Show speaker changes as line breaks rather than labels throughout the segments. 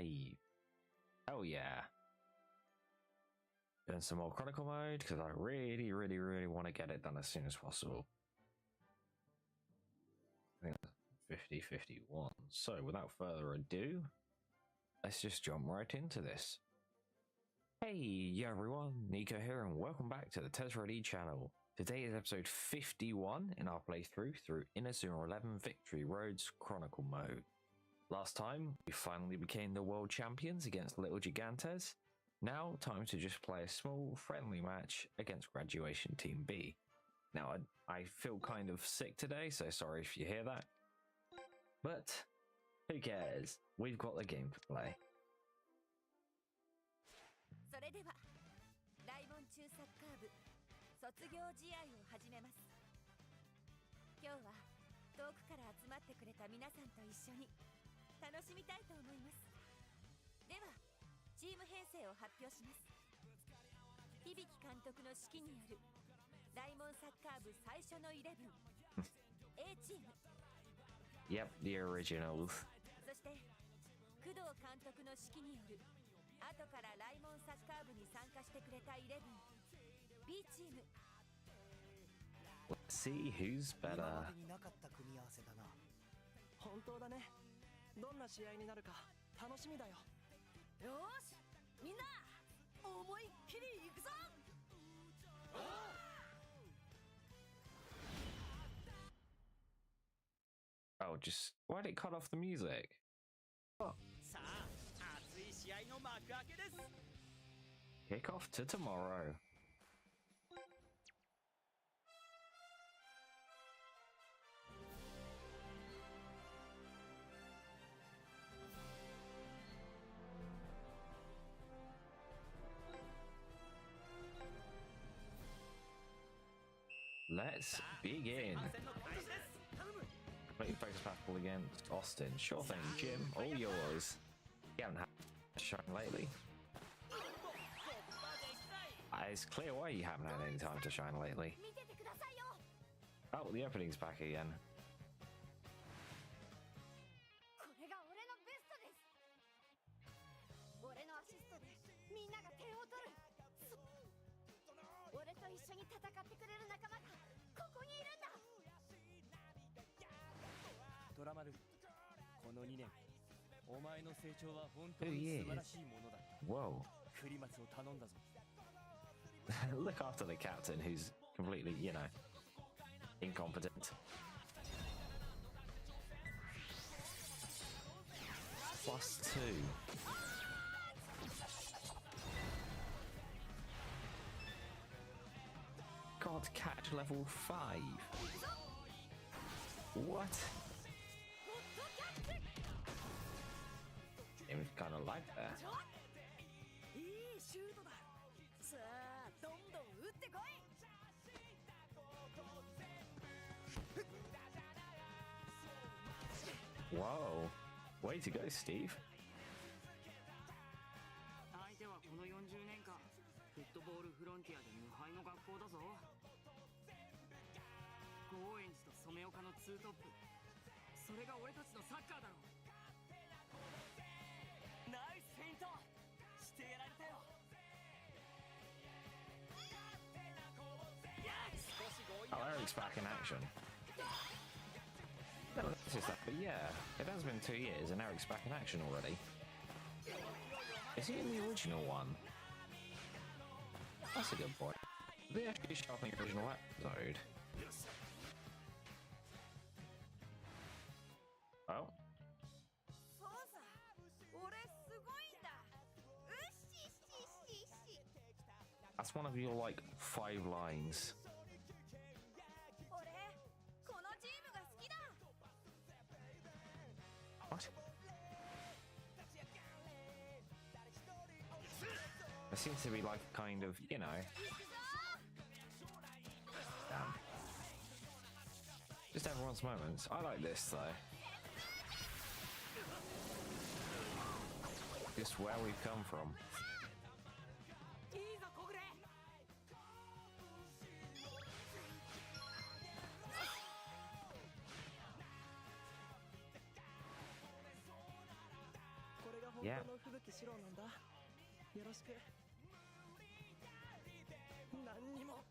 5. Oh yeah. Doing some more Chronicle mode because I really want to get it done as soon as possible. I think that's 50-51. So without further ado, let's just jump right into this. Hey everyone, Nico here and welcome back to the TesReady channel. Today is episode 51 in our playthrough through Inazuma 11 Victory Road's Chronicle mode. Last time, we finally became the world champions against Little Gigantes. Now, time to just play a small, friendly match against Graduation Team B. Now, I feel kind of sick today, so sorry if you hear that. But, who cares? We've got the game to play.
それでは大門中サッカー部卒業試合を始めます。今日は遠くから集まってくれた皆さんと一緒に楽しみたいと思います。ではチーム編成を発表します。響監督の指揮による大門サッカー部最初の11 A チーム
Yep, the originals.
そして工藤監督の指揮による後からライモンサッカー部に参加してくれた11 B チーム
Let's see who's better.
今までになかった組み合わせだな。本当だね。どんな試合になるか楽しみだよ。よし、みんな思いっきり行くぞ。
Oh, just why did it cut off the music? Oh.
さあ、熱い試合の幕開けです。
Kick off to tomorrow. Let's begin. Completely focus basketball against Austin. Sure thing, Jim. All yours. You haven't had to shine lately. It's clear why you haven't had any time to shine lately. Oh, the opening's back again. Whoa. Look after the captain who's completely, you know, incompetent. +2. God, catch level 5. What? It was kind of like that. Whoa, way to go, Steve.
相手はこの40年間フットボールフロンティアで無敗の学校だぞ。ゴーエンズと染岡のツートップ、それが俺たちのサッカーだろ。ナイスフェイントしてやられたよ。
Oh, Eric's back in action. Never noticed that, but yeah, it has been 2 years and Eric's back in action already. Is he in the original one? That's a good point. Did they actually show up in the original episode? Oh. That's one of your, like, 5 lines. What? There seems to be, like, kind of, you know... Damn. Just everyone's moments. I like this, though. Just where we've come from. Yeah.
の古きシロなんだ。よろしく。何にも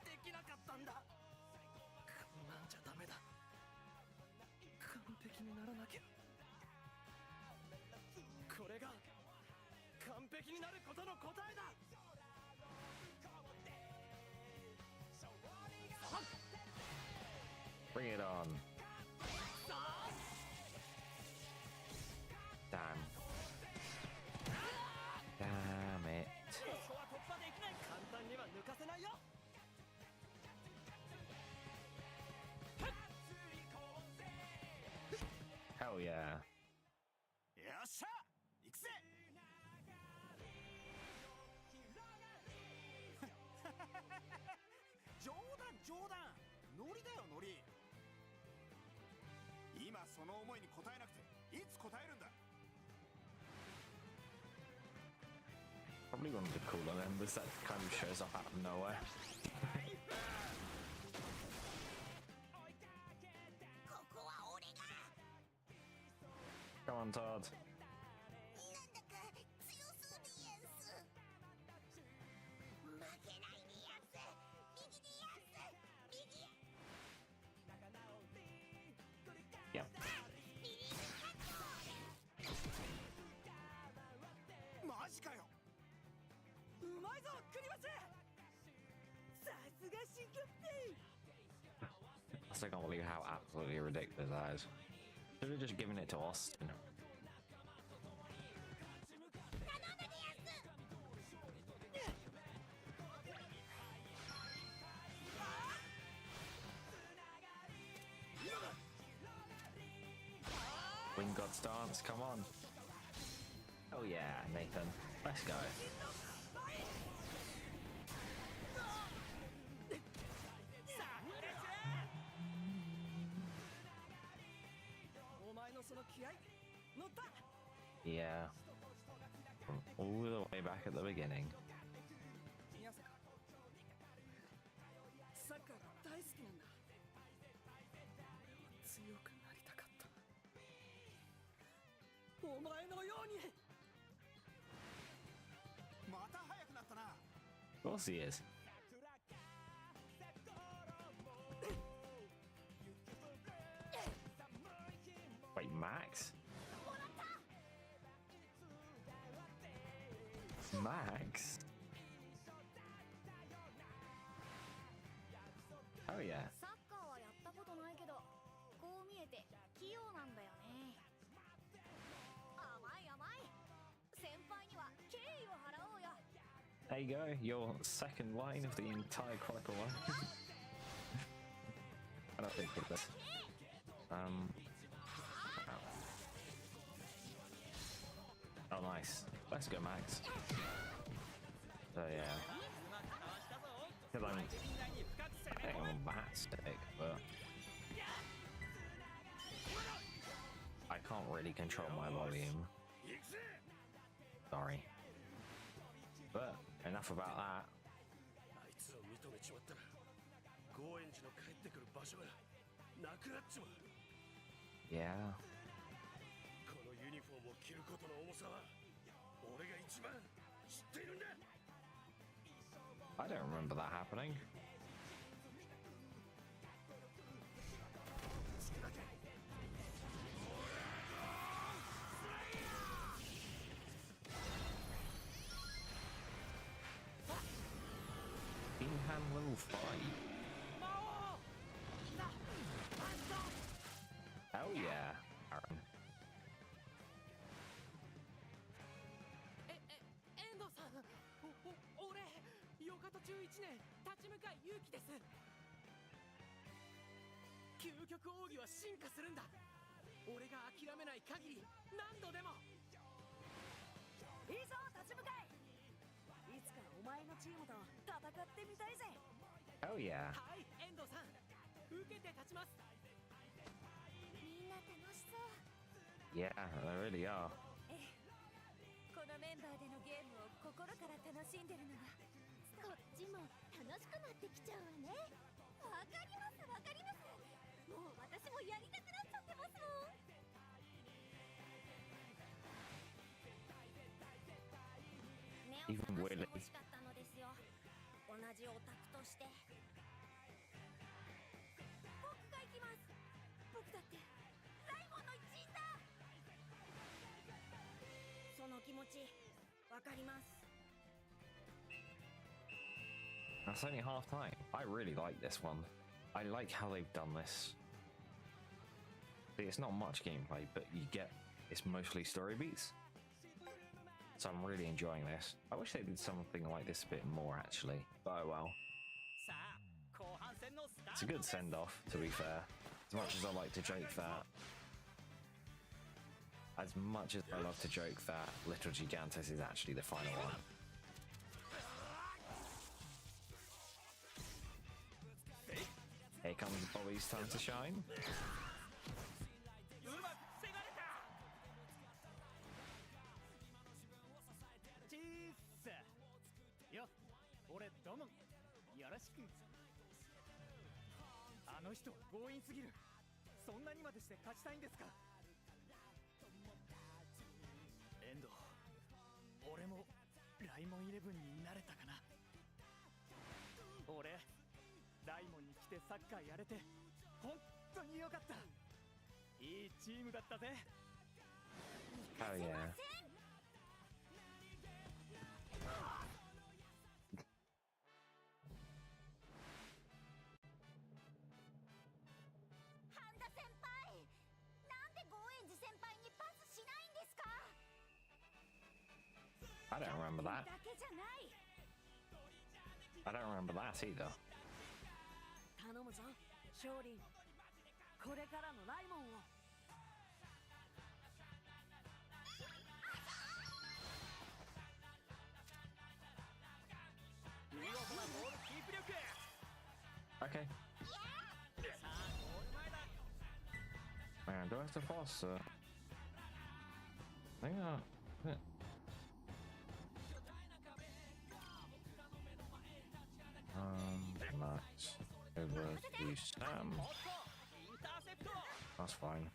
できなかったんだ。こんなんじゃダメだ。完璧にならなきゃ。これが完璧になることの答えだ。
Bring it on. Damn. Damn it.
ここは突破できない。簡単には抜かせないよ。
Hell yeah.
よっしゃ、行くぜ。
冗談冗談、ノリだよノリ。今その思いに応えなくていつ応えるんだ。
Probably one of the cooler members that kind of shows up out of nowhere. Come on, Todd. Yep.
マジかよ。
うまいぞ、クリマス。さすがシンクッピー。
I still can't believe how absolutely ridiculous that is. Should have just given it to Austin. Wing God stance, come on. Oh yeah, Nathan. Let's go.
お前のその気合、乗った。
Yeah. From all the way back at the beginning.
宮坂、サッカーが大好きなんだ。強くなりたかった。お前のように。
また速くなったな。
Of course he is. Wait, Max? Max? Oh yeah.
サッカーはやったことないけど、こう見えて器用なんだよね。甘い甘い。先輩には敬意を払おうよ。
There you go, your second line of the entire Chronicle line. I don't think of this. Oh nice. Let's go, Max. So yeah. Because I think I'm that stick, but I can't really control my volume. Sorry. But enough about that.
あいつを認めちまったら、ゴーエンジの帰ってくる場所がなくなっちまう。
Yeah.
このユニフォームを着ることの重さは、俺が一番知っているんだ。
I don't remember that happening. Bingham level 5. Oh yeah, Aaron.
遠藤さん、俺、よかと中1年、立ち向かい勇気です。究極奥義は進化するんだ。俺が諦めない限り、何度でも。いいぞ、立ち向かい。いつかお前のチームと戦ってみたいぜ。
Oh yeah.
はい、遠藤さん、受けて立ちます。
みんな楽しそう。
Yeah, they really are.
このメンバーでのゲームを心から楽しんでるのが。こっちも楽しくなってきちゃうわね。わかりますわかります。もう私もやりたくなっちゃってますもん。
Even Willie.
欲しかったのですよ。同じオタクとして。僕が行きます。僕だってライモンの一員だ。その気持ちわかります。
That's only half time. I really like this one. I like how they've done this. See, it's not much gameplay, but you get it's mostly story beats. So I'm really enjoying this. I wish they did something like this a bit more actually. But oh well. It's a good send-off, to be fair. As much as I like to joke that Little Gigantes is actually the final one. Here comes Bobby's time to shine. Oh yeah. I don't remember that. I don't remember that either.
頼むぞ、勝利。これからのライモンを。
Okay. Man, do I have to pass? Hang on. Nice. Over to Sam. That's fine.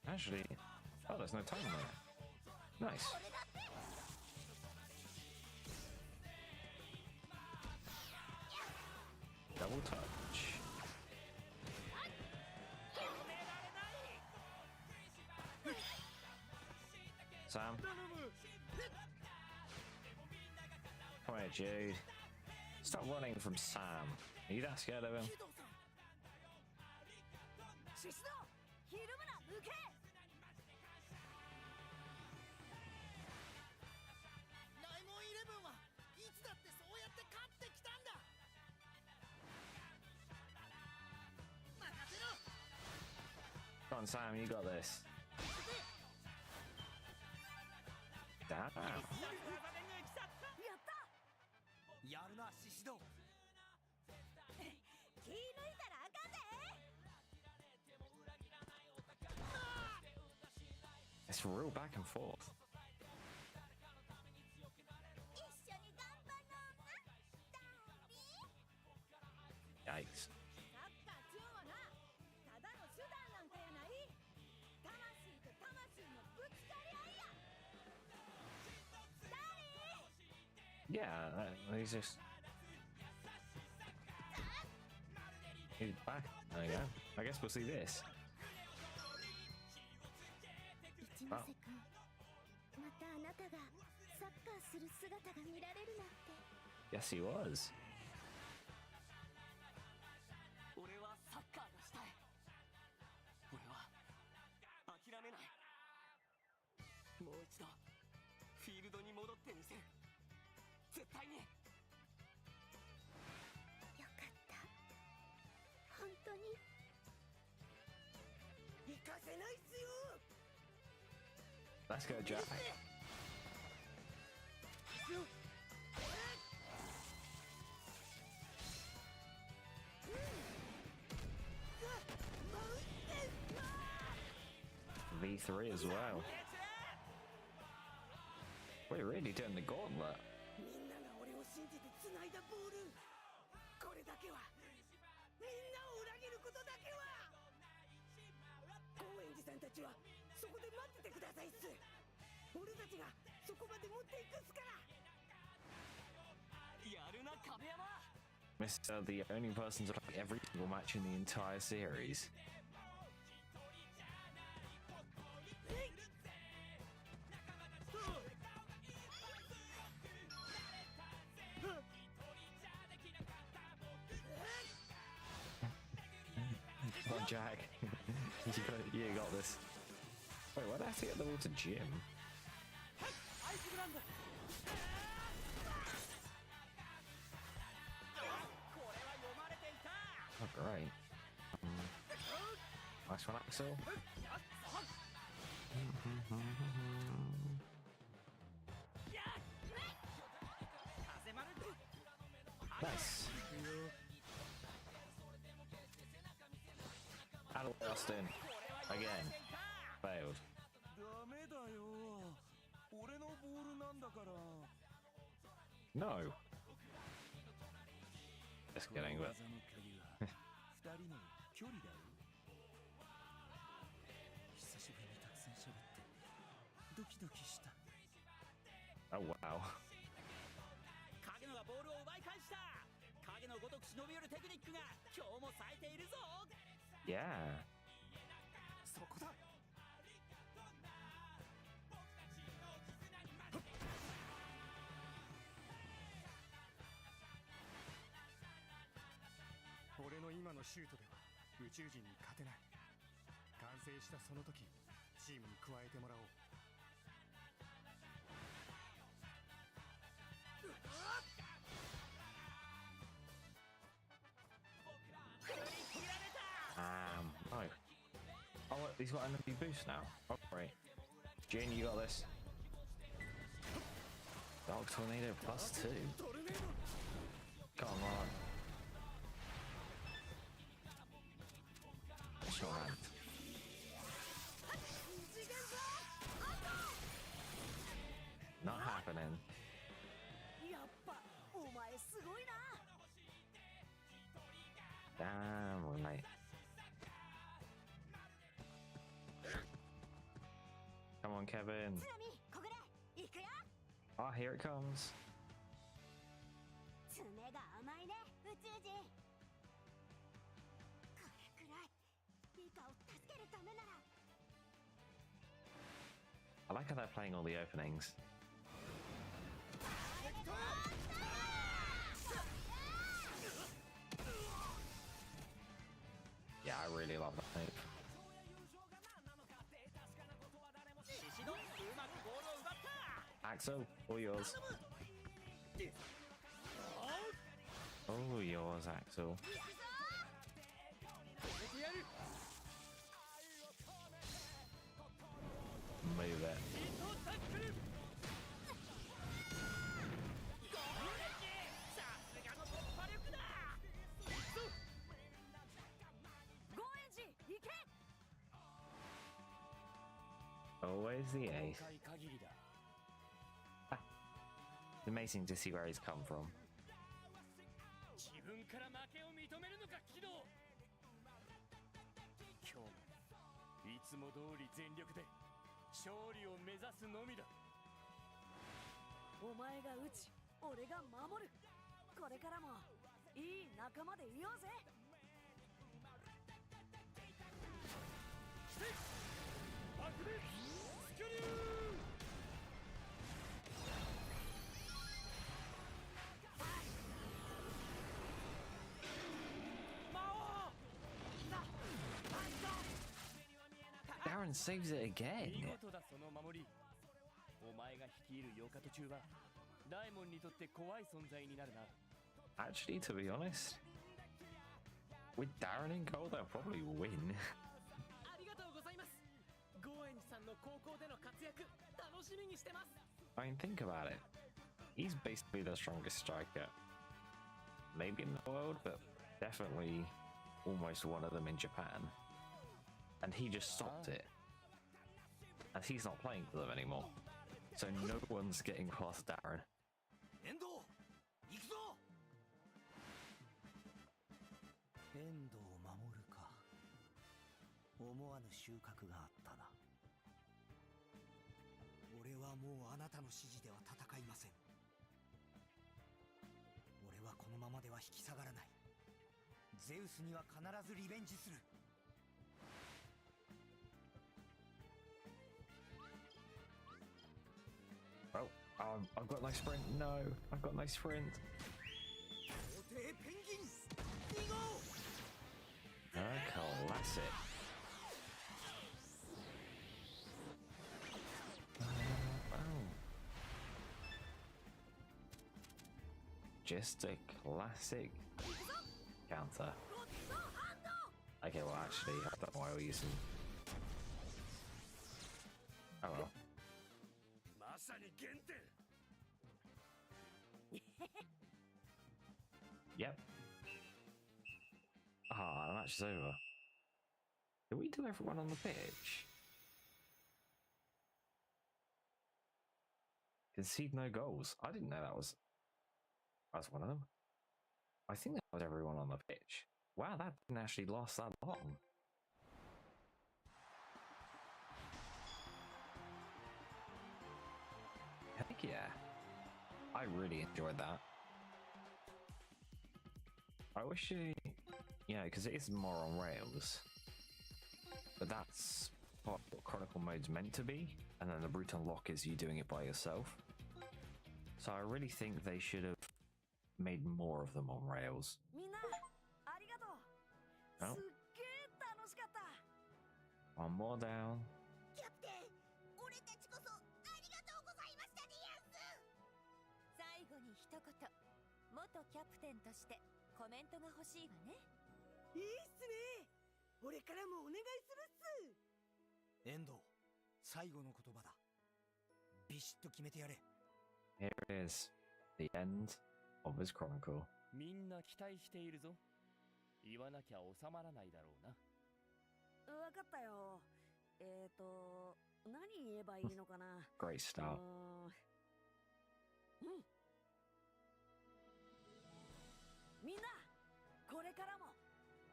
Actually, oh, there's no time there. Nice. Double touch. Sam. Come here, Jude. Stop running from Sam. Are you that scared of him? Come on, Sam, you got this. Damn.
やるな、シシド。
気抜いたらあかんで。
It's real back and forth.
一緒に頑張ろうな。
Yikes.
サッカー中はな、ただの手段なんかやない。魂と魂のぶつかり合いや。
Yeah, he's just... He's back. There you go. I guess we'll see this. Oh. Yes, he was.
俺はサッカーがしたい。俺は諦めない。もう一度フィールドに戻ってみせる。絶対に。よ
かった。本当に。
行かせないっすよ。
Let's go, Jack. V3 as well. We're really doing the gauntlet.
みんなが俺を信じて繋いだボール。これだけは。みんなを裏切ることだけは。高円寺さんたちはそこで待っててくださいっす。俺たちがそこまで持っていくっすから。
やるな壁山。
Mr. The only person to play every single match in the entire series. Come on, Jack. you got this. Wait, why did I have to get the ball to Jim?
アイスグランド。
Oh, great. Nice one, Axel. Nice. And Austin. Again. Failed.
ダメだよ。俺のボールなんだから。
No. Just kidding, but...
二人の距離だよ。久しぶりにたくさん喋ってドキドキした。
Oh, wow.
影野がボールを奪い返した。影のごとく忍び寄るテクニックが今日も冴えているぞ。
Yeah.
そこだ。俺の今のシュートでは宇宙人に勝てない。完成したその時チームに加えてもらおう。
No. Oh, look, he's got another boost now. Oh, great. Jane, you got this. Dark Tornado +2. Come on. Short hand. Not happening.
やっぱお前すごいな。
Damn, right. Come on, Kevin. Ah, here it comes.
爪が甘いね、宇宙人。これくらいリカを助けるためなら。
I like how they're playing all the openings. Yeah, I really love that move. Axel, all yours. All yours, Axel. Move it. Always the ace. Ah, it's amazing to see where he's come from.
自分から負けを認めるのか、キド。今日もいつも通り全力で勝利を目指すのみだ。お前が打ち、俺が守る。これからもいい仲間でいようぜ。爆裂スキュリュー。
Darren saves it again.
見事だその守り。お前が率いるヨカト中は大門にとって怖い存在になるな。
Actually, to be honest, with Darren in goal, they'll probably win.
ありがとうございます。ゴーエンジさんの高校での活躍楽しみにしてます。
I mean, think about it. He's basically the strongest striker, maybe in the world, but definitely almost one of them in Japan. And he just stopped it. And he's not playing for them anymore. So no one's getting past Darren.
遠藤行くぞ。遠藤を守るか。思わぬ収穫があったな。俺は
もうあなたの指示では戦いません。俺はこのままでは引き下がらない。ゼウスには必ずリベンジする。
Oh, I've got no sprint. No, I've got no sprint. Classic. Just a classic counter. Okay, well, actually, I don't know why we're using. Oh well. Yep. Ah, the match is over. Did we do everyone on the pitch? Concede no goals. I didn't know that was one of them. I think that was everyone on the pitch. Wow, that didn't actually last that long. Heck yeah. I really enjoyed that. I wish because it is more on rails. But that's what Chronicle mode's meant to be, and then the brute unlock is you doing it by yourself. So I really think they should have made more of them on rails. Oh. One more down.
最後に一言、元キャプテンとしてコメントが欲しいわね。
いいっすね。俺からもお願いするっす。遠藤、最後の言葉だ。ビシッと決めてやれ。
Here it is, the end of his Chronicle.
みんな期待しているぞ。言わなきゃ収まらないだろうな。
わかったよ。何言えばいいのかな。
Great start.
うん。みんな、これからも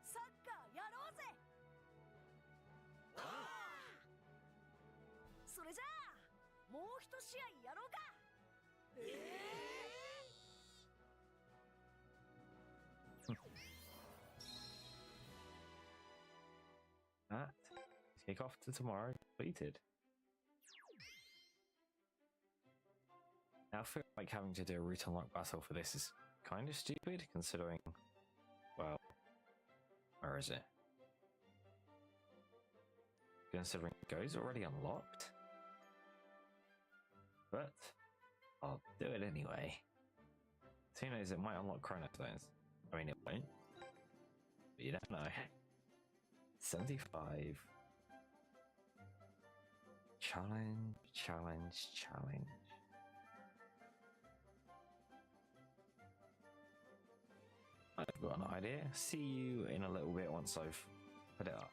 サッカーやろうぜ。それじゃあもう一試合やろうか。
That kick off to tomorrow completed. Now I feel like having to do a route unlock battle for this is kind of stupid, considering, well, where is it? Considering Go's already unlocked, but I'll do it anyway. So who knows, it might unlock Chronicle. I mean, it won't, but you don't know. 75. Challenge, challenge, challenge. I've got an idea. See you in a little bit once I've put it up.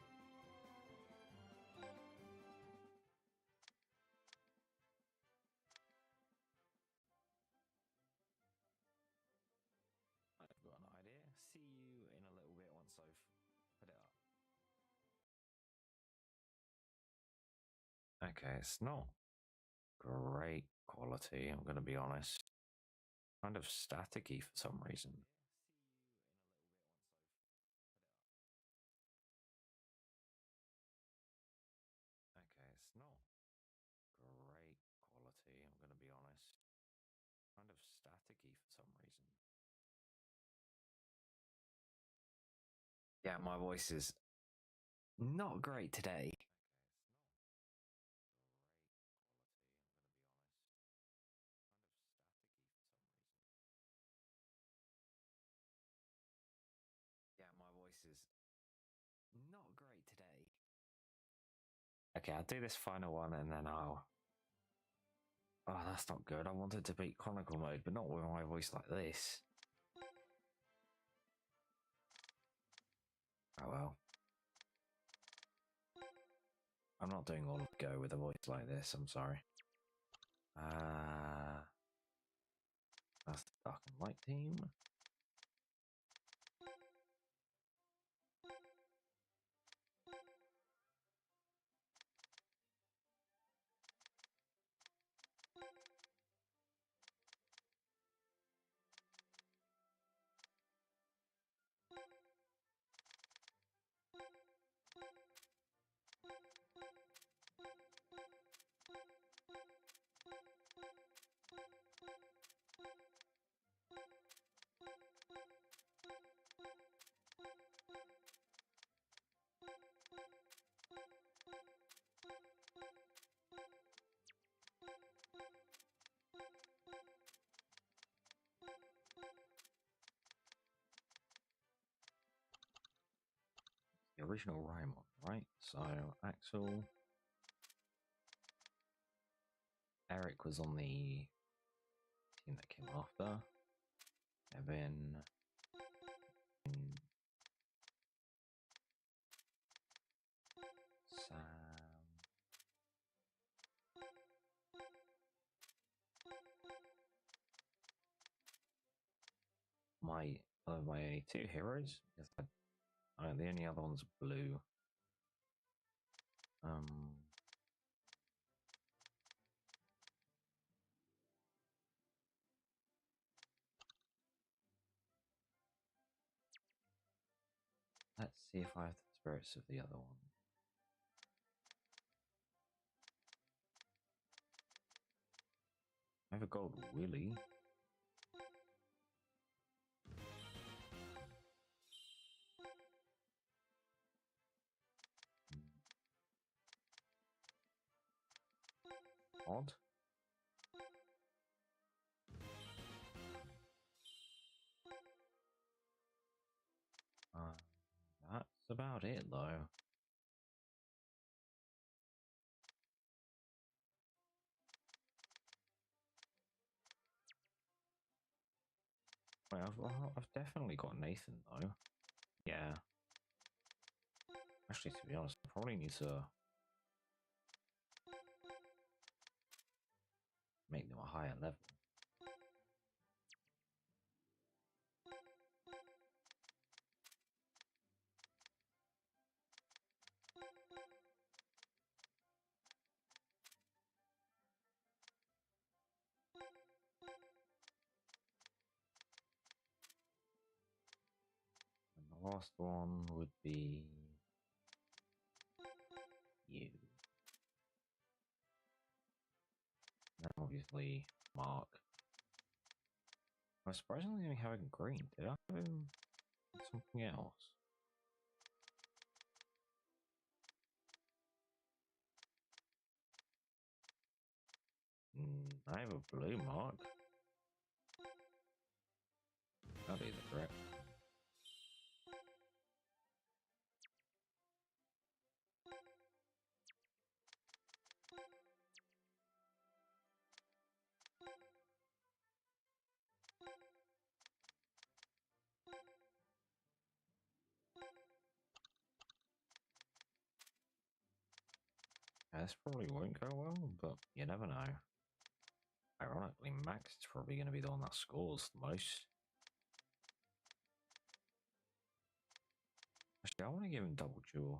I've got an idea. See you in a little bit once I've put it up. Okay, it's not great quality, I'm going to be honest. Kind of staticky for some reason. Okay, it's not great quality, I'm going to be honest. Kind of staticky for some reason. Yeah, my voice is not great today. Is not great today. Okay, I'll do this final one and then I'll... Oh, that's not good. I wanted to beat Chronicle mode, but not with my voice like this. Oh well. I'm not doing all of Go with a voice like this, I'm sorry. That's the Dark and Light team. original Raimon, right? So Axel, Eric was on the team that came after. Evan, Sam. My only two heroes. The only other one's blue. Let's see if I have the spirits of the other one. I have a gold Willy. Odd. That's about it, though. Well, I've definitely got Nathan, though. Yeah. Actually, to be honest, I probably need to make them a higher level. And the last one would be you. And obviously, Mark. I'm surprisingly only having green. Did I have him something else? I have a blue Mark. That is correct. This probably won't go well, but you never know. Ironically, Max is probably going to be the one that scores the most. Actually, I want to give him double jaw.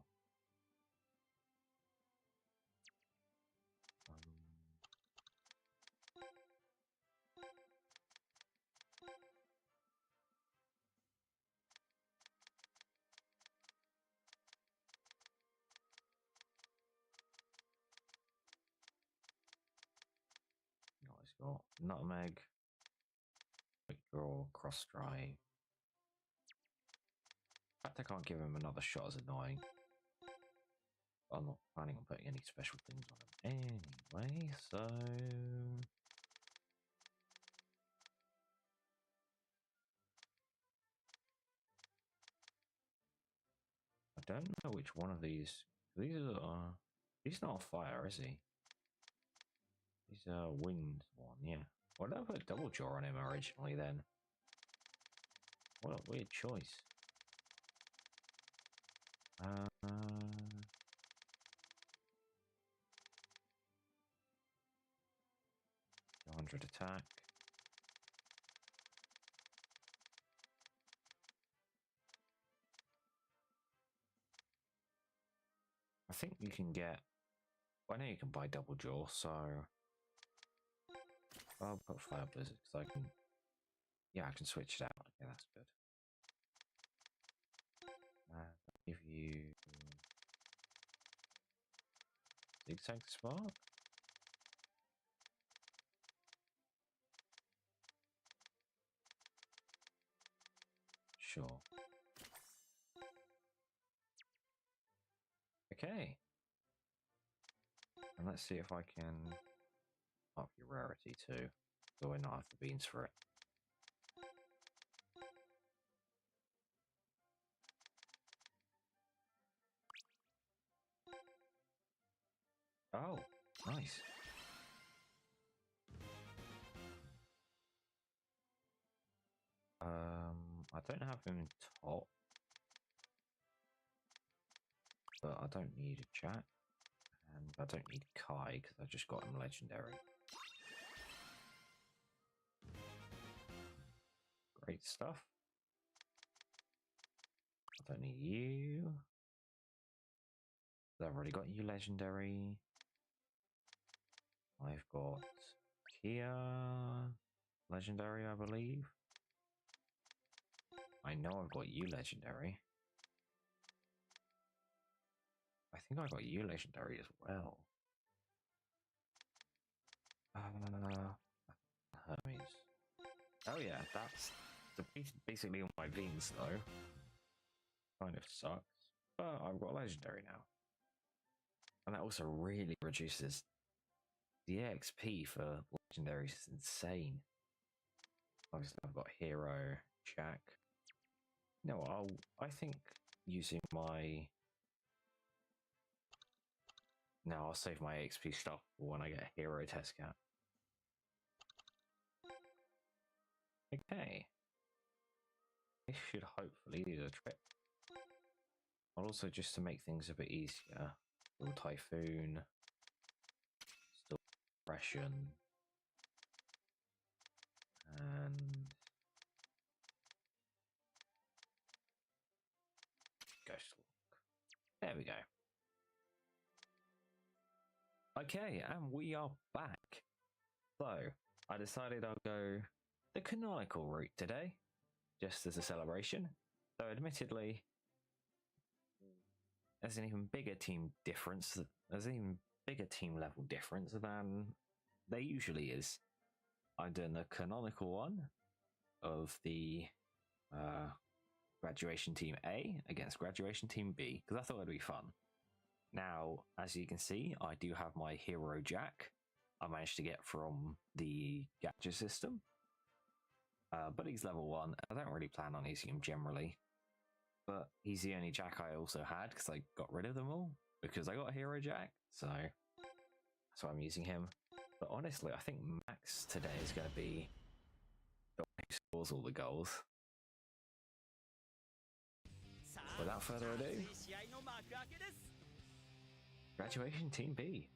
He's got nutmeg, quick draw, cross drive. In fact, I can't give him another shot as annoying. I'm not planning on putting any special things on him anyway, so I don't know which one of these. These are. He's not fire, is he? He's a wind one, yeah. Why did I put double jaw on him originally then? What a weird choice. 100 attack. I think you can get. I know you can buy double jaw, so I'll put fire blizzard because I can. Yeah, I can switch it out. Okay, that's good. Give you zigzag spark. Sure. Okay. And let's see if I can up your rarity too. So I not have the beans for it. Oh, nice. I don't have him top, but I don't need a Jack, and I don't need Kai because I just got him legendary. Great stuff. I don't need you. I've already got you legendary. I've got Kia legendary, I believe. I know I've got you legendary. I think I got you legendary as well. Hermes. Oh yeah, that's basically all my beans though. Kind of sucks, but I've got legendary now. And that also really reduces the XP for legendaries. Is insane. Obviously I've got hero, Jack. No, I think using my... No, I'll save my XP stuff for when I get a hero test cap. Okay. This should hopefully do the trick. I'll also, just to make things a bit easier, still Typhoon, still Depression, and Ghost Walk. There we go. Okay, and we are back. So, I decided I'll go the Chronicle route today, just as a celebration. So, admittedly, there's an even bigger team difference. There's an even bigger team level difference than there usually is. I'm doing the Canonical one of the Graduation Team A against Graduation Team B, because I thought it'd be fun. Now, as you can see, I do have my hero Jack. I managed to get from the gadget system. But he's level 1. I don't really plan on using him generally. But he's the only Jack I also had because I got rid of them all. Because I got a hero Jack. So that's why I'm using him. But honestly, I think Max today is going to be the one who scores all the goals. Without further ado, Graduation Team B.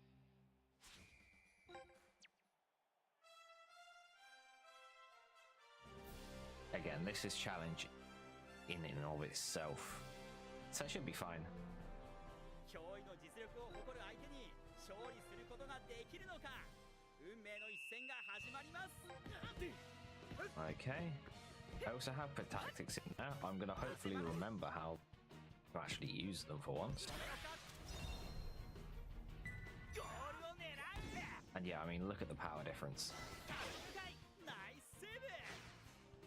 Again, this is challenge in and of itself, so it should be fine. Okay. I also have put tactics in there. I'm going to hopefully remember how to actually use them for once. And yeah, I mean, look at the power difference.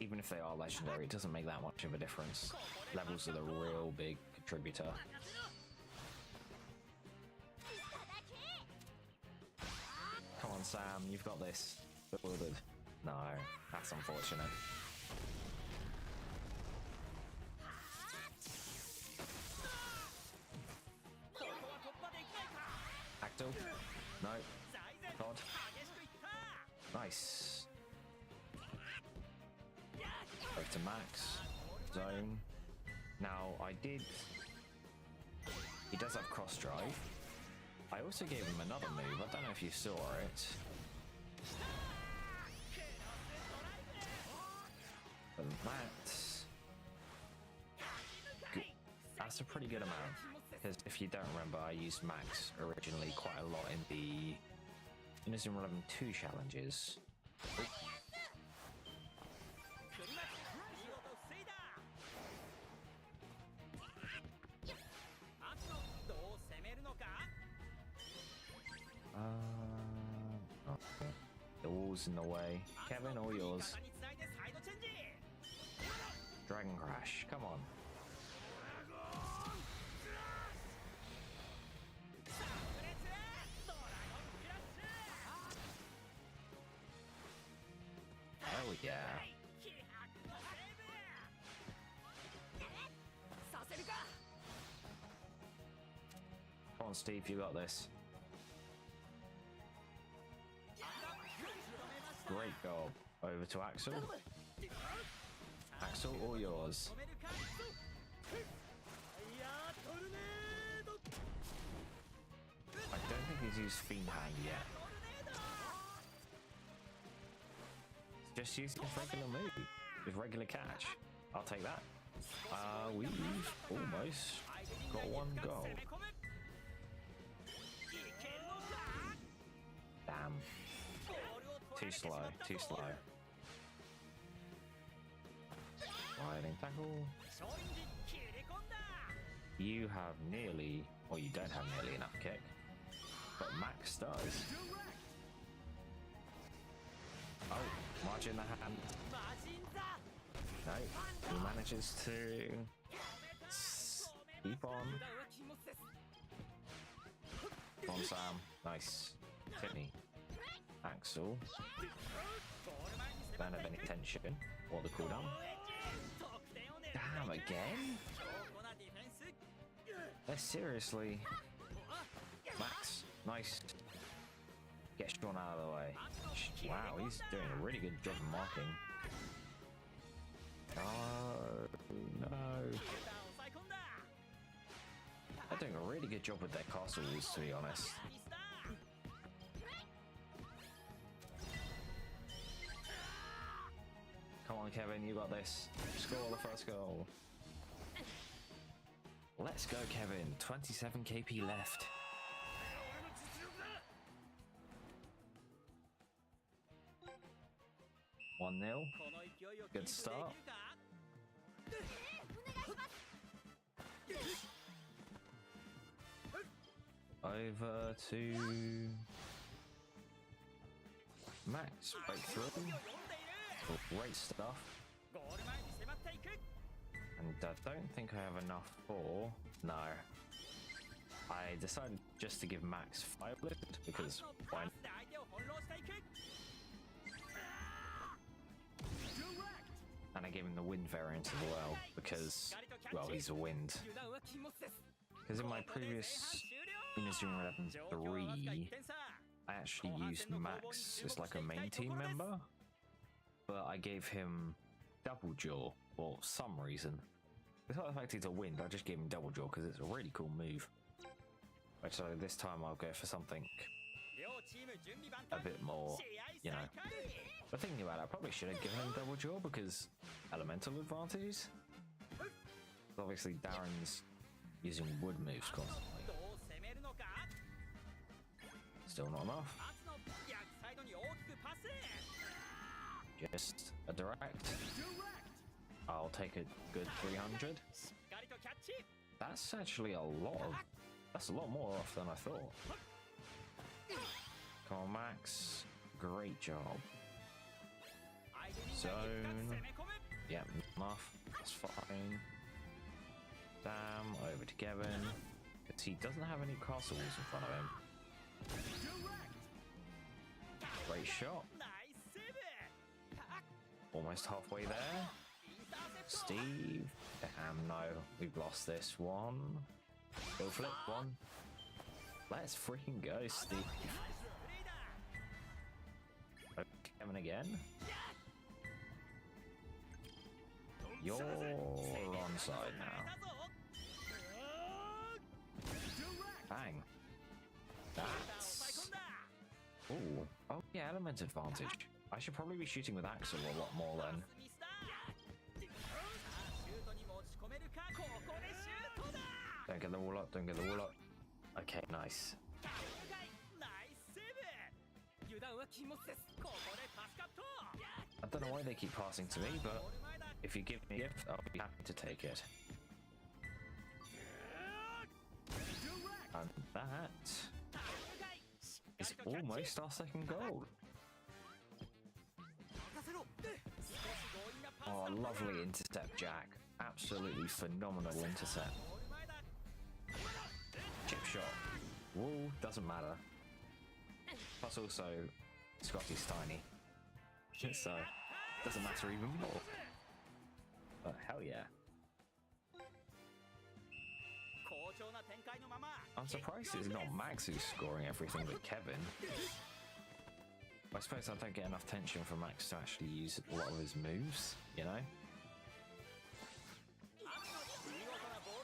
Even if they are legendary, it doesn't make that much of a difference. Levels are the real big contributor. Come on, Sam, you've got this. Bewildered. No, that's unfortunate. Acto? No. God. Nice. Both to Max. Zone. Now, he does have cross drive. I also gave him another move. I don't know if you saw it. But that's a pretty good amount. Because if you don't remember, I used Max originally quite a lot in the Inazuma 11-2 challenges. Oh. Okay. The wall's in the way. Kevin, all yours. Dragon Crash, come on. Hell yeah. Come on, Steve, you got this. Great goal. Over to Axel. Axel, all yours. I don't think he's used Fiend Hand yet. Just using his regular move. His regular catch. I'll take that. We've almost got one goal. Damn. Too slow, too slow. Sliding tackle. You have nearly, or you don't have nearly enough kick, but Max does. Oh, margin the hand. No, he manages to keep on. Come on, Sam. Nice. Hit me. Axel. Don't have any tension. Or the cooldown. Damn, again? Seriously. Max, nice. Get Sean out of the way. Wow, he's doing a really good job of marking. Oh, no. They're doing a really good job with their castles, to be honest. Come on, Kevin, you got this. Score the first goal. Let's go, Kevin. 27 KP left. One 0. Good start. Over to Max. Breakthrough. Great stuff. And I don't think I have enough for... No. I decided just to give Max 5 lift because why not? And I gave him the wind variant as well because, well, he's a wind. Because in my previous Inazuma 11-3, I actually used Max as like a main team member, but I gave him double jaw for some reason. It's not the fact he's a wind, I just gave him double jaw because it's a really cool move. So this time I'll go for something a bit more, you know. But thinking about it, I probably should have given him double jaw because elemental advantages. Obviously Darren's using wood moves constantly. Still not enough. Just a direct. I'll take a good 300. That's actually a lot of... That's a lot more off than I thought. Come on, Max. Great job. Zone. Yeah, enough. That's fine. Damn, over to Kevin. Because he doesn't have any castles in front of him. Great shot. Almost halfway there. Steve. Damn, no. We've lost this one. Go flip one. Let's freaking go, Steve. Okay, Kevin again. You're on side now. Bang. That's... Ooh. Oh yeah, element advantage. I should probably be shooting with Axel a lot more then. Don't get the wall up, don't get the wall up. Okay, nice. I don't know why they keep passing to me, but if you give me a gift, I'll be happy to take it. And that is almost our second goal. Oh, lovely intercept, Jack. Absolutely phenomenal intercept. Chip shot. Woo, doesn't matter. Plus also, Scotty's tiny. So, doesn't matter even more. But hell yeah. I'm surprised it's not Max who's scoring everything but Kevin. I suppose I don't get enough tension from Max to actually use a lot of his moves, you know?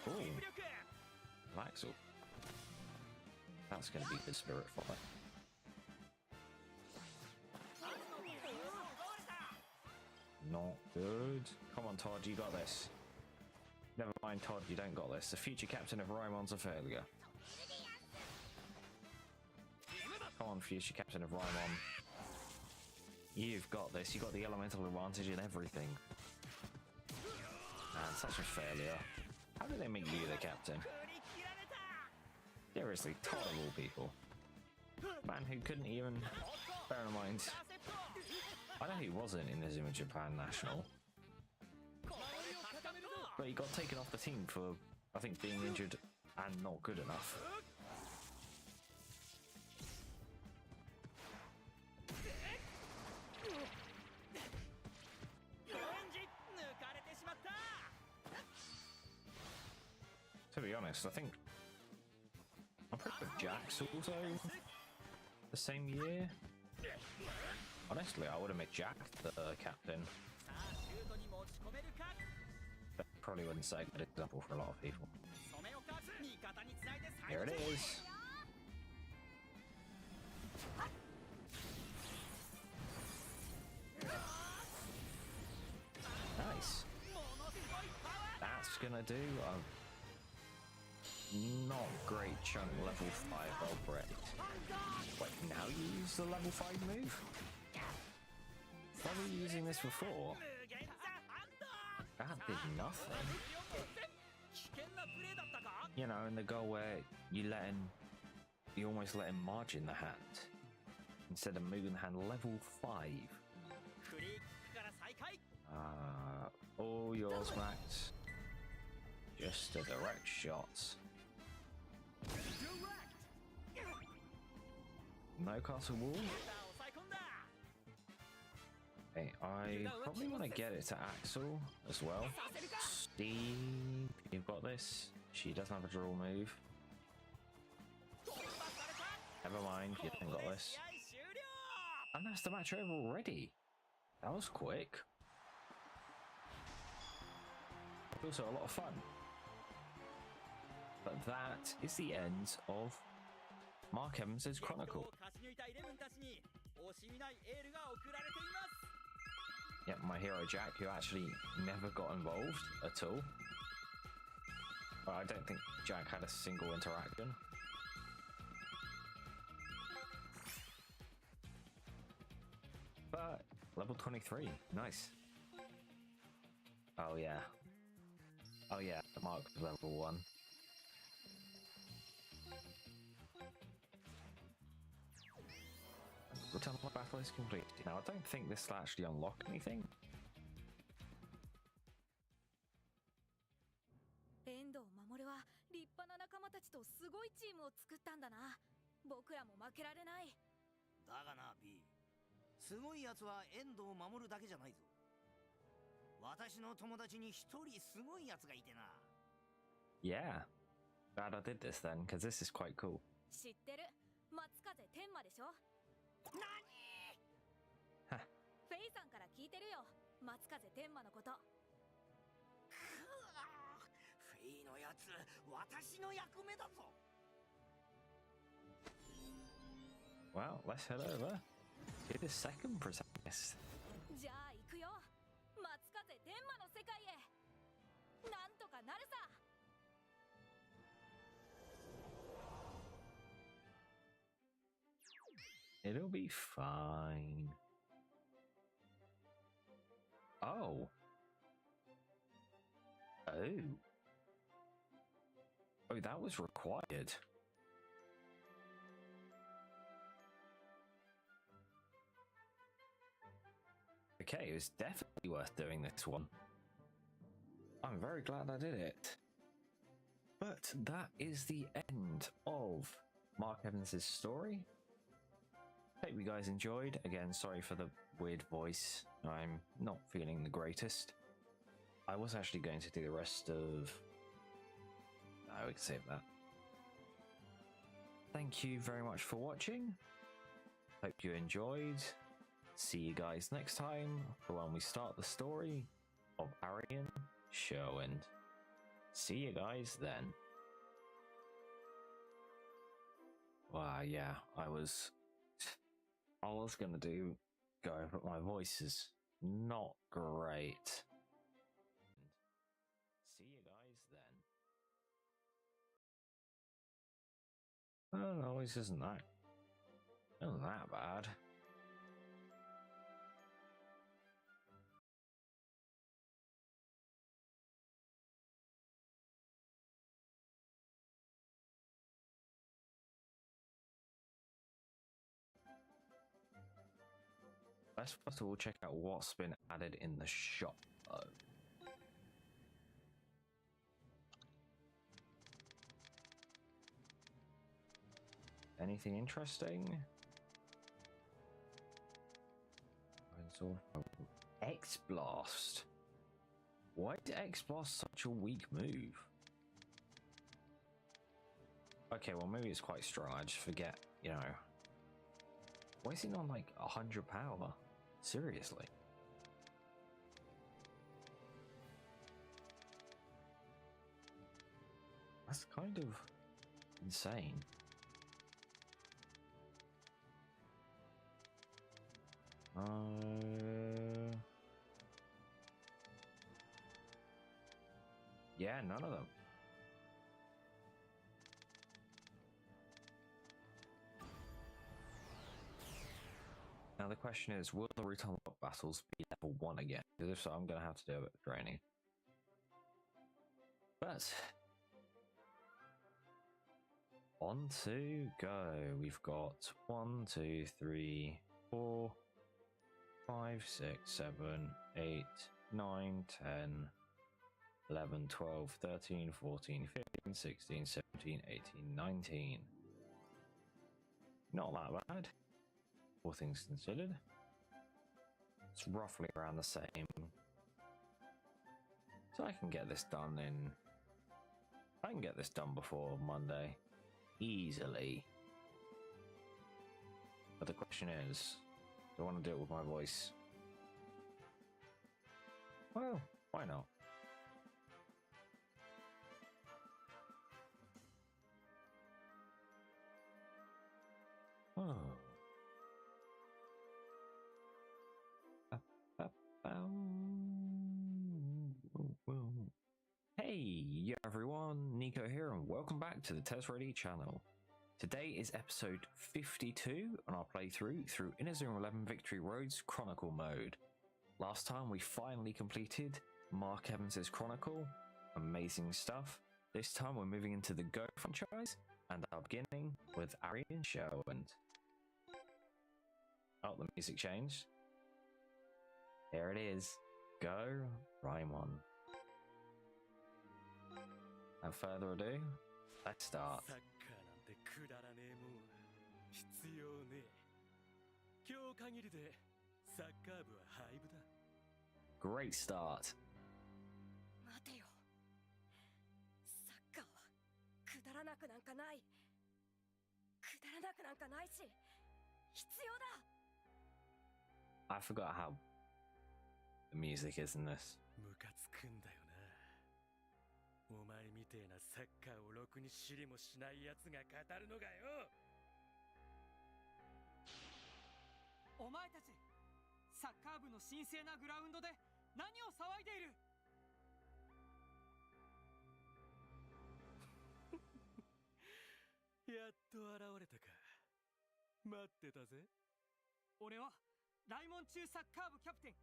Ooh. Axel. That's going to be the spirit fight. Not good. Come on, Todd, you got this. Never mind, Todd, you don't got this. The future captain of Raimon's a failure. Come on, future captain of Raimon. You've got this. You got the elemental advantage in everything. Man, such a failure. How did they make you the captain? Seriously, Todd of all people. Man who couldn't even... Bear in mind... I know he wasn't in Inazuma Japan National. But he got taken off the team for, I think, being injured and not good enough. To be honest, I think I'm pretty sure Jack's also the same year. Honestly, I would have made Jack the captain. That probably wouldn't say a good example for a lot of people. Here it is. Nice. That's gonna do a not great chunk level 5 Albrecht. Wait, now you use the level 5 move? Why were you using this before? That did nothing. You know, in the goal where you almost let him margin the hand instead of moving the hand level 5. All yours, Max. Just a direct shot. No castle wall. Okay, I probably want to get it to Axel as well. Steve, you've got this. She doesn't have a draw move. Never mind, you haven't got this. And that's the match over already. That was quick. Also a lot of fun. But that is the end of Mark Evans' Chronicle. Yep, my hero Jack, who actually never got involved at all. Well, I don't think Jack had a single interaction. But level 23, nice. Oh yeah. Oh yeah, Mark was level 1. Return to battle is complete. Now I don't think this will actually unlock anything.
遠藤守は立派な仲間たちとすごいチームを作ったんだな。僕らも負けられない。
だがな B、 すごいやつは遠藤守るだけじゃないぞ。私の友達に一人すごいやつがいてな。
Yeah, glad I did this then, because this is quite cool.
知ってる。松風天馬でしょ。
何？
フェイさんから聞いてるよ。松風天馬のこと。
フェイのやつ、私の役目だぞ。
Well, let's head over. It is second protagonist.
じゃあ行くよ。松風天馬の世界へ。なんとかなるさ。
It'll be fine. Oh. Oh. Oh, that was required. Okay, it was definitely worth doing this one. I'm very glad I did it. But that is the end of Mark Evans' story. Hope you guys enjoyed. Again, sorry for the weird voice. I'm not feeling the greatest. I was actually going to do the rest of... No, we can save that. Thank you very much for watching. Hope you enjoyed. See you guys next time for when we start the story of Arian Sherwind. See you guys then. Wow, yeah, I was gonna go, but my voice is not great. See you guys then. Oh, no, this isn't that bad. Let's first of all check out what's been added in the shop. Anything interesting? X-Blast. Why is X-Blast such a weak move? Okay, well maybe it's quite strong. I just forget, you know. Why is he not like 100 power? Seriously. That's kind of insane. Yeah, none of them. Now the question is, will the route unlock battles be level 1 again? Because if so, I'm going to have to do a bit of training. But on to go. We've got 1, 2, 3, 4, 5, 6, 7, 8, 9, 10, 11, 12, 13, 14, 15, 16, 17, 18, 19. Not that bad. All things considered. It's roughly around the same. So I can get this done before Monday. Easily. But the question is, do I want to do it with my voice? Well, why not? Oh. Hey everyone, Nico here and welcome back to the TesReady channel. Today is episode 52 on our playthrough through Inazuma 11 Victory Road's Chronicle mode. Last time we finally completed Mark Evans' Chronicle. Amazing stuff. This time we're moving into the Go franchise and are beginning with Arian Sherwind. Oh, the music changed. Here it is. Go, Raimon. Without further ado, let's start. Great start.
待てよ。サッカーはくだらなくなんかない。くだらなくなんかないし、必要だ。
I forgot how the music is in this.
ムカつくんだよな。お前みてえなサッカーをろくに知りもしない奴が語るのがよ。
お前たち、サッカー部の神聖なグラウンドで何を騒いでいる。
やっと現れたか。待ってたぜ。
俺はライモン中サッカー部キャプテン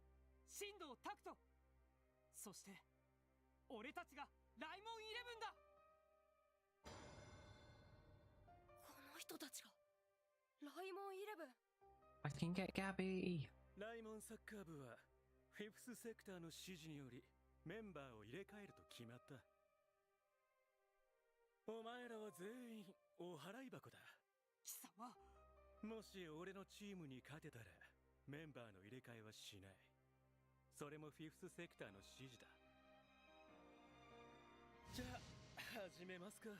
新藤拓人。そして俺たちがライモンイレブンだ。この人たちがライモンイレブン。
I can get Gabby.
ライモンサッカー部はフィフスセクターの指示によりメンバーを入れ替えると決まった。お前らは全員お払い箱だ。
貴様。
もし俺のチームに勝てたらメンバーの入れ替えはしない。それもフィフスセクターの指示だ。じゃあ始めますか、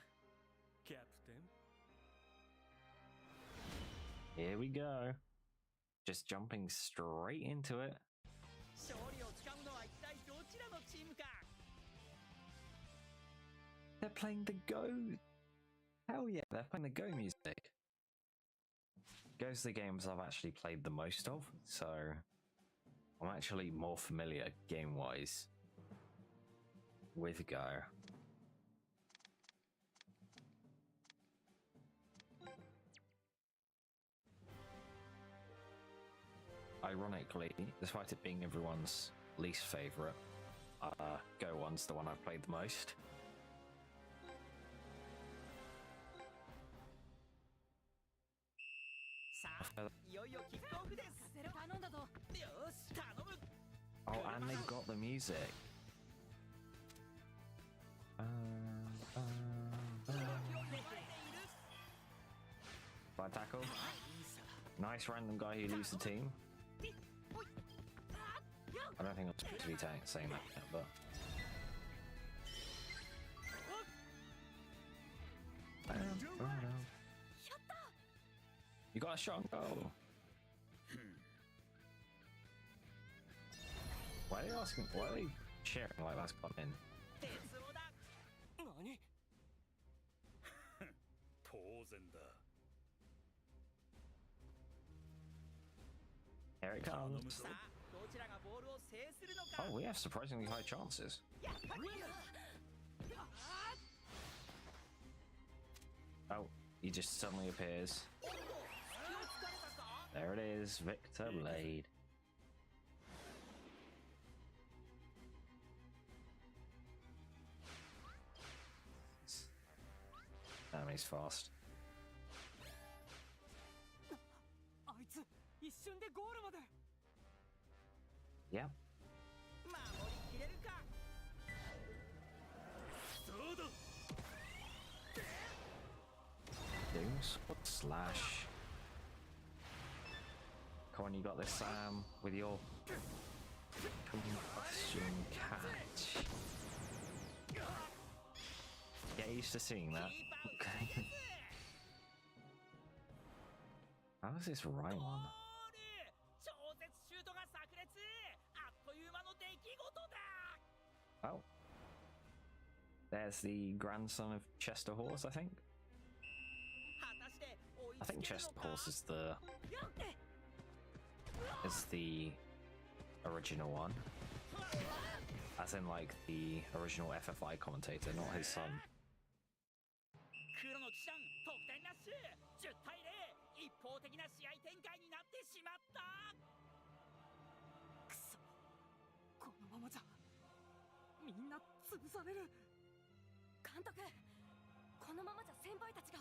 キャプテン。
Here we go. Just jumping straight into it.
勝利をつかむのは一体どちらのチームか。
They're playing the Go. Hell yeah, they're playing the Go music. Go's the games I've actually played the most of, so I'm actually more familiar game-wise with Go. Ironically, despite it being everyone's least favorite, Go one's the one I've played the most.
さあ、いよいよキックオフです。頼んだぞ。よし、頼む。
Oh, and they've got the music. By tackle. Nice random guy who leaves the team. I don't think I'm supposed to be saying that yet, but... You got a shot and goal. Why are they asking? Why are they cheering like that's gone in?
何？
当然だ。
Here it comes.
さあ、どちらがボールを制するのか。
Oh, we have surprisingly high chances. Oh, he just suddenly appears. There it is, Victor Blade. Damn, he's fast.
あいつ一瞬でゴールまで。
Yeah.
守りきれるか。そうだ。
Doom sword slash. Come on, you got this, Sam, with your combustion catch. Get used to seeing that. Okay. How does this rhyme on?
超絶シュートが炸裂。あっという間の出来事だ。
Oh. There's the grandson of Chester Horse, I think.
果たして追い
I
つけ
think
るの
Chester
か。
Horse is the original one. As in like the original FFI commentator, not his son.
黒の騎士団得点ラッシュ。10対0。一方的な試合展開になってしまった。くそ。このままじゃみんな潰される。
監督、このままじゃ先輩たちが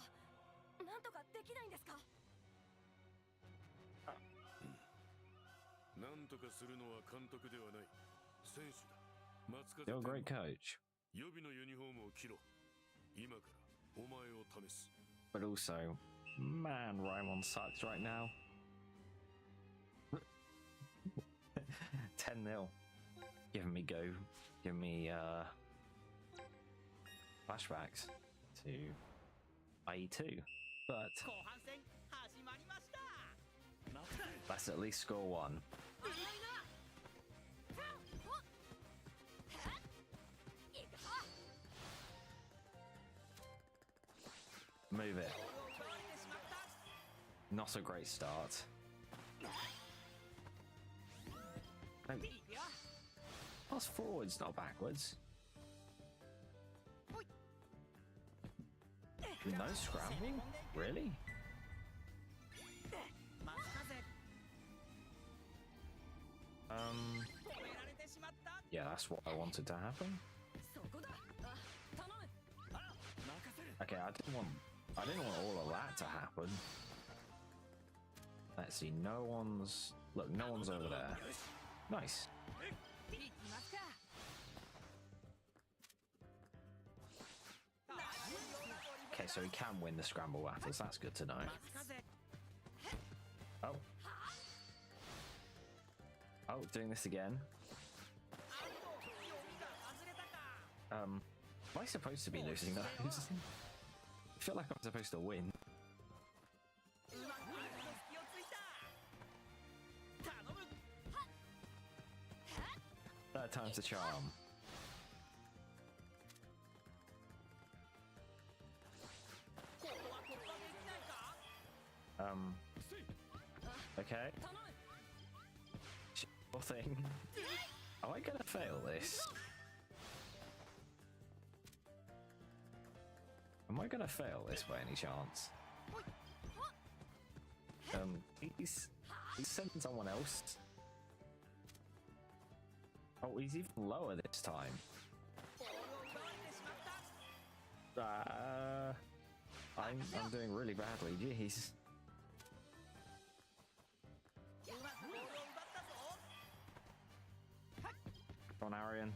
なんとかできないんですか？
なんとかするのは監督ではない。選手だ。松風
You're a great coach.
予備のユニフォームを着ろ。今からお前を試す。
But also, man, Raimon sucks right now. 10-0. Giving me flashbacks to IE2. But
後半戦始まりました。
let's at least score one. Move it. Not a great start. No. Pass forwards, not backwards. No scrambling? Really? Yeah, that's what I wanted to happen. Okay, I didn't want all of that to happen. Let's see, no one's over there. Nice. Okay, so he can win the scramble battles, that's good to know. Oh. Oh, doing this again. Am I supposed to be losing those? I feel like I'm supposed to win. Third time's the charm. Okay. Sure thing. Am I gonna fail this? Am I gonna fail this by any chance? He's sent someone else. Oh, he's even lower this time. I'm doing really badly. Jeez. Come on, Arian.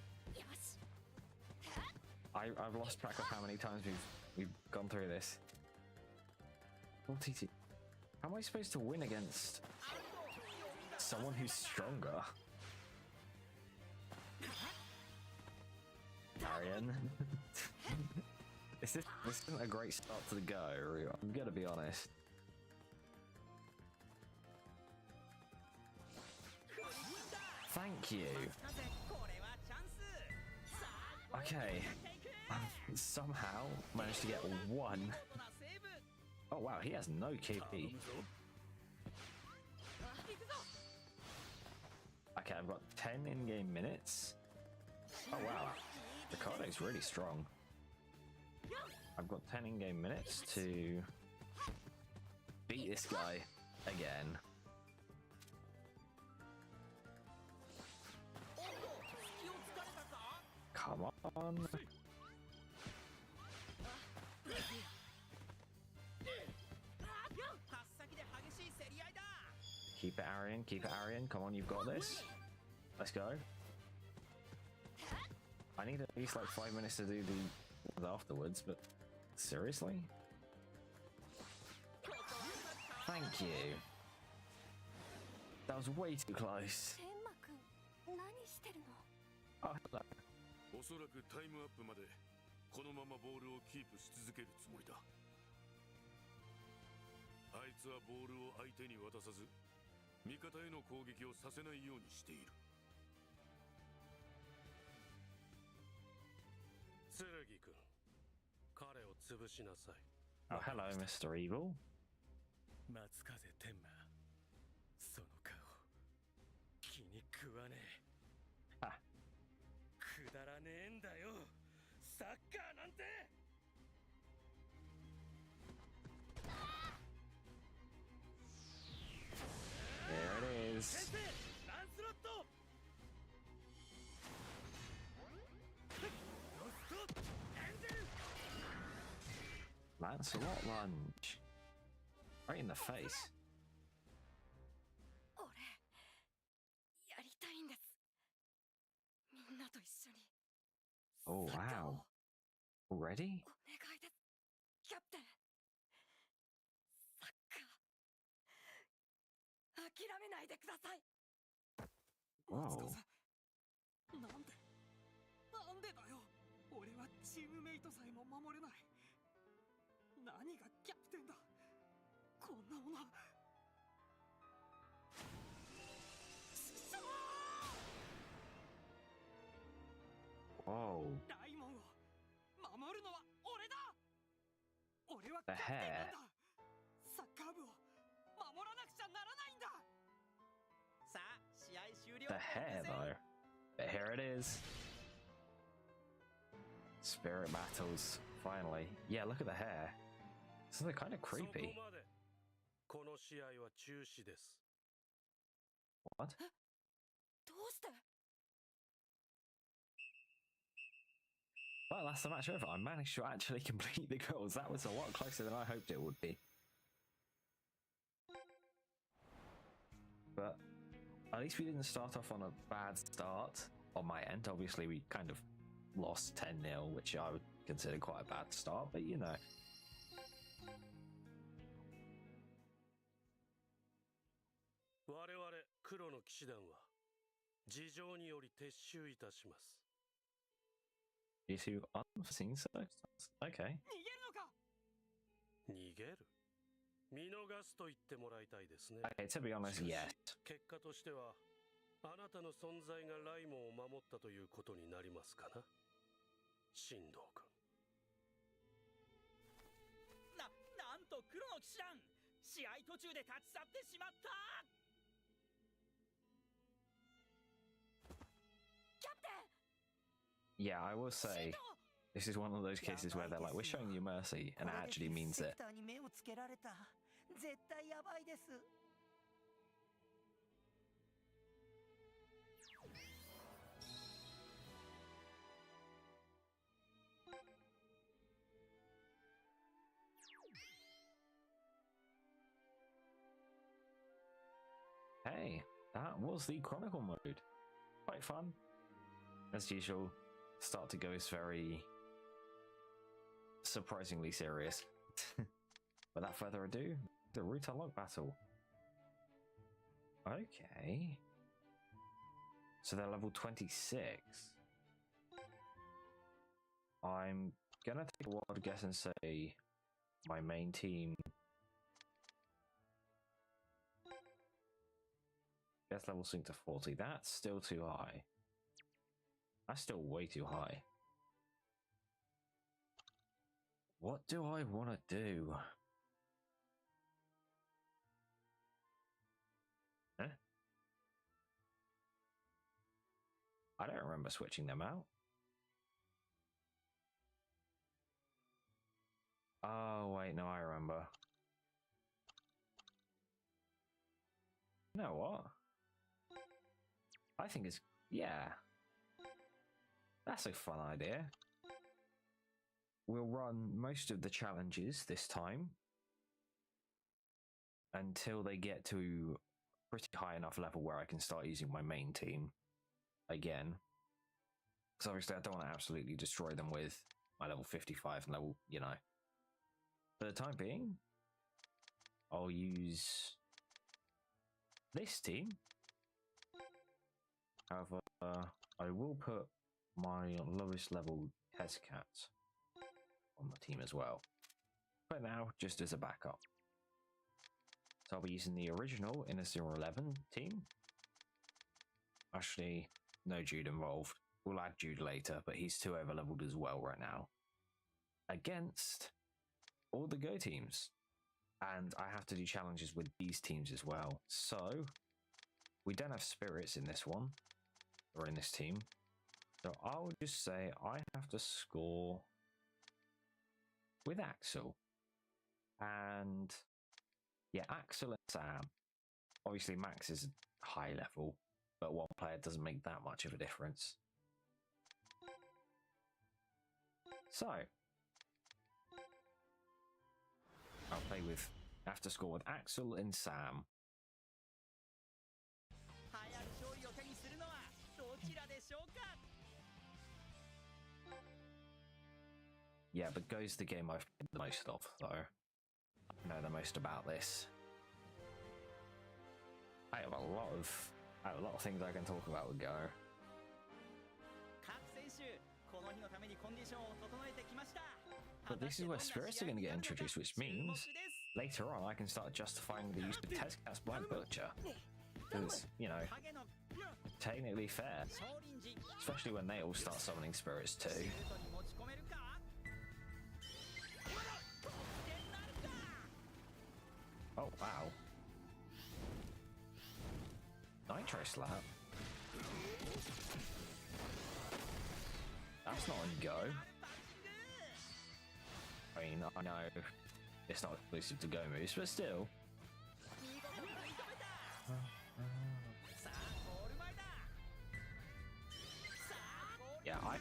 I've lost track of how many times we've gone through this. TT. How am I supposed to win against someone who's stronger? Arian. This isn't a great start to the go, I'm gonna be honest. Thank you. Okay. I've somehow managed to get one. Oh wow, he has no KP. Okay, I've got 10 in-game minutes. Oh wow, Ricardo's really strong. I've got 10 in-game minutes to beat this guy again. Come on. Keep it, Arian. Keep it, Arian. Come on, you've got this. Let's go. I need at least like 5 minutes to do the afterwards, but seriously? Thank you. That was way too close. Oh, hello.
おそらくタイムアップまでこのままボールをキープし続けるつもりだ。あいつはボールを相手に渡さず、味方への攻撃をさせないようにしている。剣君、彼を潰しなさい。
Oh, hello, Mr. Evil.
松風天馬、その顔気に食わねえ。くだらねえんだよ、サッカーなんて。
There it is. Lancelot lunge. Right in the face. Oh wow. Already? Whoa.
なんでだよ。俺はチームメイトさえも守れない。何がキャプテンだ。こんなもの。
Whoa.
大門を守るのは俺だ。俺はキャプテンなんだ。サッカー部を守らなくちゃならないんだ。さあ、試合終了。
The hair though. But here it is. Spirit battles, finally. Yeah, look at the hair. This is kind of creepy.
この試合は中止です。
What?
どうして？
Well, that's the match over. I managed to actually complete the goals. That was a lot closer than I hoped it would be. But at least we didn't start off on a bad start on my end. Obviously, we kind of lost 10-0, which I would consider quite a bad start, but you know.
我々黒の騎士団は事情により撤収いたします。
Issue unforeseen circumstances. Okay.
逃げるのか。
逃げる。見逃すと言ってもらいたいですね。
Okay, to be honest, yes.
結果としてはあなたの存在がライモンを守ったということになりますかな、進藤君。
なんと黒の騎士団、試合途中で立ち去ってしまった。キャプテン。
Yeah, I will say this is one of those cases where they're like, we're showing you mercy, and it actually means it.
に目をつけられた。絶対やばいです。
Hey, that was the Chronicle mode. Quite fun. As usual, start to go is very surprisingly serious. Without further ado, the route unlock battle. Okay. So they're level 26. I'm gonna take a wild guess and say my main team. Guess level sync to 40. That's still too high. That's still way too high. What do I want to do? Huh? I don't remember switching them out. Oh, wait, no, I remember. You know what? I think it's... yeah. That's a fun idea. We'll run most of the challenges this time until they get to pretty high enough level where I can start using my main team again. Because obviously I don't want to absolutely destroy them with my level 55 and level, you know. For the time being, I'll use this team. However, I will put my lowest level Hezcat on the team as well. But now, just as a backup. So I'll be using the original Inazuma 11 team. Actually, no Jude involved. We'll add Jude later, but he's too over leveled as well right now. Against all the Go teams. And I have to do challenges with these teams as well. So, we don't have spirits in this one. Or in this team. So I'll just say I have to score with Axel. And yeah, Axel and Sam. Obviously Max is high level, but one player doesn't make that much of a difference. So I'll play with, have to score with Axel and Sam. Yeah, but Go's the game I've played the most of, though. I know the most about this. I have a lot of things I can talk about with Go. But this is where spirits are going to get introduced, which means later on I can start justifying the use of Tezcat's Black Butcher. Because, you know, technically fair. Especially when they all start summoning spirits too. Oh, wow. Nitro Slap? That's not on Go. I mean, I know it's not exclusive to Go moves, but still. Yeah, I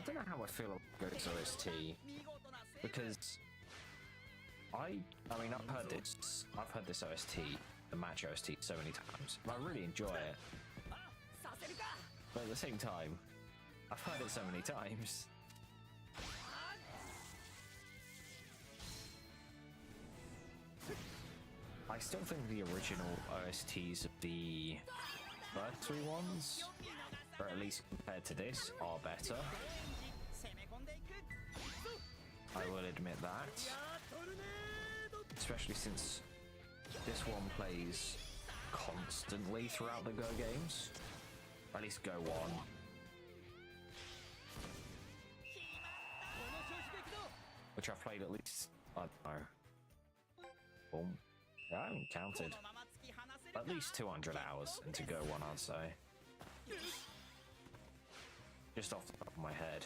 don't know how I feel about Go's OST, because I mean, I've heard this OST, the match OST, so many times, and I really enjoy it. But at the same time, I've heard it so many times. I still think the original OSTs of the first three ones, or at least compared to this, are better. I will admit that. Especially since this one plays constantly throughout the Go games. Or at least Go 1. Which I've played at least, I don't know. Boom. Yeah, I haven't counted. At least 200 hours into Go 1, I'd say. Just off the top of my head.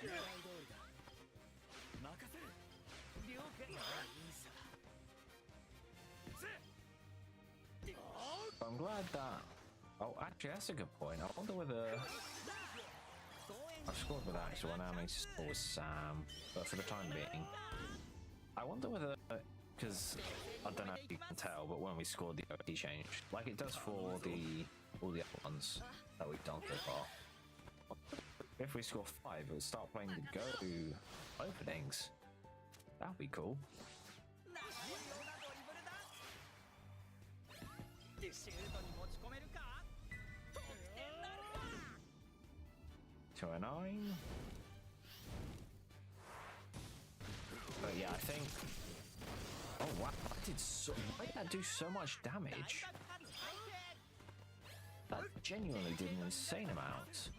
I'm glad that... Oh, actually, that's a good point. I wonder whether... I've scored with Axel and now I need to score with Sam, but for the time being... I wonder whether... Because I don't know if you can tell, but when we scored, the OT changed. Like it does for all the other ones that we've done so far. If we score 5, it would start playing the Go openings. That'd be cool. 209. But yeah, I think... Oh wow, why did that do so much damage? That genuinely did an insane amount.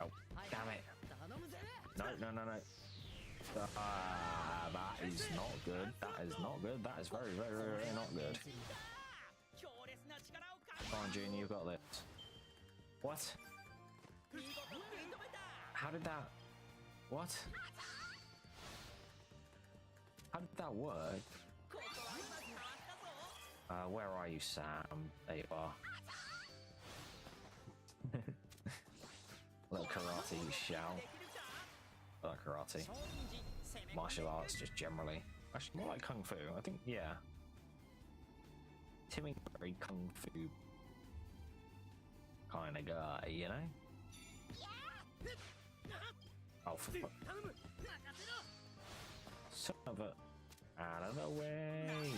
Oh, damn it. No. That is not good. That is not good. That is very, very, very not good. Come on, Junior, you got this. What? How did that... What? How did that work? Where are you, Sam? There you are. Little karate shout. I like karate. Martial arts, just generally. Actually, more like kung fu. I think, yeah. Timmy, very kung fu kind of guy, you know? Oh, for fuck. Son of a... Out of the way!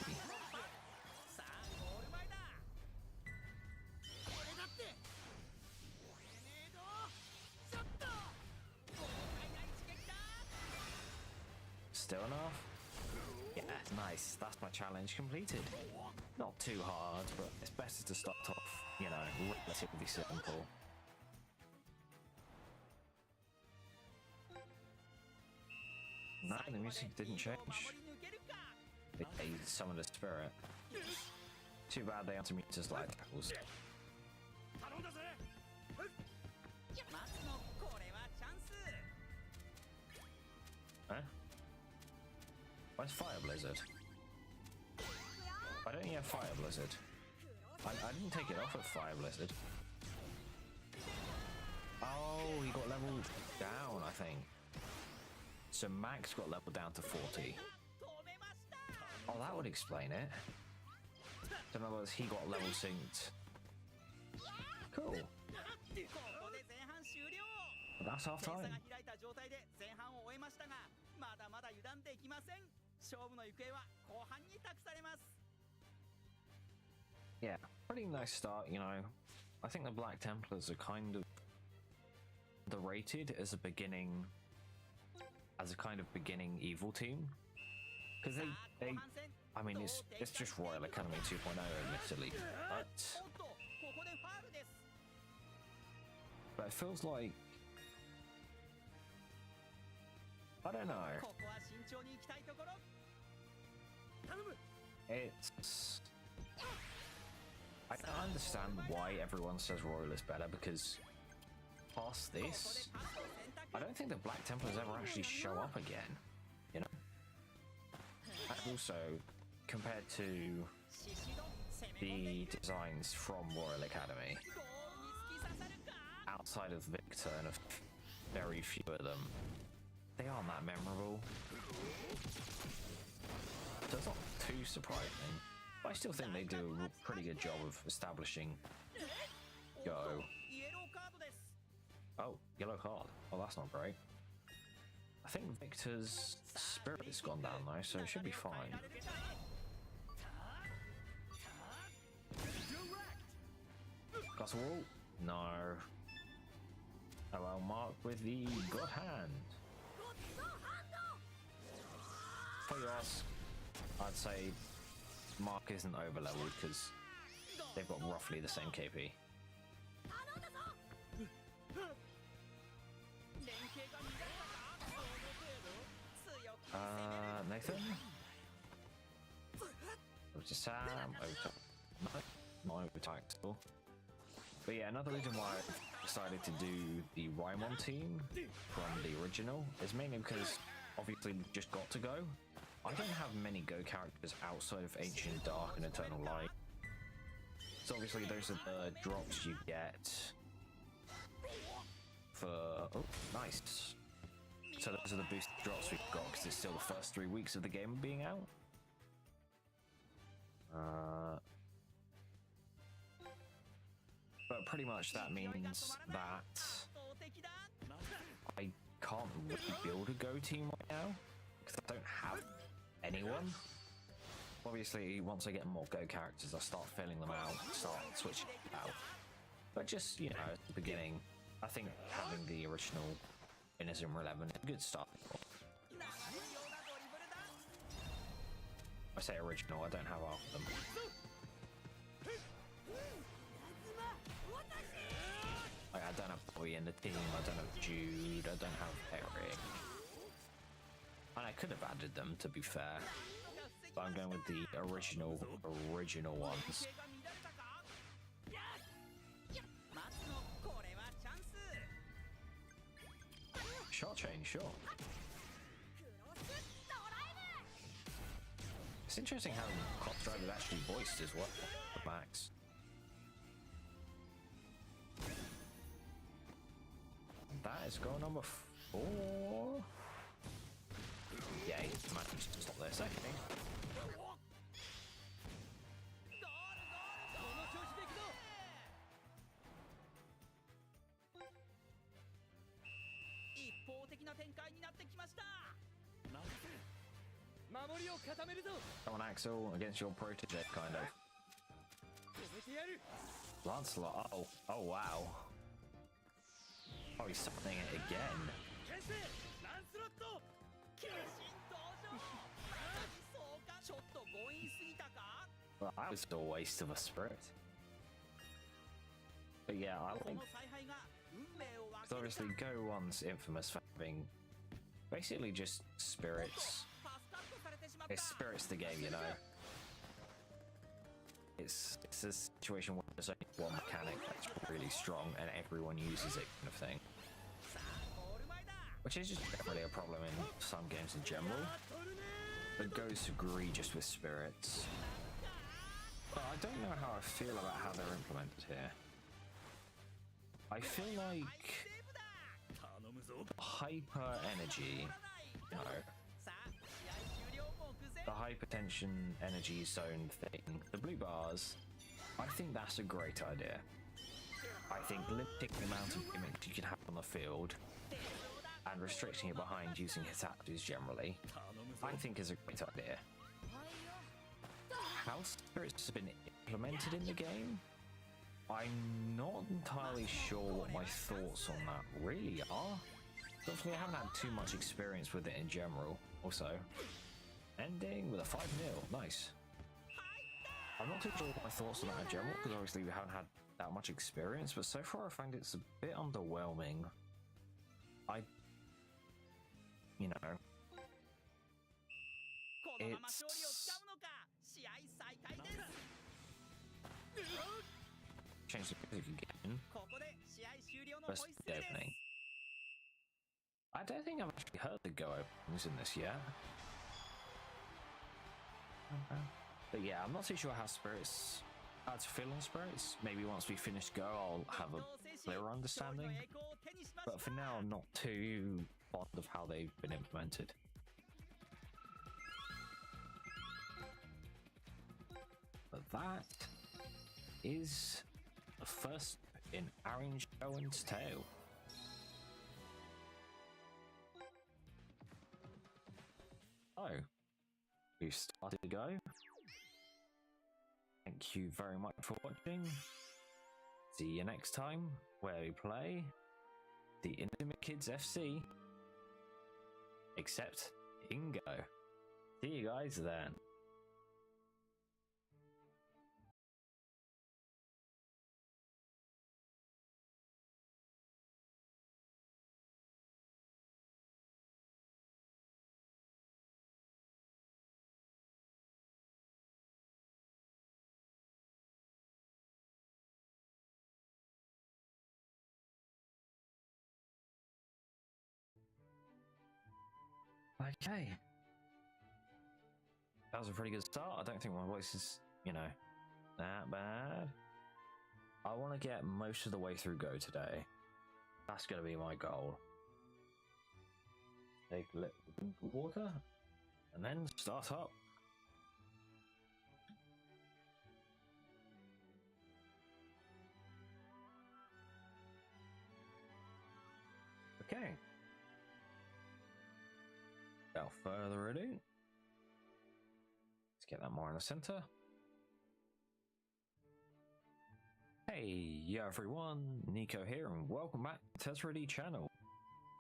Still enough? Yeah, nice. That's my challenge completed. Not too hard, but it's better to start off, you know, relatively simple. No, the music didn't change. They summoned a spirit. Too bad they have to mute us like tackles. Huh? Where's Fire Blizzard? I don't have Fire Blizzard. I didn't take it off with Fire Blizzard. Oh, he got leveled down, I think. So Max got leveled down to 40. Oh, that would explain it. So in other words, he got level synced. Cool. But that's half time. Yeah, pretty nice start, you know. I think the Black Templars are kind of underrated as a beginning, as a kind of beginning evil team. Because they I mean, it's just Royal Academy 2.0 admittedly, but it feels like, I don't know. It's... I don't understand why everyone says Royal is better, because past this, I don't think the Black Templars ever actually show up again, you know? And also, compared to the designs from Royal Academy, outside of Victor and a very few of them, they aren't that memorable. So it's not too surprising. But I still think they do a pretty good job of establishing Go. Oh, yellow card. Oh, that's not great. I think Victor's spirit's gone down though, so it should be fine. Glass wall? No. Oh well, Mark with the God Hand. For yours, I'd say Mark isn't over leveled because they've got roughly the same KP. Nathan? Over to Sam, over to... No, not over to Axel. But yeah, another reason why I decided to do the Raimon team from the original is mainly because obviously we just got to go. I don't have many Go characters outside of Ancient Dark and Eternal Light. So obviously those are the drops you get for... Oh, nice. So those are the boosted drops we've got because it's still the first 3 weeks of the game being out. But pretty much that means that I can't really build a Go team right now because I don't have anyone. Obviously, once I get more Go characters, I'll start filling them out, start switching out. But just, you know, at the beginning, I think having the original Inazuma 11 is a good start. I say original, I don't have half of them. Like, I don't have Boy in the team, I don't have Jude, I don't have Eric. And I could have added them, to be fair. But I'm going with the original ones. Shot chain, sure. It's interesting how Cross Drive is actually voiced as well, the Max. That is goal number 4. Yeah, he managed to stop this, okay. Come on, Axel, against your protege, kind of. Lancelot, oh wow. Oh, he's summoning it again. Well, that was a waste of a spirit. But yeah, I like... Because obviously Go 1's infamous for having basically just spirits. It spirits the game, you know. It's a situation where there's only one mechanic that's really strong and everyone uses it, kind of thing. Which is just really a problem in some games in general. But Go's egregious with spirits. But I don't know how I feel about how they're implemented here. I feel like hyper energy, you know, the hypertension energy zone thing, the blue bars, I think that's a great idea. I think limiting the amount of gimmicks you can have on the field and restricting it behind using Hitatu's generally, I think is a great idea. How spirits have been implemented in the game, I'm not entirely sure what my thoughts on that really are. Obviously I haven't had too much experience with it in general. Also, ending with a 5-0, nice. I'm not too sure what my thoughts on that in general, because obviously we haven't had that much experience, but so far I find it's a bit underwhelming. You know, it's... Change the music again. First the opening. I don't think I've actually heard the Go openings in this yet. But yeah, I'm not too sure how spirits, how to feel on spirits. Maybe once we finish Go, I'll have a clearer understanding. But for now, I'm not too fond of how they've been implemented. But that is the first in Orange Owen's tale. So, we've started to go. Thank you very much for watching. See you next time, where we play the Inazuma Kids FC. Except in Go. See you guys then. Okay. That was a pretty good start. I don't think my voice is, you know, that bad. I want to get most of the way through Go today. That's going to be my goal. Take a little drink of water and then start up. Okay. Without further ado, let's get that more in the center. Hey, yeah everyone, Nico here and welcome back to the Tesready channel.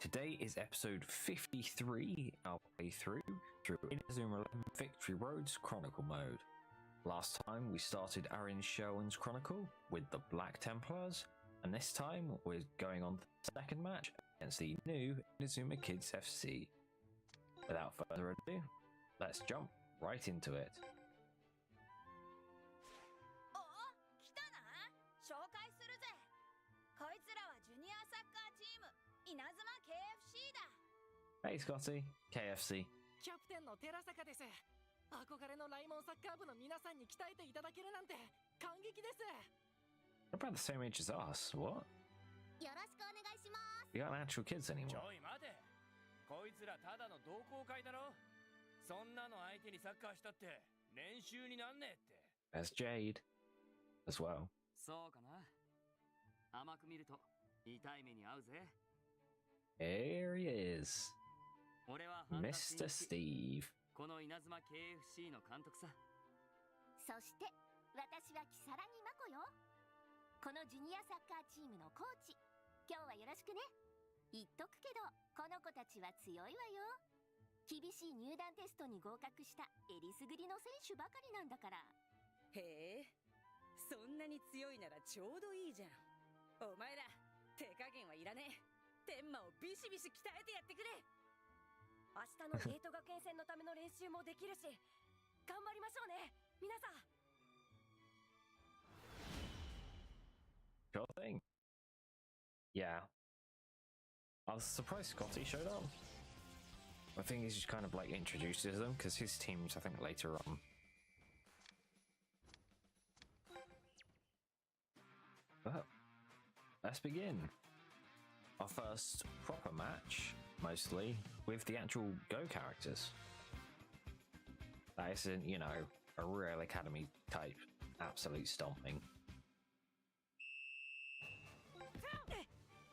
Today is episode 53, our playthrough through Inazuma 11 Victory Road's Chronicle mode. Last time we started Arin Sherwin's Chronicle with the Black Templars, and this time we're going on to the second match against the new Inazuma Kids FC. Without further ado, let's jump right into it.
紹介するぜ。こいつらはジュニアサッカーチーム稲妻 KFC だ。
Hey Scotty, KFC.
キャプテンの寺坂です。憧れのライモンサッカー部の皆さんに鍛えていただけるなんて感激です。
What about the same age as us? What?
よろしくお願いします。
We aren't actual kids
ち
anymore.
ょい待て。こいつらただの同好会だろ。そんなの相手にサッカーしたって練習になんねえって。
There's Jade as well.
そうかな。甘く見ると痛い目に遭うぜ。
Here he is,
俺は半田
Mr.
真一
Steve.
この稲妻 KFC の監督さ。
そして私は如月真子よ。このジュニアサッカーチームのコーチ。今日はよろしくね。言っとくけどこの子たちは強いわよ。厳しい入団テストに合格したえりすぐりの選手ばかりなんだから。
へえ、そんなに強いならちょうどいいじゃん。お前ら手加減はいらねえ。天馬をビシビシ鍛えてやってくれ。明日のゲート学園戦のための練習もできるし、頑張りましょうね、皆さん。
Sure thing. Yeah. I was surprised Scotty showed up. I think he's just kind of like introduces them because his team's, I think, later on. But let's begin. Our first proper match, mostly, with the actual Go characters. That isn't, you know, a real academy type absolute stomping.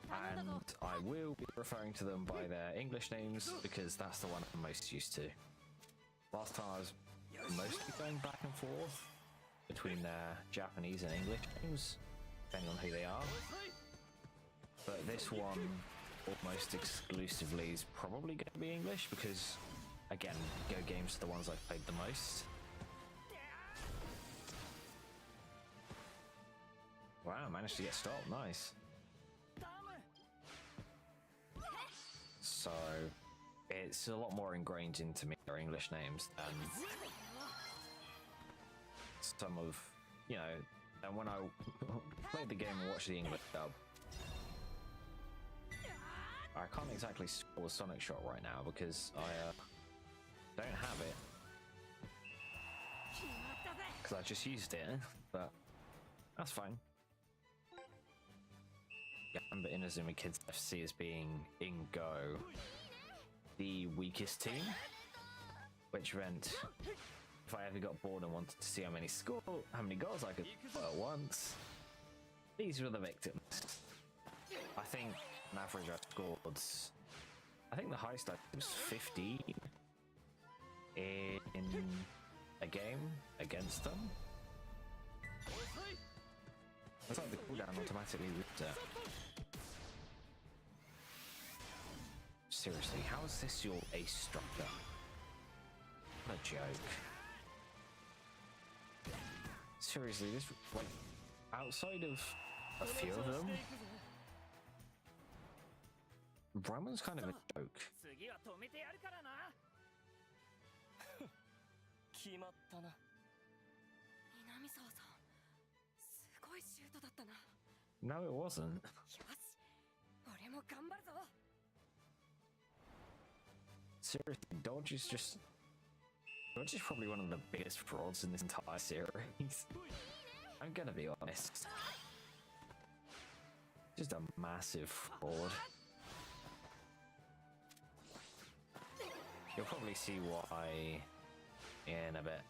And I will be referring to them by their English names because that's the one I'm most used to. Last time I was mostly going back and forth between their Japanese and English names, depending on who they are. But this one, almost exclusively, is probably going to be English because, again, Go games are the ones I've played the most. Wow, managed to get stopped, nice. So, it's a lot more ingrained into me, their English names, than some of, you know, and when I played the game and watched the English dub. I can't exactly score a Sonic shot right now because I don't have it. Because I just used it, but that's fine. Remember Inazuma Kids FC as being, in Go, the weakest team, which meant if I ever got bored and wanted to see how many goals I could put at once, these were the victims. I think on average I scored, I think the highest I was 15 in a game against them. It's like the cooldown automatically ripped it. Seriously, how is this your ace structure? What a joke. Seriously, this, like, outside of a few of them, Brahman's kind of a joke.
次は止めてやるからな。
決まったな。
南沢さん、すごいシュートだったな。
No, it wasn't.
よし、俺も頑張るぞ。
seriously, Dodge is probably one of the biggest frauds in this entire series. I'm gonna be honest. Just a massive fraud. You'll probably see why in a bit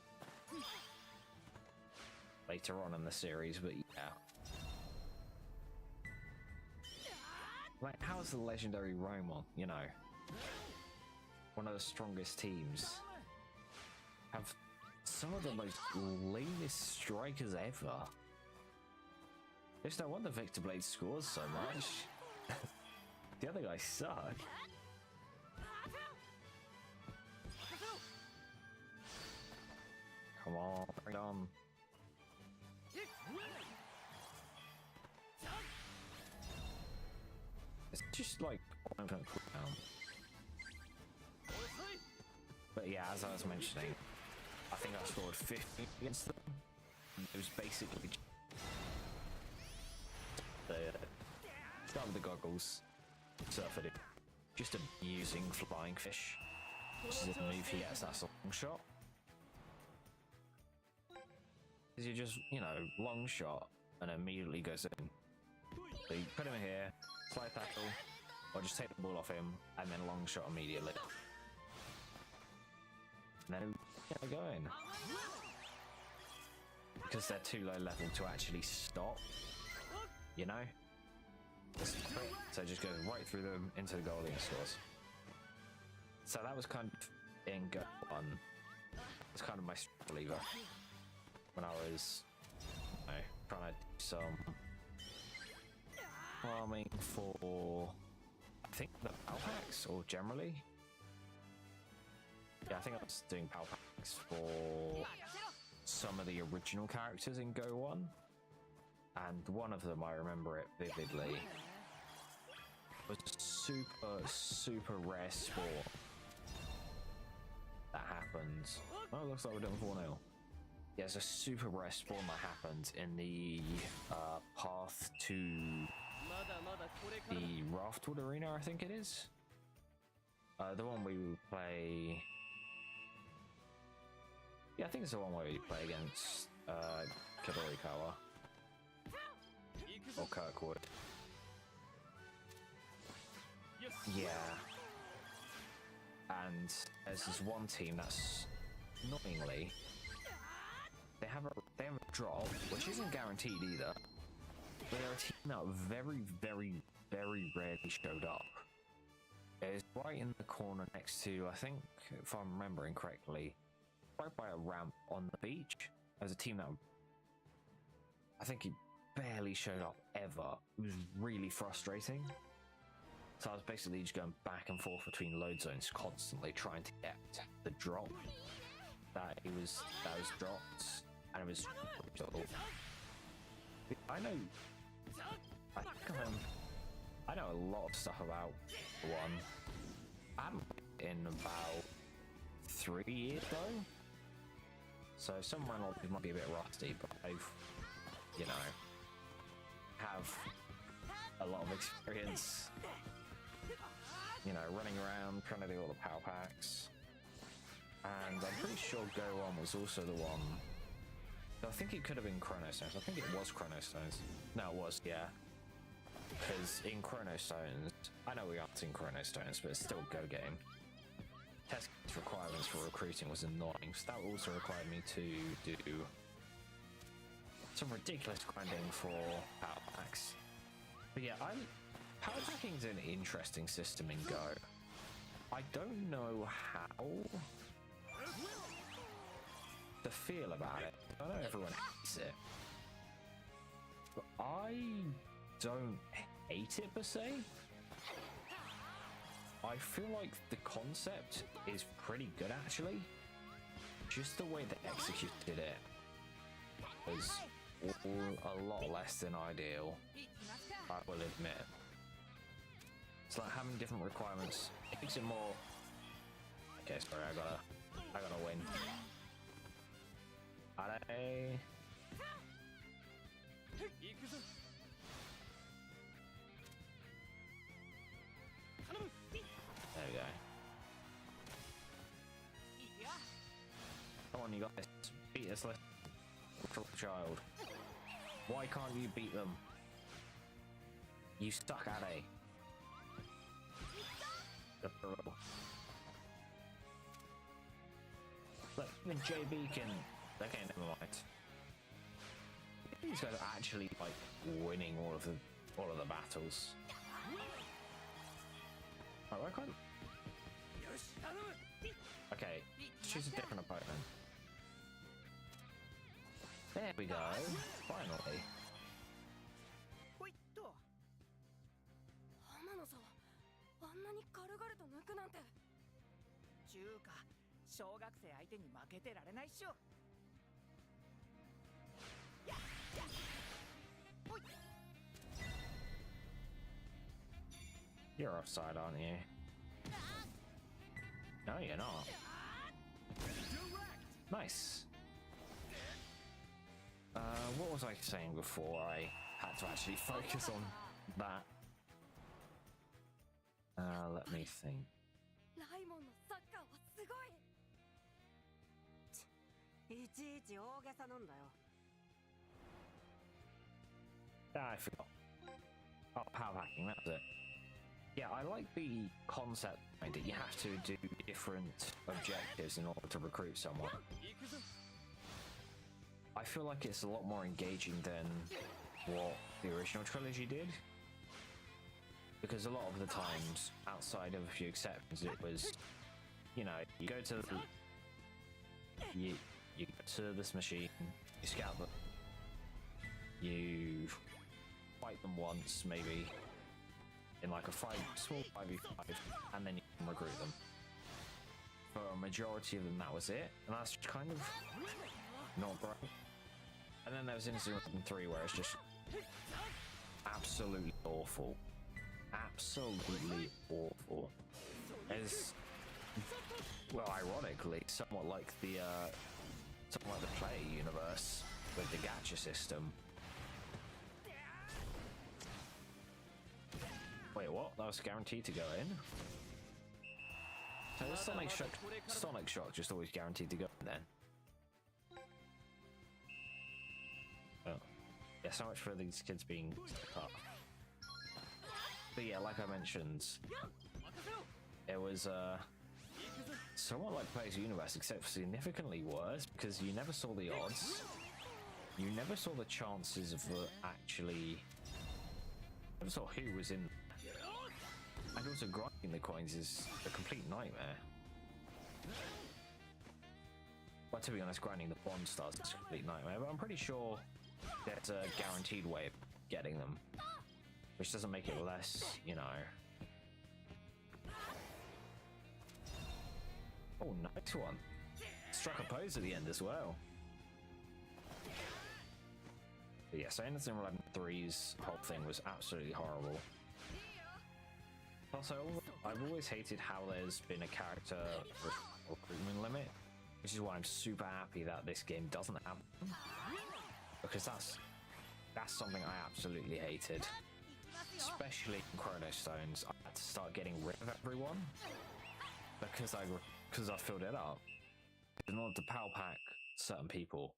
later on in the series, but yeah. Like, how's the legendary Romon, you know, one of the strongest teams, have some of the most lamest strikers ever? It's no wonder Victor Blade scores so much. The other guys suck. Come on, bring it on. It's just like one cooldown. But yeah, as I was mentioning, I think I scored 50 against them. It was basically start with the goggles, surfer it, just abusing flying fish, which is a move he gets. That's a long shot. You just, you know, long shot and immediately goes in. So you put him in here, slide tackle, or just take the ball off him and then long shot immediately. And then go in. Because they're too low level to actually stop, you know? So just goes right through them into the goalie and scores. So that was kind of in Go 1. It's kind of my lever when I was, you know, trying to do some farming for, I think, the PAL packs, or generally. Yeah, I think I was doing PAL packs for some of the original characters in Go 1. And one of them, I remember it vividly, was a super rare spawn that happens. Oh, it looks like we're doing 4-0. Yeah, it's a super rare spawn that happens in the path to the Raftwood Arena, I think it is. The one we play... Yeah, I think it's the one where we play against Kabarikawa. Or Kirkwood. Yeah. And there's this one team that's, annoyingly, they have a drop, which isn't guaranteed either. But they're a team that very rarely showed up. It's right in the corner next to, I think, if I'm remembering correctly, right by a ramp on the beach. There's a team that, I think he barely showed up ever. It was really frustrating. So I was basically just going back and forth between load zones constantly trying to get the drop that was dropped, and it was I know a lot of stuff about one. I haven't played in about 3 years though, so some of my knowledge might be a bit rusty, but I've, you know, have a lot of experience, you know, running around trying to do all the PAL packs. And I'm pretty sure Go On was also the one. I think it could have been Chronostones. I think it was Chronostones. No, it was, yeah. Because in Chronostones, I know we aren't in Chronostones, but it's still Go game. Test requirements for recruiting was annoying, so that also required me to do some ridiculous grinding for power packs. But yeah, power packing is an interesting system in Go. I don't know how to feel about it. I know everyone hates it, but I don't hate it per se. I feel like the concept is pretty good actually. Just the way they executed it was a lot less than ideal, I will admit. It's like having different requirements. It makes it more... Okay, sorry, I gotta win. Alright. There we go. this little child. Why can't you beat them? You suck at it. Look, even JB can... Okay, never mind. These guys are actually, like, winning all of the battles. Oh, I can't... Okay, choose a different opponent. There we go. Finally.
ほいっと。浜野さん、あんなに軽々と抜くなんて。ちゅうか、小学生相手に負けてられないっしょ。
You're offside, aren't you? No, you're not. Nice. What was I saying before I had to actually focus on that? Let me think.
ライモンのサッカーはすごい。いちいち大げさなんだよ。
Ah, I forgot. Oh, power hacking, that was it. Yeah, I like the concept behind it. You have to do different objectives in order to recruit someone. I feel like it's a lot more engaging than what the original trilogy did. Because a lot of the times, outside of a few exceptions, it was, you know, you go to this machine, you scout them, you fight them once, maybe, in like a small 5v5, and then you can recruit them. For a majority of them, that was it, and that's kind of not great. And then there was Inazuma 3, where it's just absolutely awful. Absolutely awful. It's, well, ironically, somewhat like the Play universe with the gacha system. Wait, what? That was guaranteed to go in? So the Sonic Shock just always guaranteed to go in then? Oh. Yeah, so much for these kids being stuck up. But yeah, like I mentioned, it was somewhat like Play's Universe, except significantly worse, because you never saw the odds. You never saw the chances of actually... You never saw who was in there. And also grinding the coins is a complete nightmare. Well, to be honest, grinding the bond stars is a complete nightmare, but I'm pretty sure there's a guaranteed way of getting them. Which doesn't make it less, you know... Oh, nice one. Struck a pose at the end as well. But yeah, so Inazuma 3's whole thing was absolutely horrible. Also, I've always hated how there's been a character recruitment limit, which is why I'm super happy that this game doesn't have them. Because that's something I absolutely hated. Especially in Chrono Stones, I had to start getting rid of everyone because I filled it up. In order to power pack certain people,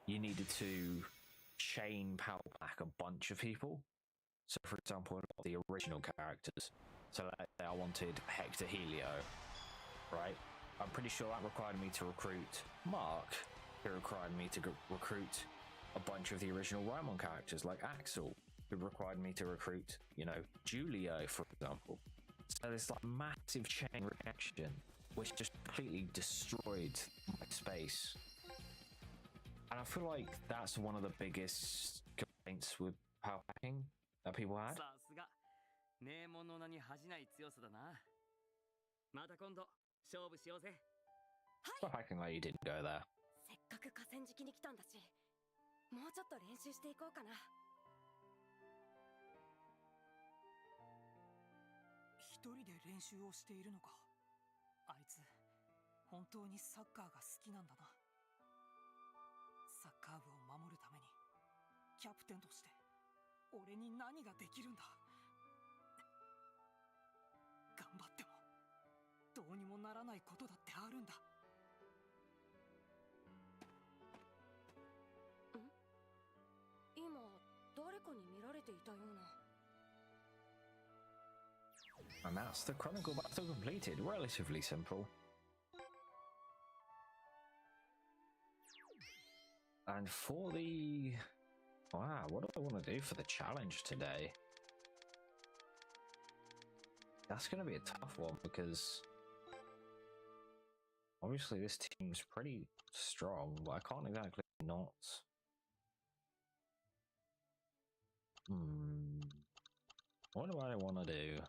you needed to chain power pack a bunch of people. So, for example, the original characters. So, I wanted Hector Helio, right? I'm pretty sure that required me to recruit Mark. It required me to recruit a bunch of the original Raimon characters, like Axel. It required me to recruit, you know, Julio, for example. So this like massive chain reaction, which just completely destroyed my space. And I feel like that's one of the biggest complaints with power packing that people had. Power packing like you didn't go there.
せっかく河川敷に来たんだし、もうちょっと練習していこうかな。
一人で練習をしているのか。あいつ本当にサッカーが好きなんだな。サッカー部を守るためにキャプテンとして俺に何ができるんだ。頑張ってもどうにもならないことだってあるんだ。
かに見られていたような。
And that's the Chronicle battle completed. Relatively simple. And for the... Wow, what do I want to do for the challenge today? That's going to be a tough one because... Obviously this team's pretty strong, but I can't exactly not... What do I want to do?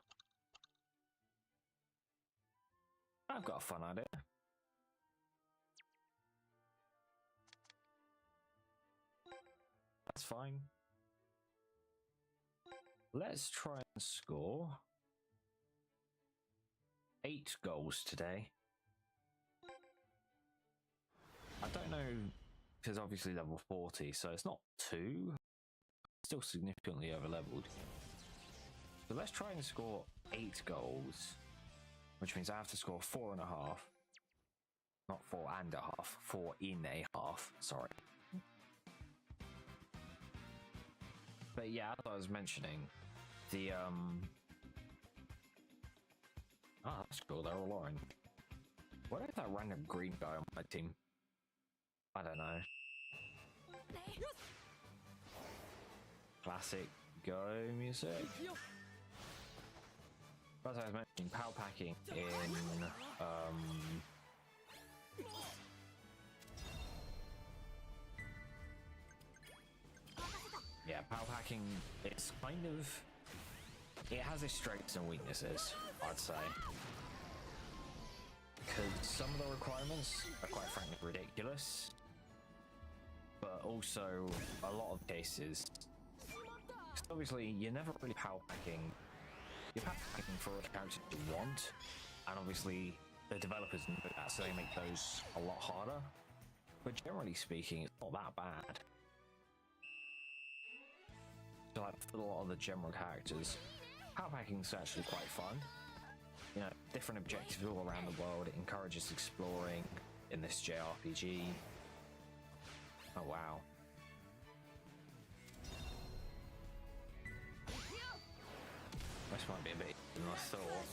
I've got a fun idea. That's fine. Let's try and score 8 goals today. I don't know, because obviously level 40, so it's not 2. Still significantly over leveled. So let's try and score 8 goals. Which means I have to score 4.5. Not 4.5, 4.5, sorry. But yeah, as I was mentioning, the oh, that's cool, they're all orange. What is that random green guy on my team? I don't know. Classic Go music. As I was mentioning, power packing in yeah, power packing, it's kind of, it has its strengths and weaknesses, I'd say, because some of the requirements are quite frankly ridiculous, but also a lot of cases, because obviously you're never really power packing. You're packing for a character you want, and obviously the developers know that, so they make those a lot harder. But generally speaking, it's not that bad. So like for a lot of the general characters, power packing is actually quite fun. You know, different objectives all around the world. It encourages exploring in this JRPG. Oh wow. This might be a bit than I thought.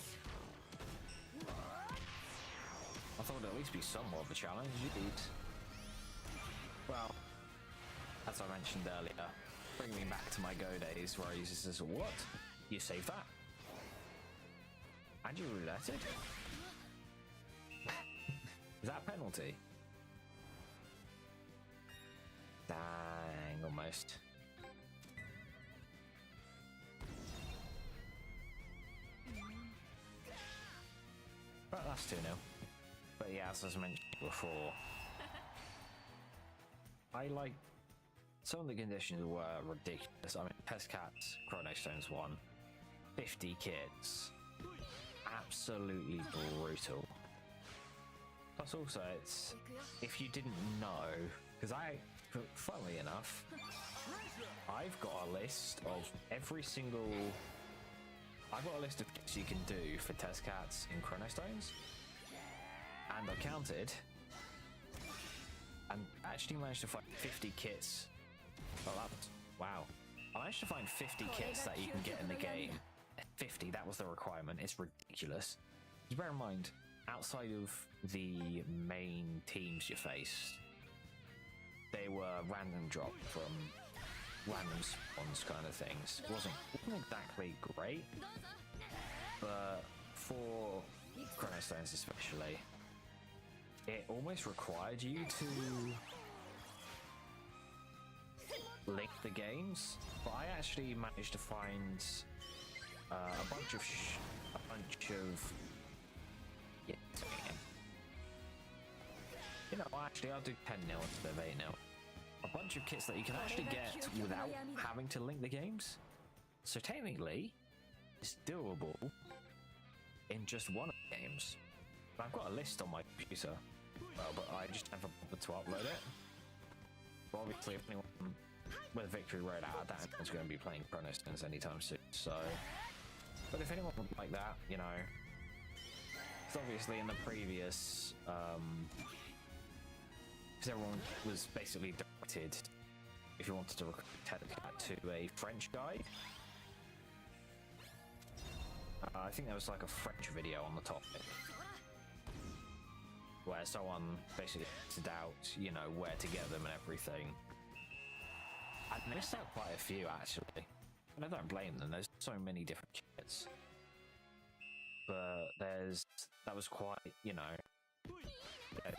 I thought it'd at least be somewhat of a challenge, indeed. Well, as I mentioned earlier, bringing me back to my Go days where I used this as a what? You saved that? And you rouletted? Is that a penalty? Dang, almost. But that's 2-0. But yeah, as I mentioned before, I like some of the conditions were ridiculous. I mean, Test Cats, Chrono Stones 1, 50 kits, absolutely brutal. Plus, also, it's if you didn't know, because funnily enough, I've got a list of every single. I've got a list of kits you can do for Test Cats in Chrono Stones, and I counted, and actually managed to find 50 kits. Well, wow. I managed to find 50 kits that you can get in the game. 50, that was the requirement. It's ridiculous. Just bear in mind, outside of the main teams you faced, they were random drop from random spawns kind of things. It wasn't exactly great, but for Chrono Stones especially, it almost required you to link the games. But I actually managed to find a bunch of yeah, you know, actually I'll do 10-0 instead of 8-0. A bunch of kits that you can actually get without having to link the games. So technically, it's doable in just one of the games. But I've got a list on my computer, but I just never bothered to upload it. But obviously, if anyone with Victory Road out, that is going to be playing Chrono Stones anytime soon. So, but if anyone would like that, you know, it's obviously in the previous. Because everyone was basically directed if you wanted to recruit Tetsugat to a French guide. I think there was like a French video on the topic where someone basically listed out, you know, where to get them and everything. I missed out quite a few actually. And I don't blame them, there's so many different kits. But that was quite, you know,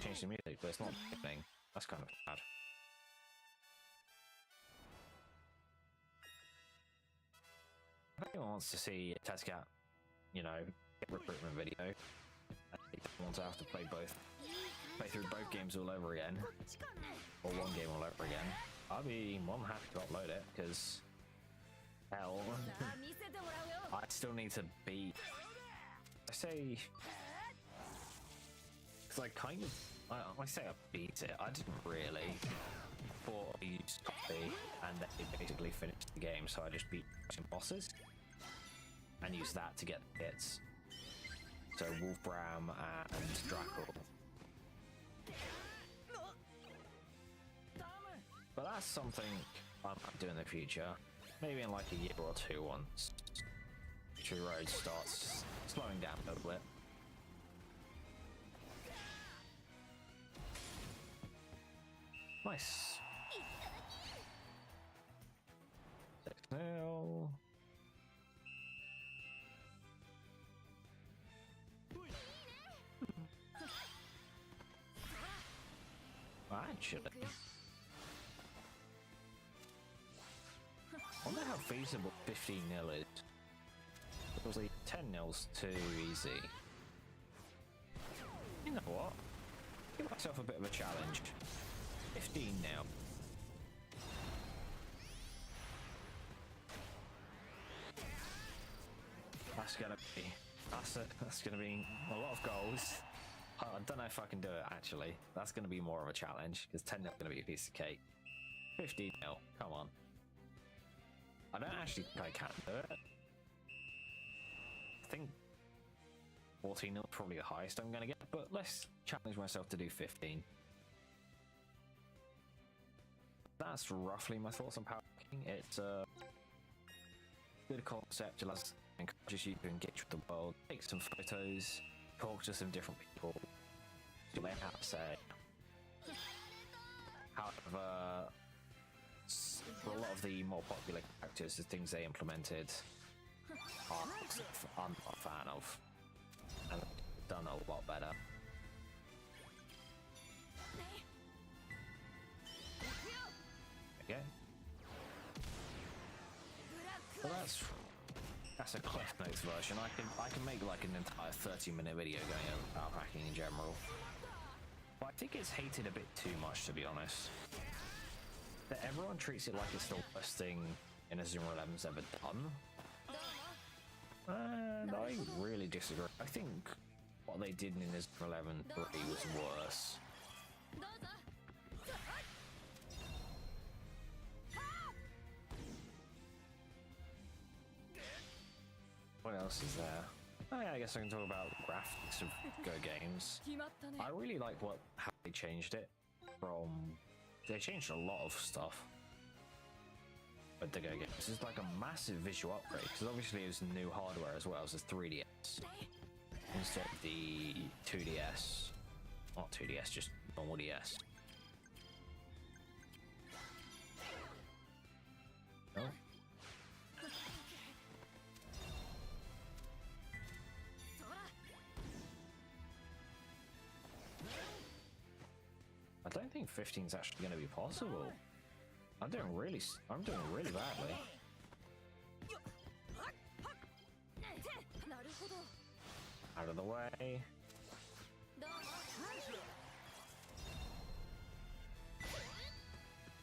changed the music, but it's not happening. That's kind of bad. If anyone wants to see Tetsugat, you know, get a recruitment video, and they don't want to have to play through both games all over again, or one game all over again, I'd be more than happy to upload it, because hell, I still need to beat, I say, because I kind of, I say I beat it, I didn't really, before I used copy, and then it basically finished the game, so I just beat some bosses, and use that to get the hits. So Wolfram and Drackle. But that's something I might do in the future. Maybe in like a year or two once True Road starts slowing down a little bit. Nice. 6-0. Actually, I wonder how feasible 15-0 is. Because the 10-0's too easy. You know what? Give myself a bit of a challenge. 15-0. That's gonna be a lot of goals. I don't know if I can do it actually. That's gonna be more of a challenge because 10-0 is gonna be a piece of cake. 15-0, come on. I don't actually think I can do it. I think 14-0 is probably the highest I'm gonna get, but let's challenge myself to do 15. That's roughly my thoughts on power ranking. It's a good concept. It encourages you to engage with the world, take some photos, talk to some different people, see what they have to say. However, for a lot of the more popular characters, the things they implemented I'm not a fan of, and done a lot better. Okay. So that's a Cliff Notes version. I can make like an entire 30-minute video going over power hacking in general. But I think it's hated a bit too much, to be honest. That everyone treats it like it's the worst thing Inazuma 11's ever done. And I really disagree. I think what they did in Inazuma 11 3 was worse. What else is there? Oh yeah, I guess I can talk about the graphics of Go games. I really like how they changed it from... They changed a lot of stuff with the Go games. It's like a massive visual upgrade, because obviously it was new hardware as well as a 3DS. Instead of the 2DS. Not 2DS, just normal DS. Oh. I don't think 15 is actually going to be possible. I'm doing really badly. Out of the way.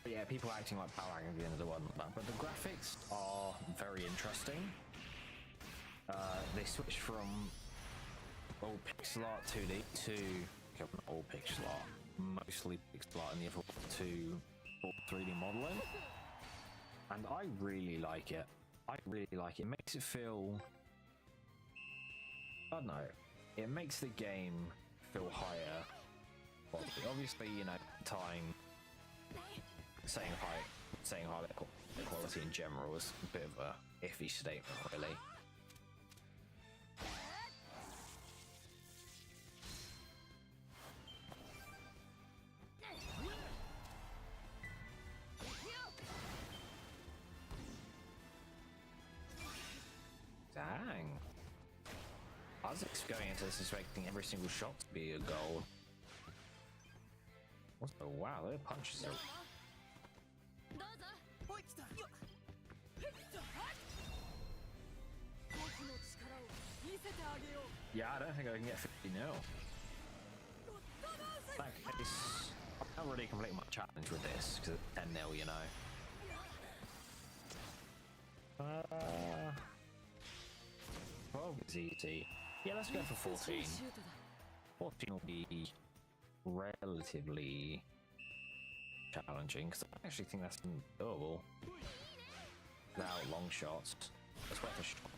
But yeah, people acting like power hacking at the end of the one, but the graphics are very interesting. They switched from old pixel art 2D to not all pixel art, mostly pixel art, and the other to 3D modeling, and I really like it. It makes it feel, I don't know, it makes the game feel higher quality. Obviously, you know, time saying height saying high quality in general is a bit of a iffy statement, really. Dang. I was going into this expecting every single shot to be a goal. What's the wow, their punches are... Yeah, I don't think I can get 50 nil. In that case, I can't really complete my challenge with this because it's 10 nil, you know. 12 is easy. Yeah, let's go for 14. 14 will be relatively challenging because I actually think that's doable. Without long shots. That's worth a shot.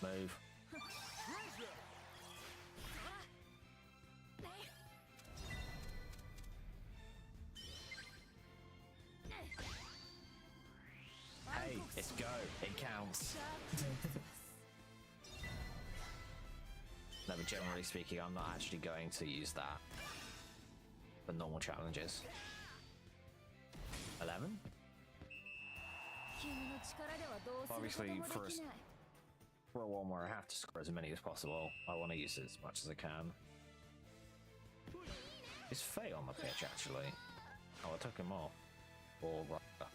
Move. Hey, let's go. It counts. No, but generally speaking, I'm not actually going to use that for normal challenges. 11? Obviously, for a one where I have to score as many as possible, I want to use it as much as I can. Is Faye on the pitch, actually? Oh, I took him off. Or Ryder.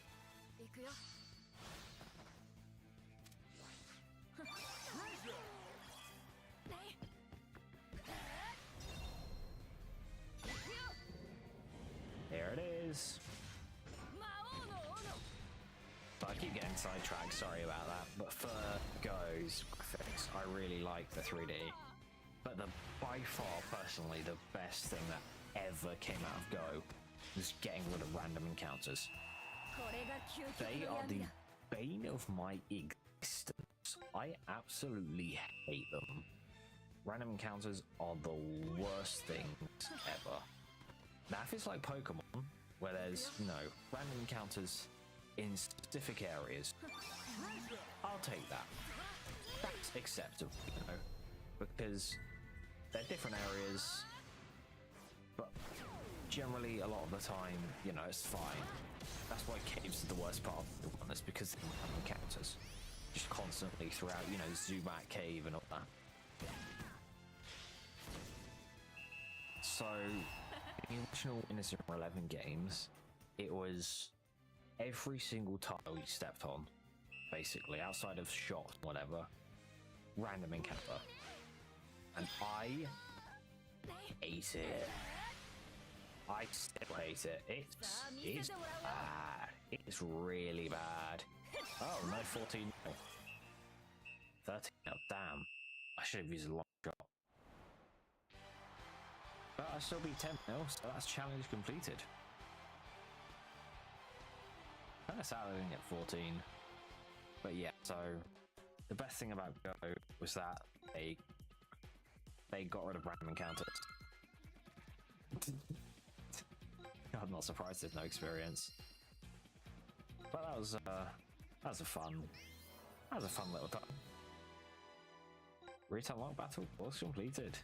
There it is. I keep getting sidetracked, sorry about that. But for Go's graphics, I really like the 3D. But by far, personally, the best thing that ever came out of Go was getting rid of random encounters. They are the bane of my existence. I absolutely hate them. Random encounters are the worst things ever. Now, if it's like Pokemon, where there's, you know, random encounters in specific areas, I'll take that. That's acceptable, you know, because they're different areas, but generally a lot of the time, you know, it's fine. That's why caves are the worst part of the one, is because they have encounters just constantly throughout, you know, Zubat Cave and all that. So, in the original Inazuma 11 games, it was every single tile you stepped on, basically, outside of shot, whatever, random encounter. And I hate it. I still hate it. It's bad. It's really bad. Oh, no, 14 nil. 13 nil, damn. I should have used a long shot. But I still beat 10 nil, so that's challenge completed. Kind of sad I didn't get 14. But yeah, so the best thing about Go was that they got rid of random encounters. I'm not surprised there's no experience. But that was a fun little time. Retail Lock battle was completed.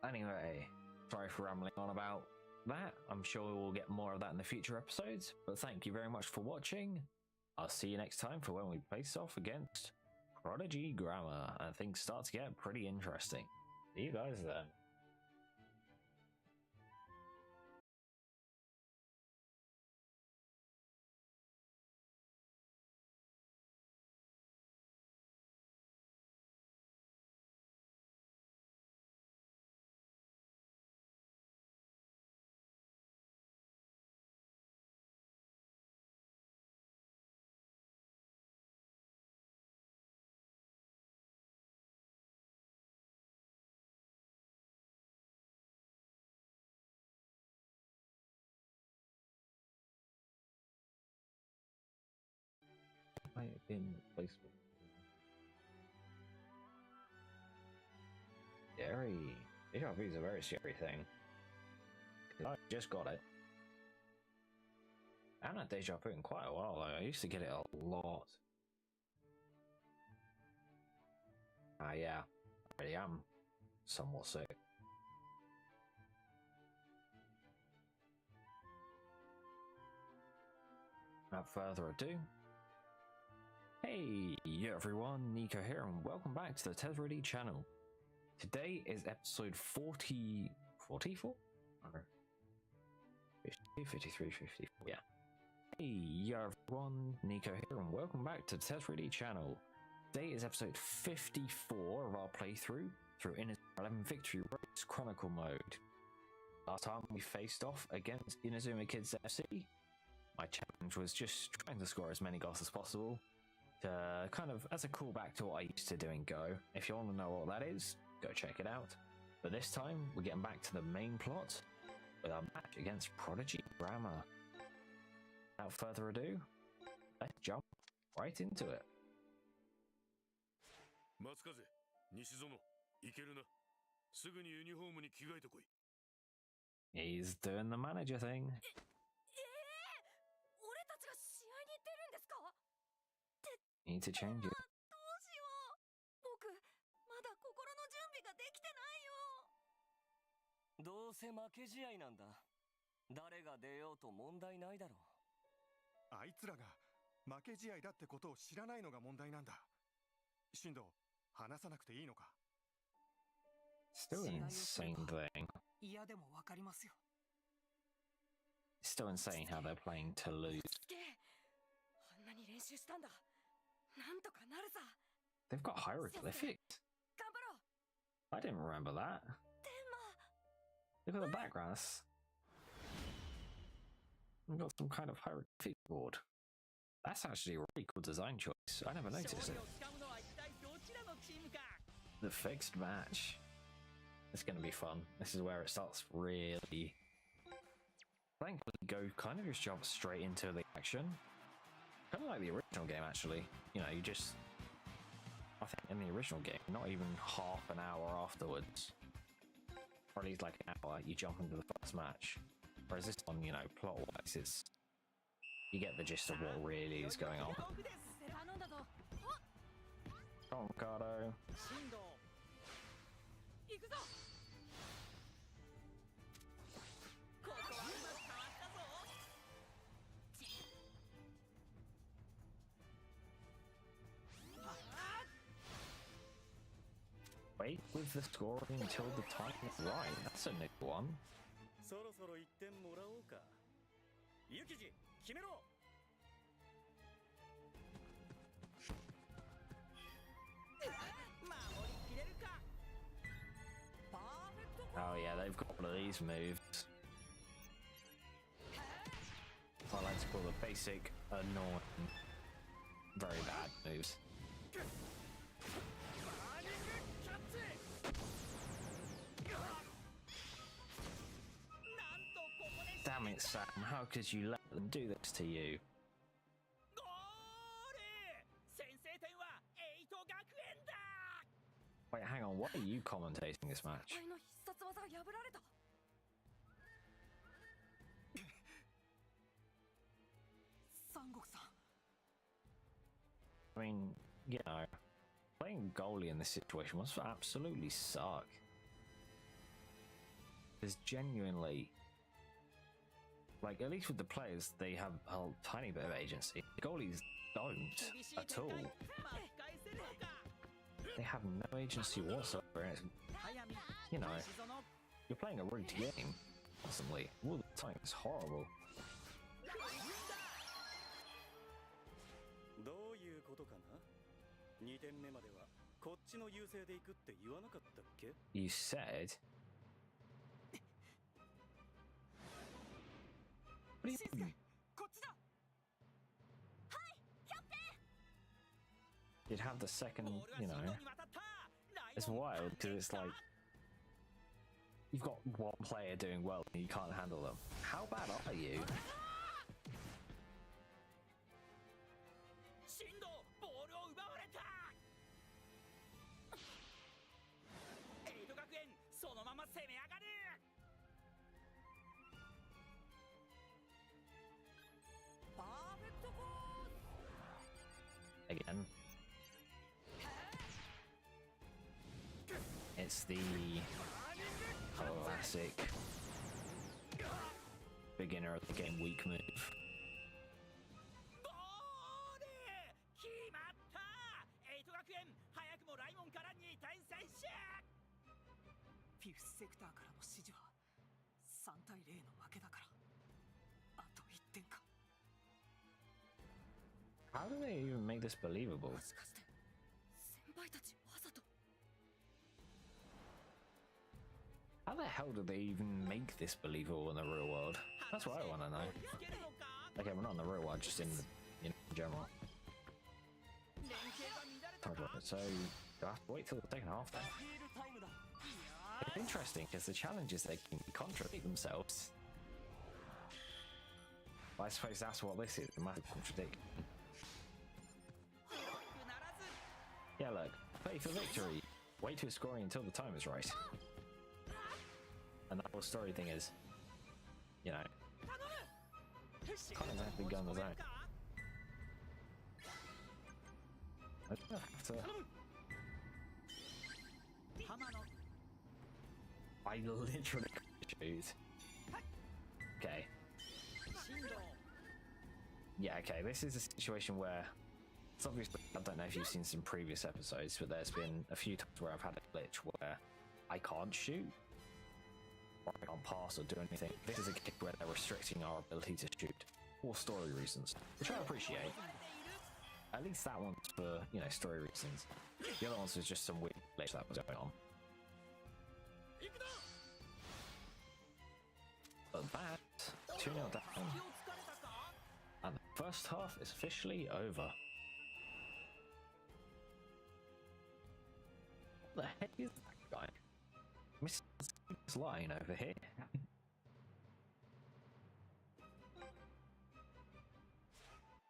Anyway, sorry for rambling on about that. I'm sure we will get more of that in the future episodes, but thank you very much for watching. I'll see you next time for when we face off against Prodigy Grammar and things start to get pretty interesting. See you guys then. in placement. Scary. Deja vu is a very scary thing. I just got it. I haven't had deja vu in quite a while. Like, I used to get it a lot. Yeah, I really am somewhat sick. Without further ado, hey everyone, Nico here, and welcome back to the Tezready channel. Today is episode 44? Or 50, 53, 54, yeah. Hey everyone, Nico here, and welcome back to the Tezready channel. Today is episode 54 of our playthrough through Inazuma 11 Victory Race Chronicle mode. Last time we faced off against Inazuma Kids FC. My challenge was just trying to score as many goals as possible, to kind of as a callback to what I used to do in Go. If you want to know what that is, go check it out. But this time, we're getting back to the main plot with our match against Prodigy Grammar. Without further ado, let's jump right into it.
松風、西園、いけるな。すぐにユニフォームに着替えてこい。
He's doing the manager thing.
俺たちが試合に出るんですか？
Need to change it.
どうしよう。僕、まだ心の準備ができてないよ。
どうせ負け試合なんだ。誰が出ようと問題ないだろう。
あいつらが負け試合だってことを知らないのが問題なんだ。進藤、話さなくていいのか？
Still insane thing.
嫌でもわかりますよ。
Still insane how they're playing to lose.
あんなに練習したんだ。なんとかなるさ。
They've got hieroglyphics.
頑張ろう。
I didn't remember that.
でも
Look at the backgrounds. We've got some kind of hieroglyphic board. That's actually a really cool design choice. I never noticed it. The fixed match. It's going to be fun. This is where it starts really. Thankfully, Go kind of just jump straight into the action. Kind of like the original game, actually. You know, you just. I think in the original game, not even half an hour afterwards, or at least like an hour, you jump into the first match. Whereas this one, you know, plot-wise, it's. You get the gist of what really is going on. Come on, Ricardo. Wait with the scoring until the time is right. That's a new one.
そろそろ1点もらおうか。ユキジ、決めろ。
Oh yeah, they've got one of these moves. I like to call the basic, annoying, very bad moves. Damn it, Sam, how could you let them do this to you? Wait, hang on, what are you commentating this match? I mean, you know, playing goalie in this situation must absolutely suck. Because genuinely, like, at least with the players, they have a tiny bit of agency. The goalies don't at all. They have no agency whatsoever. And it's, you know, you're playing a rigged game constantly all the time. It's horrible.
どういうことかな。2点目まではこっちの優勢で行くって言わなかったっけ？
You said. What do you mean? You'd have the second, you know. It's wild because it's like you've got one player doing well and you can't handle them. How bad are you?
攻め上がる。パーフェクトコース
Again. It's the classic beginner of the game weak move.
ゴール決まった。エイト学園早くもライモンから2点先取。
フィフスセクターからの指示は3対0の負けだから、あと1点か。
How do they even make this believable?
もしかして先輩たちわざと。
How the hell do they even make this believable in the real world? That's what I want to know. Okay, we're not in the real world, just in general. So you have to wait till the second half then. It's interesting because the challenges they can contradict themselves. But I suppose that's what this is, a massive contradiction. Yeah, look, play for victory. Wait till scoring until the time is right. And the whole story thing is, you know, can't exactly go on his own. I don't have to. I literally choose. Okay. Yeah, okay, this is a situation where it's obviously, I don't know if you've seen some previous episodes, but there's been a few times where I've had a glitch where I can't shoot, or I can't pass or do anything. This is a case where they're restricting our ability to shoot for story reasons, which I appreciate. At least that one's for, you know, story reasons. The other ones was just some weird glitch that was going on. But that, 2-0 down. And the first half is officially over. What the heck is that guy? Missing his line over here.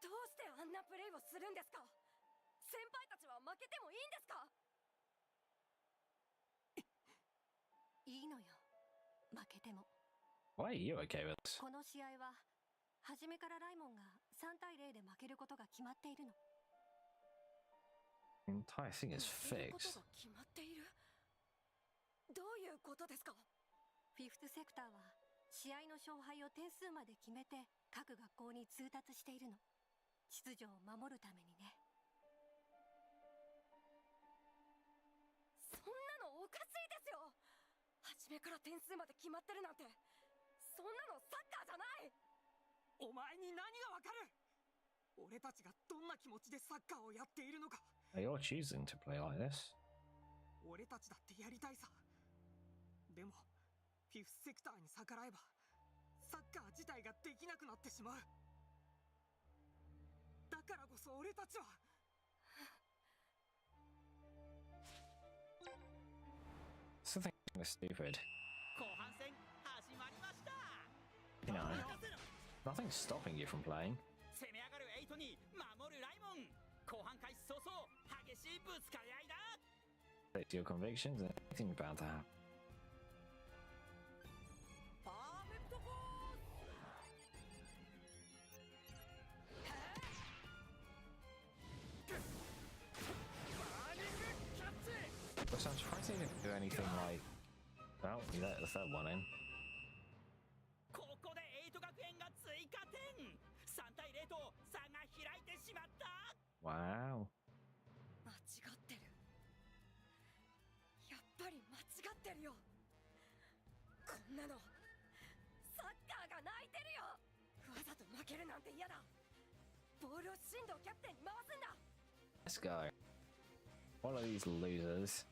どうしてあんなプレーをするんですか。先輩たちは負けてもいいんですか。いいのよ、負けても。
Why are you okay with this?
この試合は初めからライモンが3対0で負けることが決まっているの。
The entire thing is
負けること
fixed.
が決まっている。どういうことですか。フィフスセクターは試合の勝敗を点数まで決めて各学校に通達しているの。秩序を守るためにね。そんなのおかしいですよ。初めから点数まで決まってるなんて、そんなのサッカーじゃない。
お前に何がわかる。俺たちがどんな気持ちでサッカーをやっているのか。
You're choosing to play like this.
俺たちだってやりたいさ。でもフィフスセクターに逆らえばサッカー自体ができなくなってしまう。だからこそ俺たちは。
Something stupid.
後半戦始まりました。
You know, nothing's stopping you from playing.
攻め上がるエイトに守るライモン。後半開始早々激しいぶつかり合いだ。
Stick to your convictions and anything about that.
パーフェクトコース。
But I'm surprised they didn't do anything like. Well, you let the third one in.
ここでエイト学園が追加点。3対0と差が開いてしまった。
Wow.
間違ってる。やっぱり間違ってるよ。こんなのサッカーが泣いてるよ。わざと負けるなんて嫌だ。ボールを進藤キャプテンに回すんだ。
Let's go. One of these losers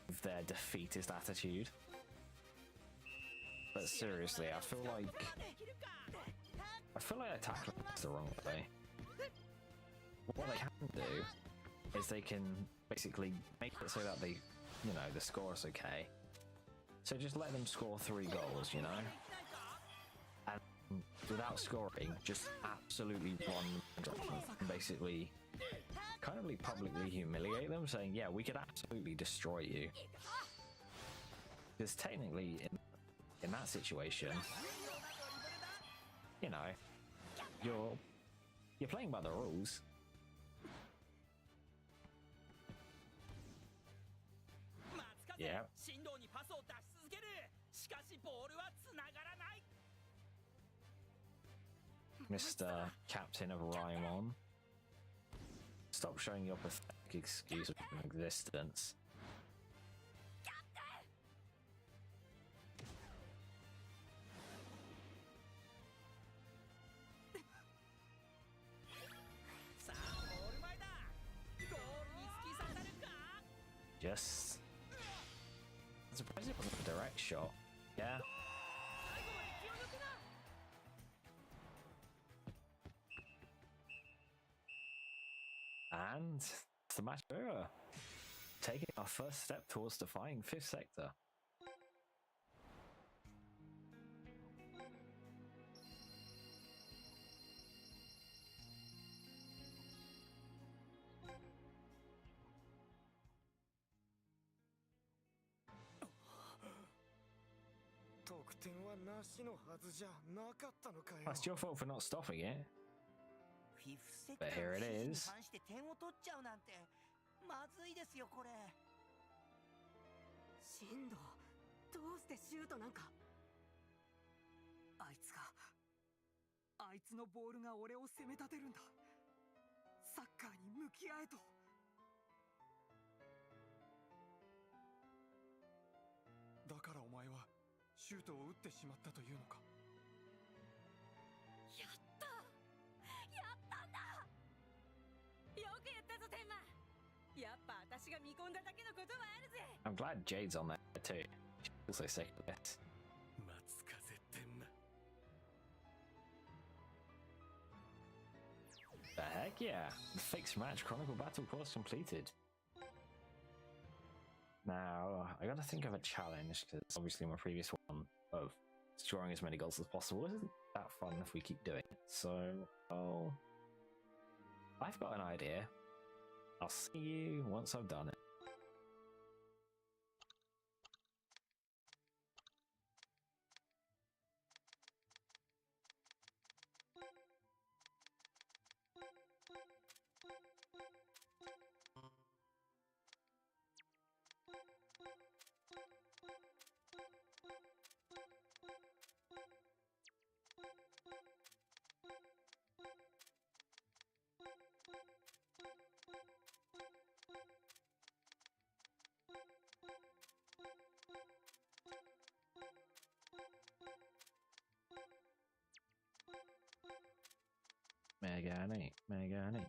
with their defeatist attitude. But seriously, I feel like they're tackling this the wrong way. What they can do is they can basically make it so that they, you know, the score is okay. So just let them score 3 goals, you know? And without scoring, just absolutely and basically kind of publicly humiliate them, saying, yeah, we could absolutely destroy you. Because technically, in that situation, you know, you're playing by the rules. Yeah. Mr. Captain of Raimon, stop showing your pathetic excuse of existence. Just I'm surprised it wasn't a direct shot. Yeah. And it's the match over. Taking our first step towards defying 5th sector. That's your fault for not stopping it. But here it is.
進藤、どうしてシュートなんか。
あいつのボールが俺を攻め立てるんだ。サッカーに向き合えと。だからお前はシュートを打ってしまったというのか。
やったんだ。よく言ったぞ天馬。やっぱ私が見込んだだけのことはあるぜ。
I'm glad Jade's on there too. She's also sick of this. The heck yeah! The fixed match Chronicle battle course completed. Now, I gotta think of a challenge, because obviously my previous one of scoring as many goals as possible isn't that fun if we keep doing it. So, oh, I've got an idea. I'll see you once I've done it. Megane.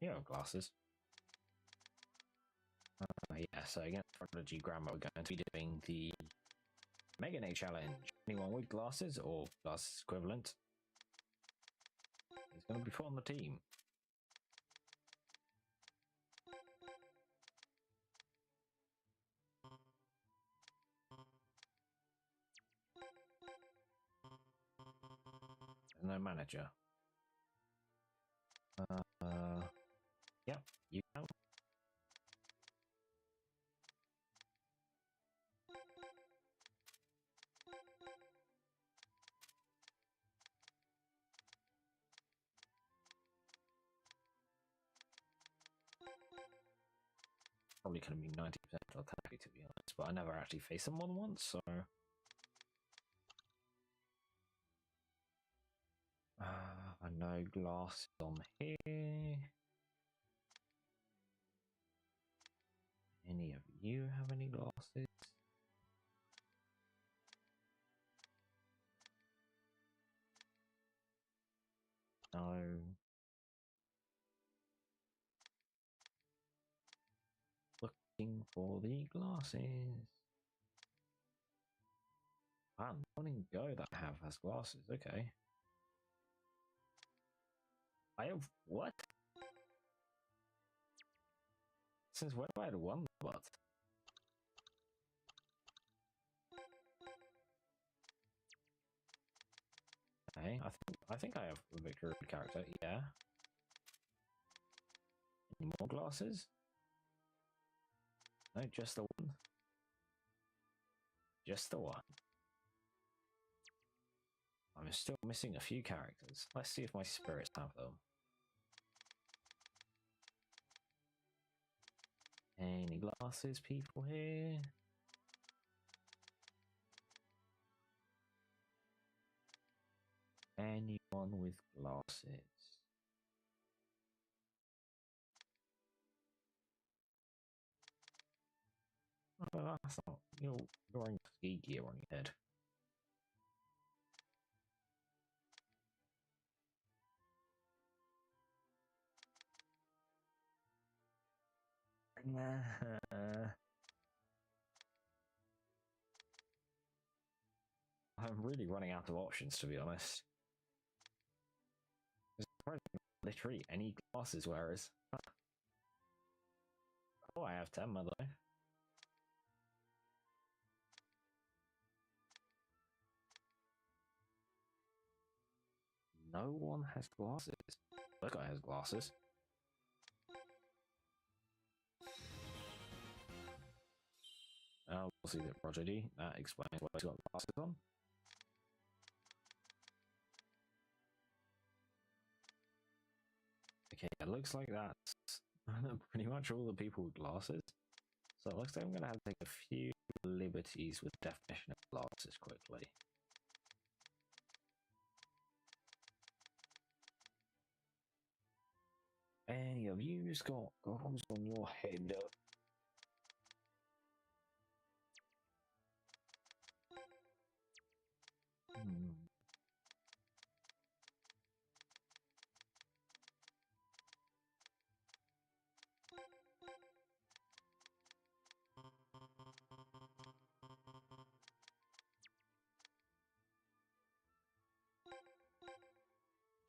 You have glasses. Yeah, so against Prodigy Grammar, we're going to be doing the Megane challenge. Anyone with glasses or glasses equivalent is going to be put on the team. No manager. Yeah, you know. Probably could have been 90% attack, to be honest, but I never actually faced them more than once, so. No glasses on here. Any of you have any glasses? No. Looking for the glasses. Ah, one in Go that I have has glasses, okay. I have what? Since when have I had one but? Okay. Okay, I think I have a Victoria character. Yeah. Any more glasses? No, just the one. Just the one. I'm still missing a few characters. Let's see if my spirits have them. Any glasses, people here? Anyone with glasses? Oh, that's not. You're wearing ski gear on your head. I'm really running out of options, to be honest. There's literally any glasses wearers. Oh, I have 10, by the way. No one has glasses. That guy has glasses. We'll see that Roger D. That explains why he's got glasses on. Okay, it looks like that's pretty much all the people with glasses. So it looks like I'm going to have to take a few liberties with the definition of glasses quickly. Any of you's got goggles on your head?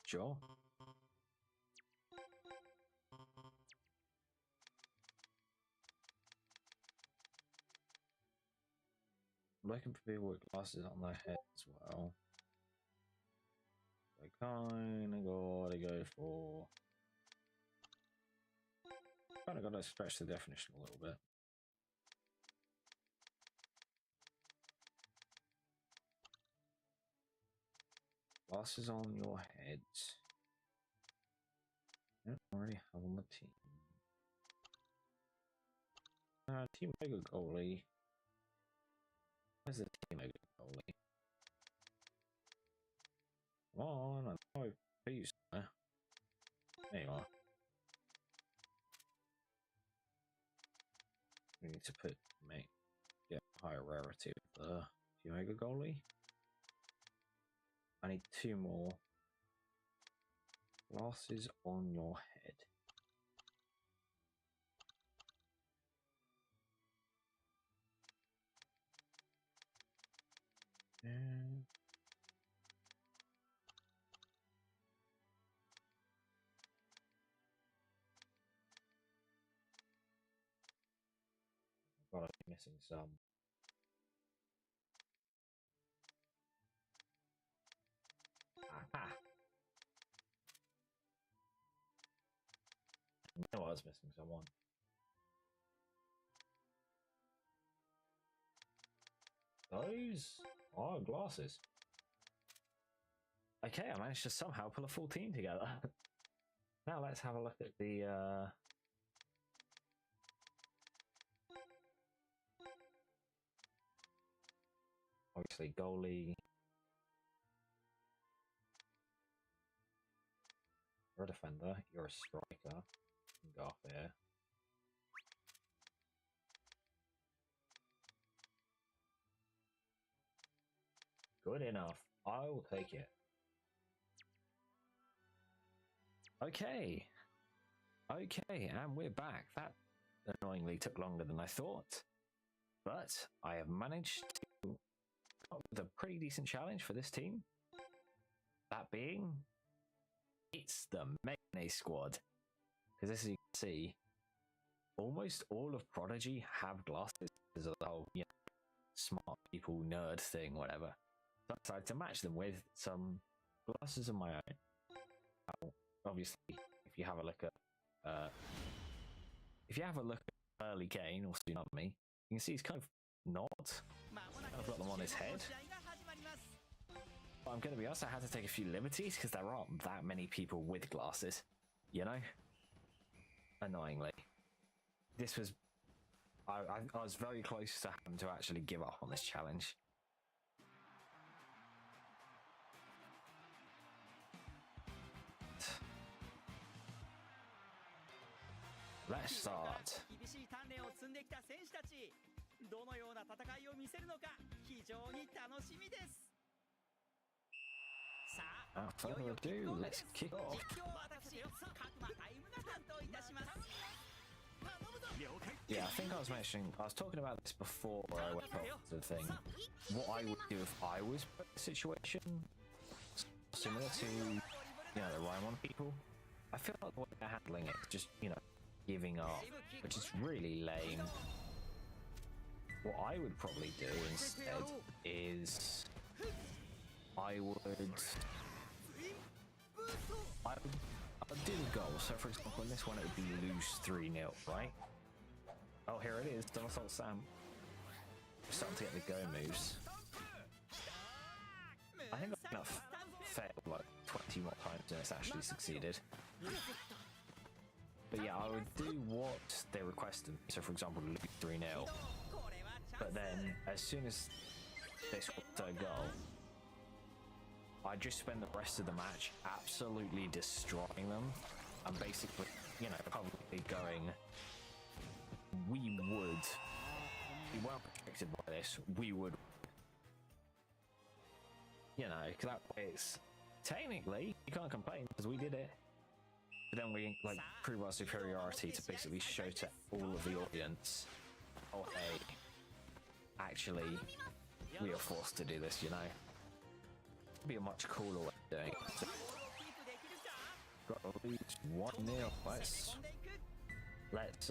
Sure. I'm looking for people with glasses on their head as well. I kinda gotta go for. Kinda gotta stretch the definition a little bit. Glasses on your head. I don't already have on the team. Team Mega goalie. Where's the team Mega goalie? Come on, I know I put you somewhere. There you are. We need to get higher rarity of the team Mega goalie. I need 2 more. Glasses on your head. And God, I'm missing some. Aha! I know I was missing someone. Those are glasses. Okay, I managed to somehow pull a full team together. Now let's have a look at the obviously goalie. You're a defender, you're a striker. You can go off here. Good enough. I will take it. Okay. Okay, and we're back. That annoyingly took longer than I thought. But I have managed to come up with a pretty decent challenge for this team. That being, it's the Melee Squad. Because as you can see, almost all of Prodigy have glasses. There's a whole, smart people nerd thing, whatever. So I decided to match them with some Glasses of my own. Now, obviously, if you have a look at early Kane or Tsunami, you can see he's kind of not. I've got them on his head. But I'm going to be honest, I had to take a few liberties because there aren't that many people with glasses, you know? Annoyingly. This was... I was very close to having to actually give up on this challenge. Let's start.
どのような戦いを見せるのか非常に楽しみです。さあ、
Without further ado, let's kick off.
実況は私、角間歩が担当いたします。
Yeah, I think I was talking about this before I went off to the thing. What I would do if I was put in a situation similar to, you know, the Raimon people. I feel like the way they're handling it is just, you know, giving up, which is really lame. What I would probably do instead is I would do the goal. So for example, in this one it would be lose 3-0, right? Oh, here it is, Double Assault Sam. We're starting to get the go moves. I think I've enough failed like 20 more times and it's actually succeeded. But yeah, I would do what they requested. So for example, lose 3-0. But then, as soon as they scored a goal, I just spend the rest of the match absolutely destroying them, and basically, you know, publicly going, we would be well protected by this, we would, you know, because that way it's, technically, you can't complain, because we did it. But then we, like, prove our superiority to basically show to all of the audience, oh hey, actually, we are forced to do this, you know. It'd be a much cooler way of doing it. So, got to lose 1-0. Let's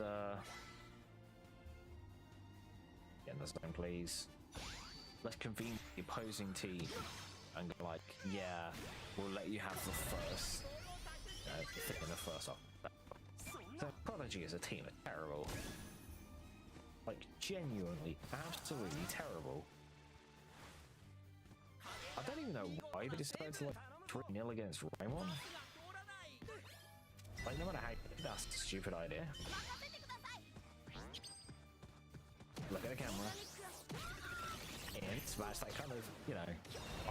get in the zone, please. Let's convene the opposing team and go like, yeah, we'll let you have the first. In the first off. So Prodigy as a team are terrible. Like, genuinely, absolutely terrible. I don't even know why they decided to, like, 3-0 against Raimon. Like, no matter how you do it, that's a stupid idea. Look at the camera. And smash that kind of, you know...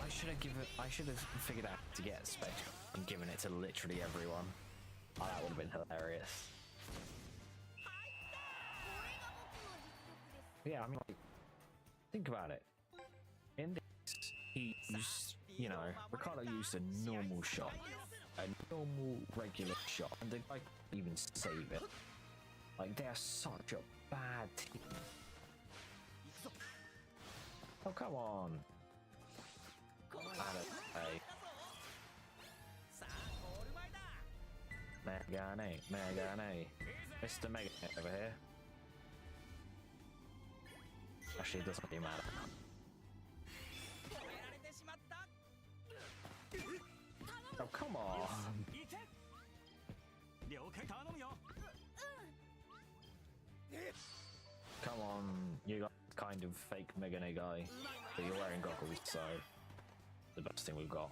I should have figured out to get special and given it to literally everyone. Oh, that would have been hilarious. Yeah, I mean, like, think about it. In this, he used, you know, Ricardo used a normal shot, a normal regular shot, and the guy couldn't even save it. Like, they are such a bad team. Oh, come on. Hey. Megane. Mr. Megane over here. Actually, it doesn't really matter. Oh, come on! Come on, you got kind of fake Megane guy, but you're wearing goggles, so the best thing we've got.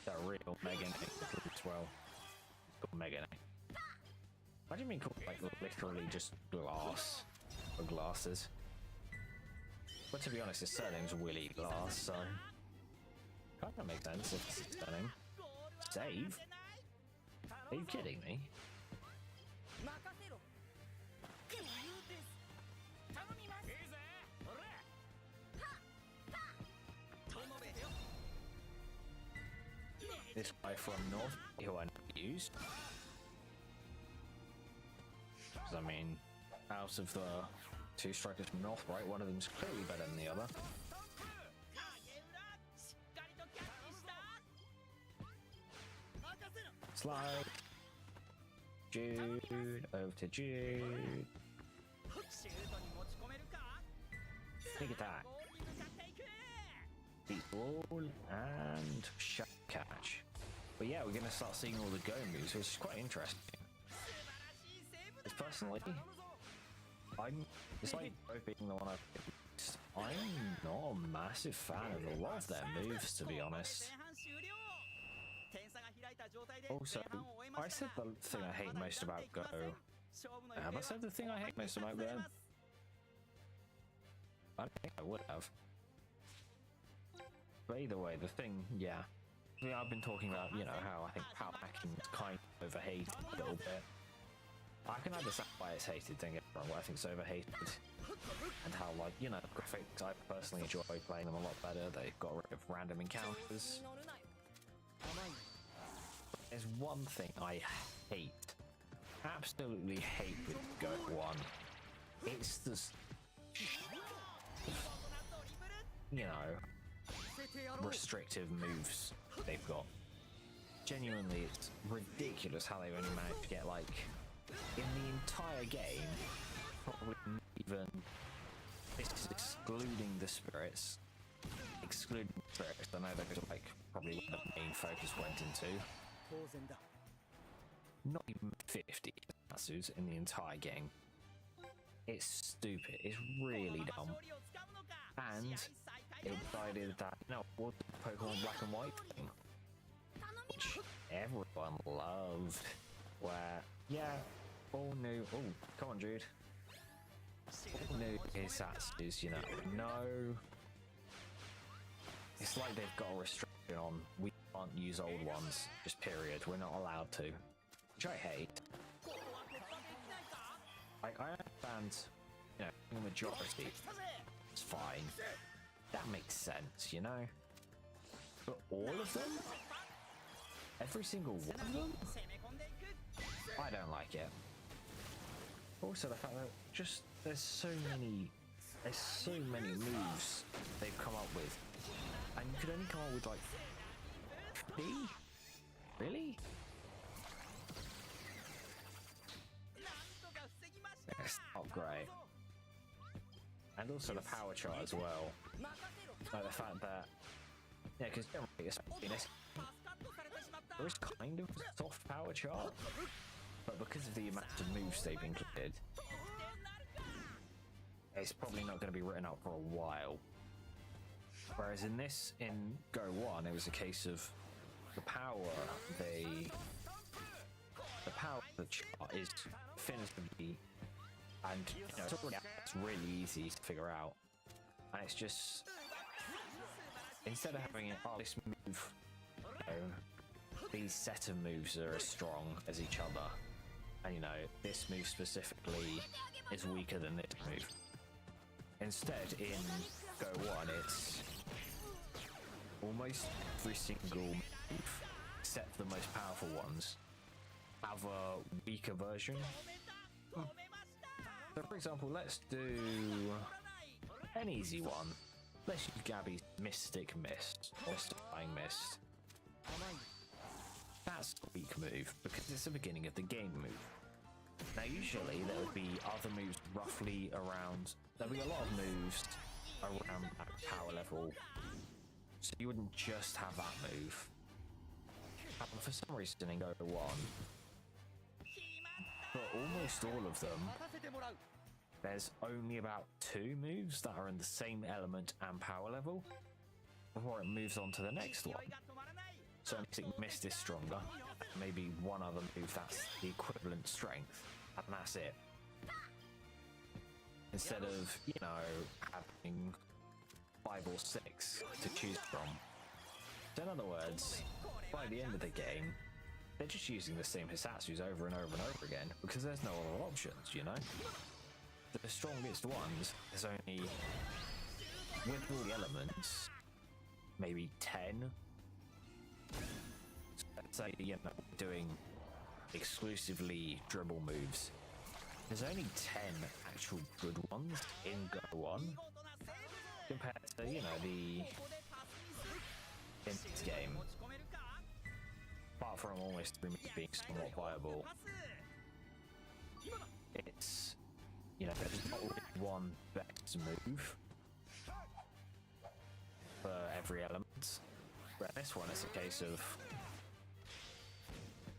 The real Megane as well. It's called Megane. Imagine being called like literally just glass or glasses. But to be honest, his surname's Willy Glass, so kind of makes sense if it's his surname. Save? Are you kidding me? This guy from North, who I never used. Because I mean, out of the two strikers from North, right, one of them's clearly better than the other. Slide. Jude, over to Jude. Big attack. Ball and Shadow Catch. But yeah, we're going to start seeing all the go moves, which is quite interesting. Because personally, despite both being the one I'm not a massive fan of a lot of their moves, to be honest. Also, I said the thing I hate most about Go. Have I said the thing I hate most about Go? I don't think I would have. But either way, the thing, yeah. I've been talking about, you know, how I think power hacking is kind of overhated a little bit. I can understand why it's hated, don't get me wrong, I think it's overhated. And how, like, you know, graphics, I personally enjoy playing them a lot better. They've got rid of random encounters. There's one thing I hate, absolutely hate with Go 1. It's this, you know, restrictive moves they've got. Genuinely, it's ridiculous how they've only managed to get, like, in the entire game, probably even, this is excluding the spirits. Excluding the spirits, I know that was like probably what the main focus went into. Not even 50 Natsus in the entire game. It's stupid, it's really dumb. And it decided that, you know, we'll do Pokemon Black and White thing, which everyone loved, where, yeah, all new, oh, come on dude. All new Hisatsus, you know, no. It's like they've got a restriction on, we can't use old ones, just period, we're not allowed to. Which I hate. Like, I understand, you know, the majority, it's fine. That makes sense, you know? But all of them? Every single one of them? I don't like it. Also the fact that just there's so many moves they've come up with, and you could only come up with like 3? Really? It's not great. And also the power chart as well. Like the fact that, yeah, because generally there is kind of a soft power chart, but because of the amount of moves they've included, it's probably not going to be written up for a while. Whereas in this, in Go 1, it was a case of the power of the chart is definitively, and you know, it's really easy to figure out. And it's just, instead of having it, oh, this move, you know, these set of moves are as strong as each other, and you know, this move specifically is weaker than this move. Instead, in Go 1, it's almost every single move, except the most powerful ones, have a weaker version. So for example, let's do an easy one. Let's use Gabby's Mystic Mist, Mystifying Mist. That's a weak move, because it's the beginning of the game move. Now usually there would be other moves roughly around, there'd be a lot of moves around that power level, so you wouldn't just have that move. But for some reason in Go 1, for almost all of them, there's only about 2 moves that are in the same element and power level before it moves on to the next one. So Mystic Mist is stronger, maybe one other move that's the equivalent strength, and that's it. Instead of, you know, having 5 or 6 to choose from. So in other words, by the end of the game, they're just using the same Hisatsus over and over and over again, because there's no other options, you know? The strongest ones, there's only, with all the elements, maybe 10. So let's say, you know, doing exclusively dribble moves. There's only 10 actual good ones in Go 1, compared to, you know, in this game. Apart from almost being somewhat viable, it's, you know, there's not really one best move. for every element. But this one, it's a case of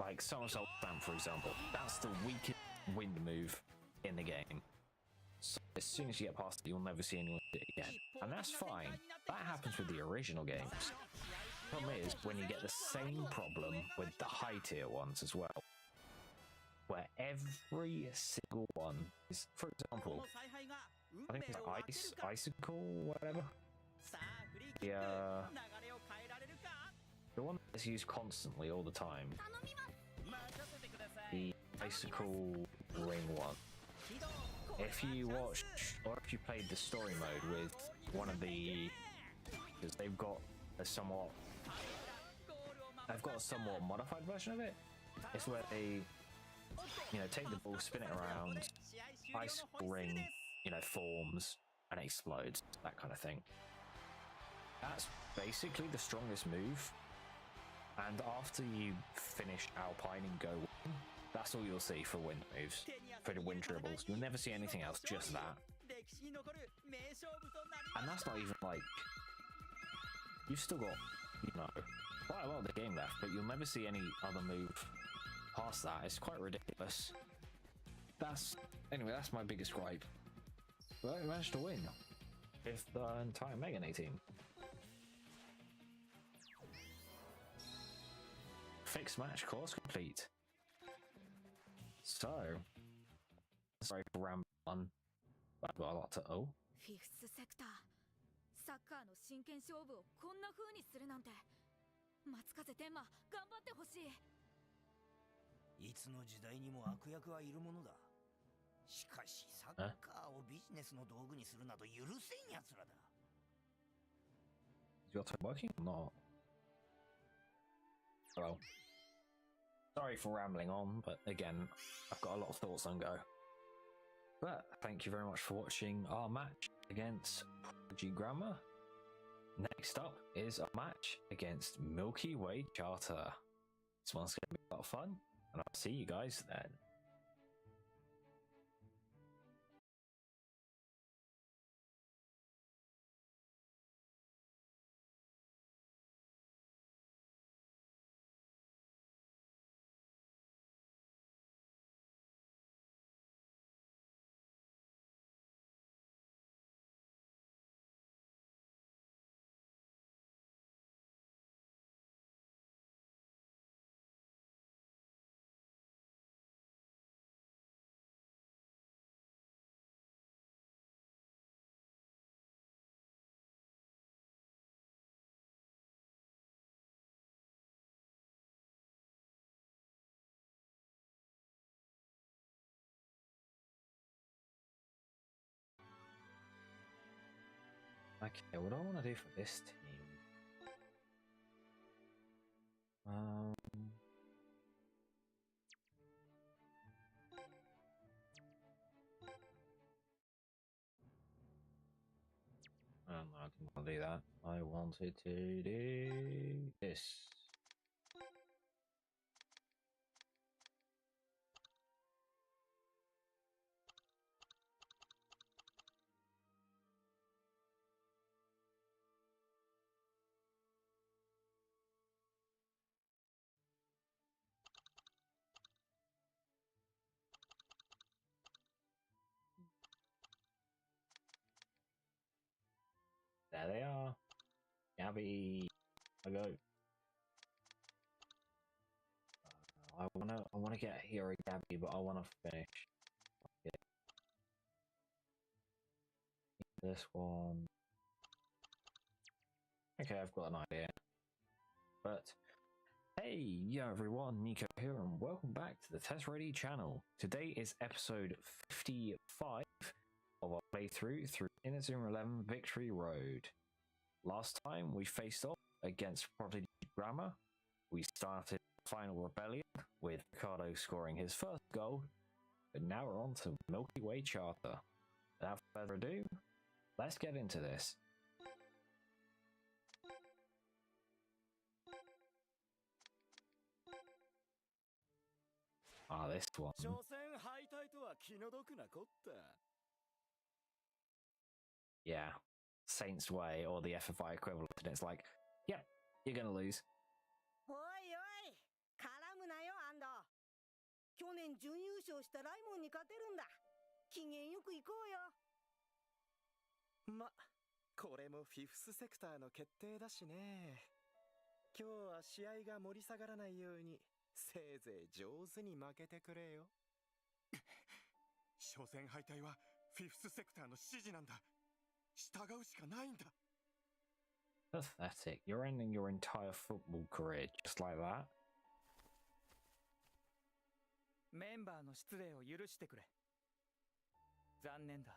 like somersault stamp, for example. That's the weakest wind move in the game. So as soon as you get past it, you'll never see anyone do it again, and that's fine. That happens with the original games. The problem is when you get the same problem with the high tier ones as well, where every single one is, for example, I think it's icicle, whatever. The one that's used constantly all the time. The icicle ring one. If you watched or if you played the story mode with one of the, because they've got a somewhat modified version of it. It's where they, take the ball, spin it around, icicle ring, forms and explodes, that kind of thing. That's basically the strongest move. And after you finish Alpine and go win, that's all you'll see for wind moves, for the wind dribbles. You'll never see anything else, just that. And that's not even like, you've still got, quite a lot of the game left, but you'll never see any other move past that. It's quite ridiculous. Anyway, that's my biggest gripe. But I managed to win with the entire Mega 18. Fixed match, course complete. So, sorry for rambling on, but I've got a lot to owe.
フィフスセクター、サッカーの真剣勝負をこんな風にするなんて。松風天馬、頑張ってほしい。
いつの時代にも悪役はいるものだ。しかしサッカーをビジネスの道具にするなど許せん奴らだ。
Is your time working or not? Well, sorry for rambling on, but again, I've got a lot of thoughts on go. But thank you very much for watching our match against Prodigy Grammar. Next up is a match against Milky Way Charter. This one's going to be a lot of fun, and I'll see you guys then. Okay, what do I want to do for this team? I didn't want to do that. I wanted to do this. There they are. Gabby, I go. I wanna get here a Gabby, but I wanna finish. Okay. This one. Okay, I've got an idea. But hey, yeah everyone, Nico here, and welcome back to the Test Ready channel. Today is episode 55 of our playthrough through Inazuma 11 Victory Road. Last time we faced off against Prodigy Grammar. We started Final Rebellion with Ricardo scoring his first goal, but now we're on to Milky Way Charter. Without further ado, let's get into this. This one. Yeah, Saints Way or the FFI equivalent, and it's like, yep, you're gonna lose.
おいおい絡むなよアンド。去年準優勝したライモンに勝てるんだ。機嫌よく行こうよ。
ま、これもフィフスセクターの決定だしね。今日は試合が盛り下がらないようにせいぜい上手に負けてくれよ。
初戦敗退はフィフスセクターの指示なんだ。従うしかないんだ。
Pathetic. You're ending your entire football career just like that?
メンバーの失礼を許してくれ。残念だ。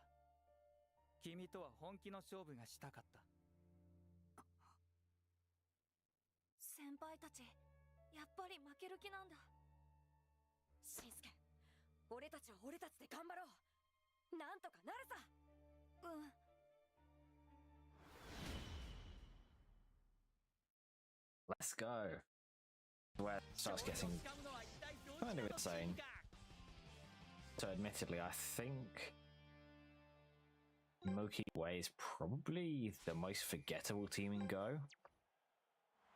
君とは本気の勝負がしたかった。
先輩たち、やっぱり負ける気なんだ。しんすけ、俺たちは俺たちで頑張ろう。なんとかなるさ。うん。
Let's go. Where it starts getting kind of insane. So admittedly, I think Milky Way is probably the most forgettable team in Go.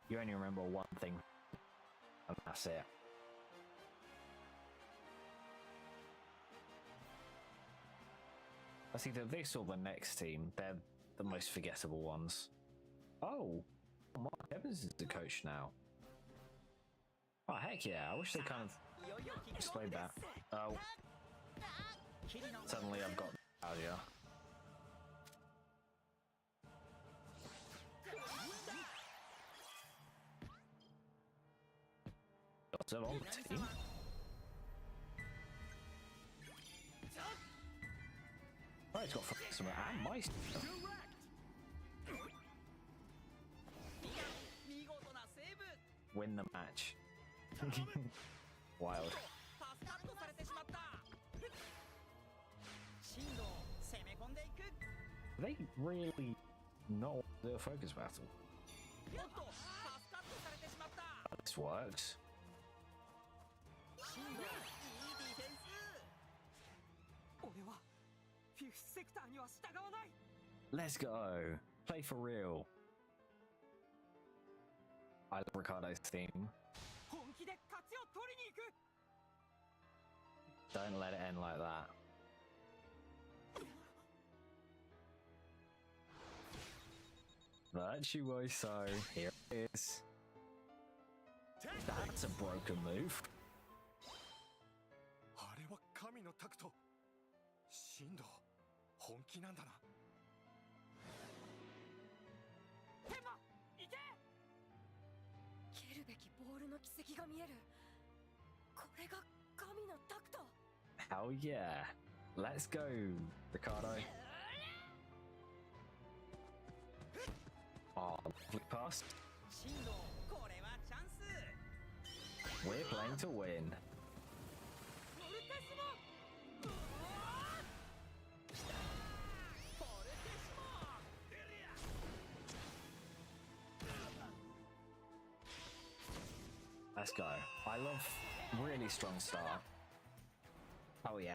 You only remember one thing, and that's it. That's either this or the next team. They're the most forgettable ones. Oh, Mark Evans is the coach now. Oh, heck yeah. I wish they kind of explained that. Oh. Suddenly I've got Alia. Still on the team. Right, he's got some and Meister. Win the match. Wild. Are they really not want to do a focus battle? This works. Let's go. Play for real. I love Ricardo's theme. Don't let it end like that. Virtuoso, here it is. That's a broken move.
あれは神のタクト。神道、本気なんだな。
蹴るべきボールの軌跡が見える。これが神のタクト。
Hell yeah. Let's go, Ricardo. Oh, quick pass. We're playing to win. Let's go. I love really strong start. Oh yeah.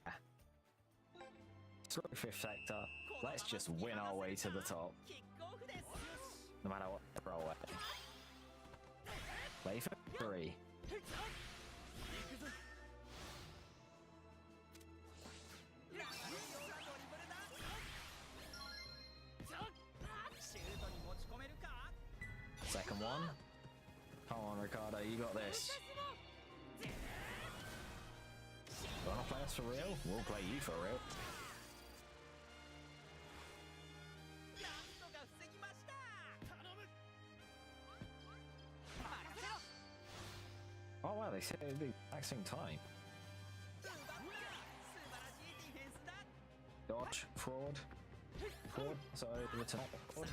Screw fifth sector. Let's just win our way to the top. No matter what they throw away. Play for 3. Second one. Come on, Ricardo, you got this. You wanna play us for real? We'll play you for real. Oh wow, they said it'd be the exact same time. Dodge, fraud, so return fraud.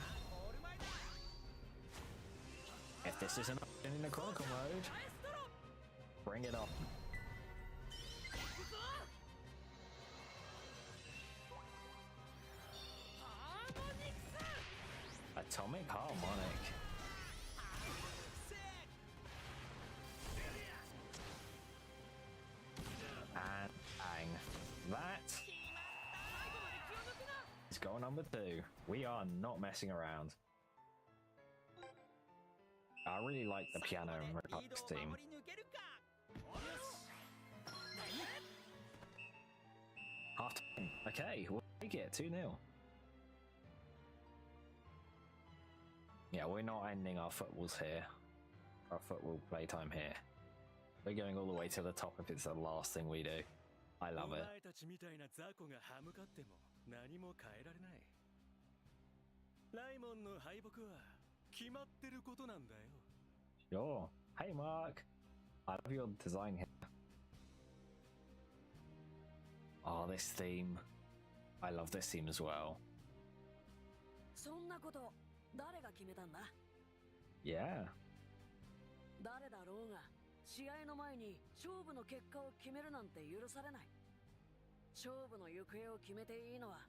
If this isn't in the Chronicle mode, bring it on. Atomic Harmonic. And bang. That is goal number 2. We are not messing around. I really like the piano and Republic's team. Half time. Okay, we'll take it 2-0. Yeah, we're not ending our footballs here. Our football playtime here. We're going all the way to the top if it's the last thing we do. I love it. Sure. Hey Mark. I love your design here. Oh, this theme. I love this theme as well. Yeah.
誰だろうが試合の前に勝負の結果を決めるなんて許されない。勝負の行方を決めていいのは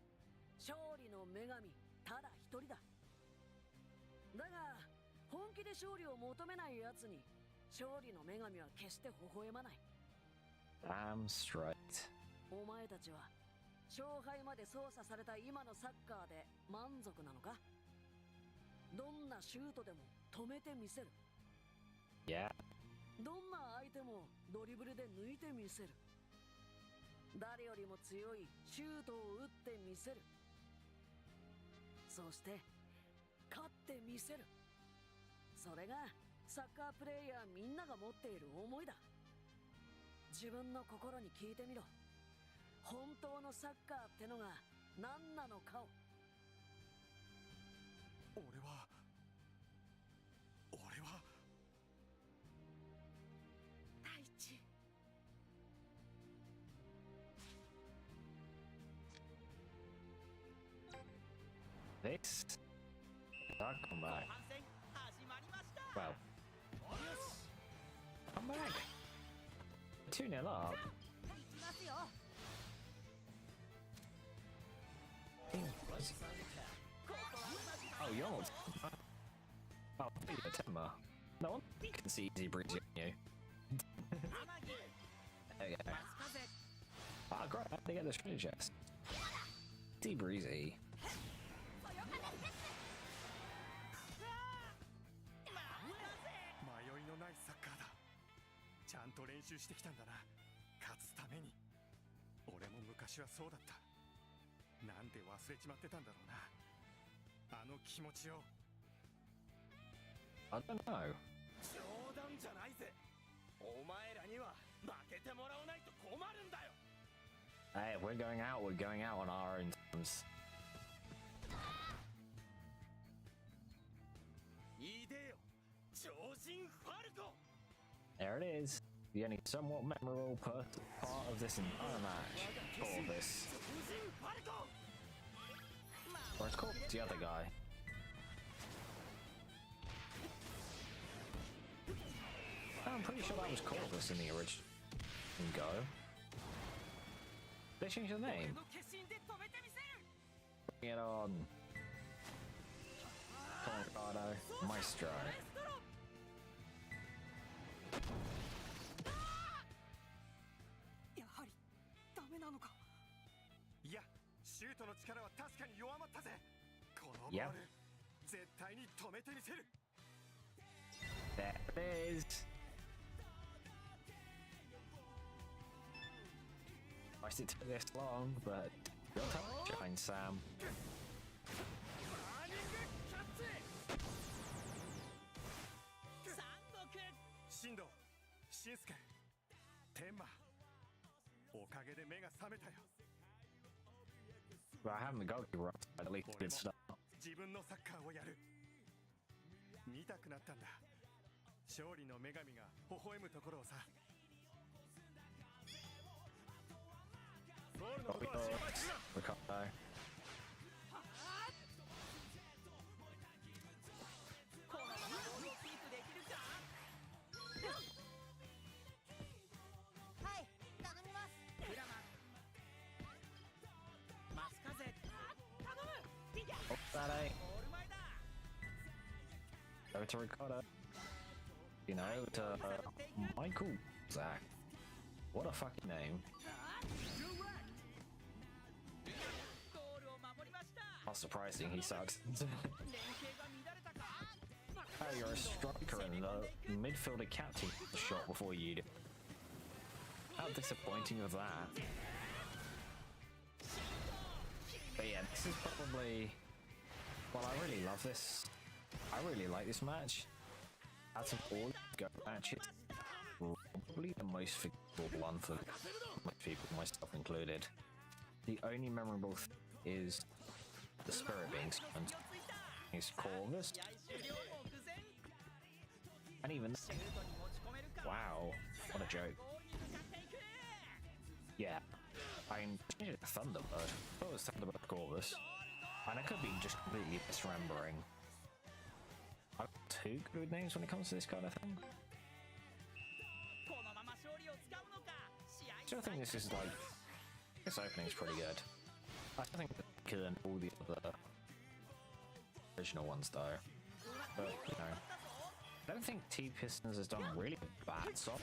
勝利の女神ただ一人だ。だが本気で勝利を求めない奴に勝利の女神は決して微笑まない。
Damn straight.
お前たちは勝敗まで操作された今のサッカーで満足なのか？どんなシュートでも止めてみせる。
Yeah.
どんな相手もドリブルで抜いてみせる。誰よりも強いシュートを打ってみせる。そして勝ってみせる。それがサッカープレイヤーみんなが持っている思いだ。自分の心に聞いてみろ。本当のサッカーってのが何なのかを。
俺は
大地。
This. I'll come back. Well. Come back. 2-0 up. Oh, you're not. Oh, you're Temma. No one can see easy breezy on you. There we go. Ah, great. They get the treasure chest. Easy breezy.
迷いのないサッカーだ。ちゃんと練習してきたんだな。勝つために。俺も昔はそうだった。なんで忘れちまってたんだろうな。あの気持ちを。
I don't know.
冗談じゃないぜ。お前らには負けてもらわないと困るんだよ。
Hey, if we're going out on our own terms.
いでよ、超人ファルコ。
There it is. The only somewhat memorable part of this entire match. Or this. Or it's called the other guy. I'm pretty sure that was Corvus in the original Go. They changed the name. Bring it on. Chronicle, Maestro.
やはりダメなのか。
いや、シュートの力は確かに弱まったぜ。このボール、絶対に止めてみせる。
There it is. Nice it took this long, but your time to shine, Sam.
進藤、進介、天馬、おかげで目が覚めたよ。
But I haven't got the right side, at least it did start.
自分のサッカーをやる。見たくなったんだ。勝利の女神が微笑むところをさ。ゴールのことは心配するな。
Ricardo.
はい頼みます。
フラマンマスカゼ頼む。
Oh, that ain't. Go to Ricardo. You know, to Michael Zach. What a fucking name.
ゴールを守りました。
Not surprising, he sucks. Oh, you're a striker and the midfielder captain the shot before you do. How disappointing was that? But yeah, this is probably... Well, I really love this. I really like this match. Out of all Go matches, probably the most forgettable one for most people, myself included. The only memorable thing is the spirit being summoned. His Corvus. And even wow, what a joke. Yeah, I changed it to Thunderbird. I thought it was Thunderbird Corvus. And I could be just completely misremembering. I'm too good with names when it comes to this kind of thing. So I think this is like... This opening is pretty good. I think it's better than all the other original ones though. But, you know, I don't think T-Pistons has done really a bad song.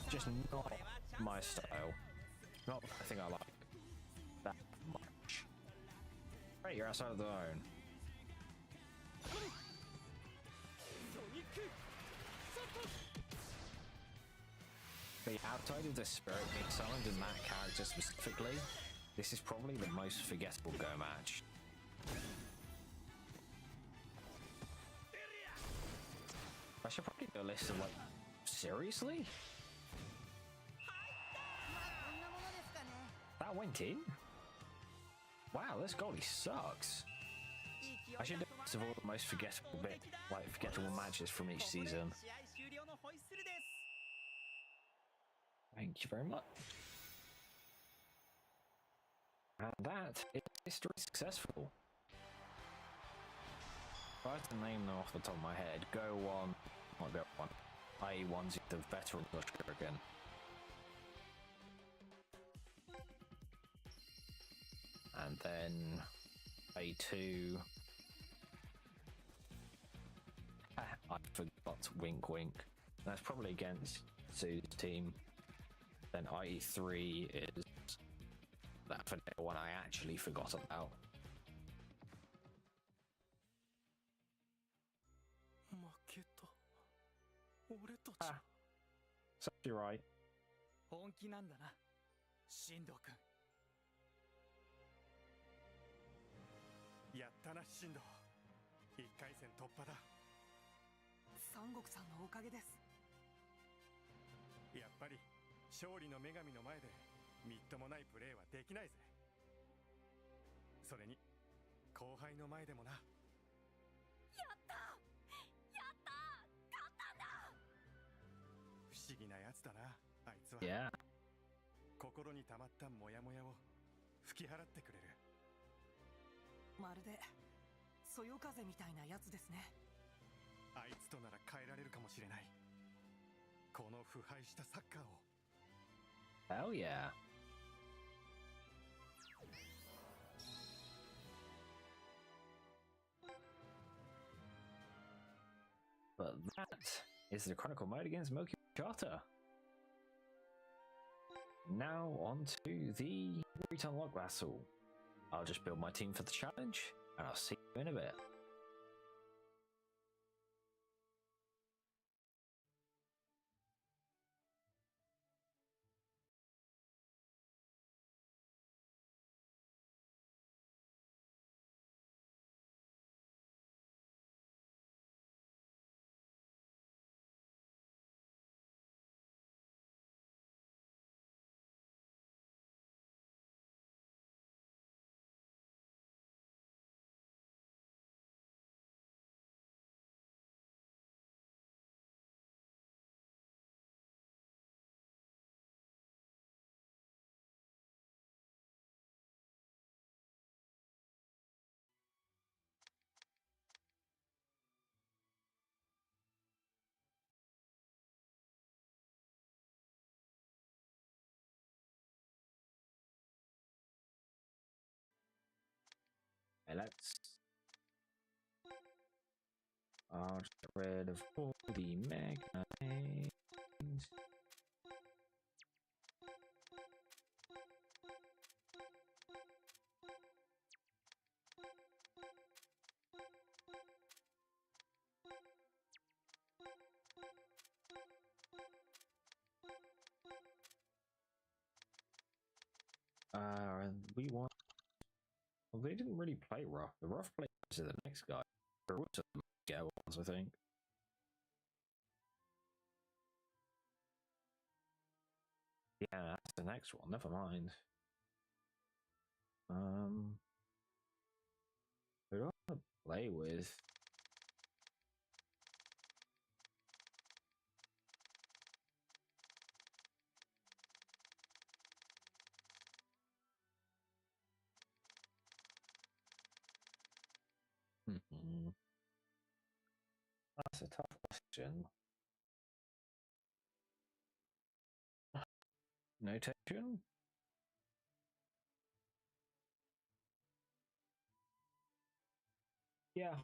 Just not my style. Not the thing I like that much. Right, you're outside of the zone. But outside of the spirit being summoned and that character specifically, this is probably the most forgettable Go match. I should probably do a list of like, seriously? That went in? Wow, this goalie sucks. I should do a list of all the most forgettable matches from each season. Thank you very much. And that is history successful. If I have to name them off the top of my head, Go 1, not Go 1, IE1's the veteran again. And then A2. I forgot, wink wink. That's probably against Sue's team. Then IE3 is that for the one I actually forgot about. So you're right.
本気なんだな、進藤君。
やったな、進藤。1回戦突破だ。
三国さんのおかげです。
やっぱり勝利の女神の前でみっともないプレーはできないぜ。それに後輩の前でもな。やったやった勝ったんだ。不思議なやつだな、あいつは。
Yeah.
心に溜まったモヤモヤを吹き払ってくれる。
まるでそよ風みたいなやつですね。
あいつとなら変えられるかもしれない。この腐敗したサッカーを。
Hell yeah. But that is the Chronicle mode against Milky Charter. Now on to the Return Lock Vassal. I'll just build my team for the challenge, and I'll see you in a bit. I'll just get rid of all the mega names. we want. Well, they didn't really play rough. The rough players are the next guy. They're also the scare ones, I think. Yeah, that's the next one. Never mind. Who do I want to play with? That's a tough question. Notation? Yeah.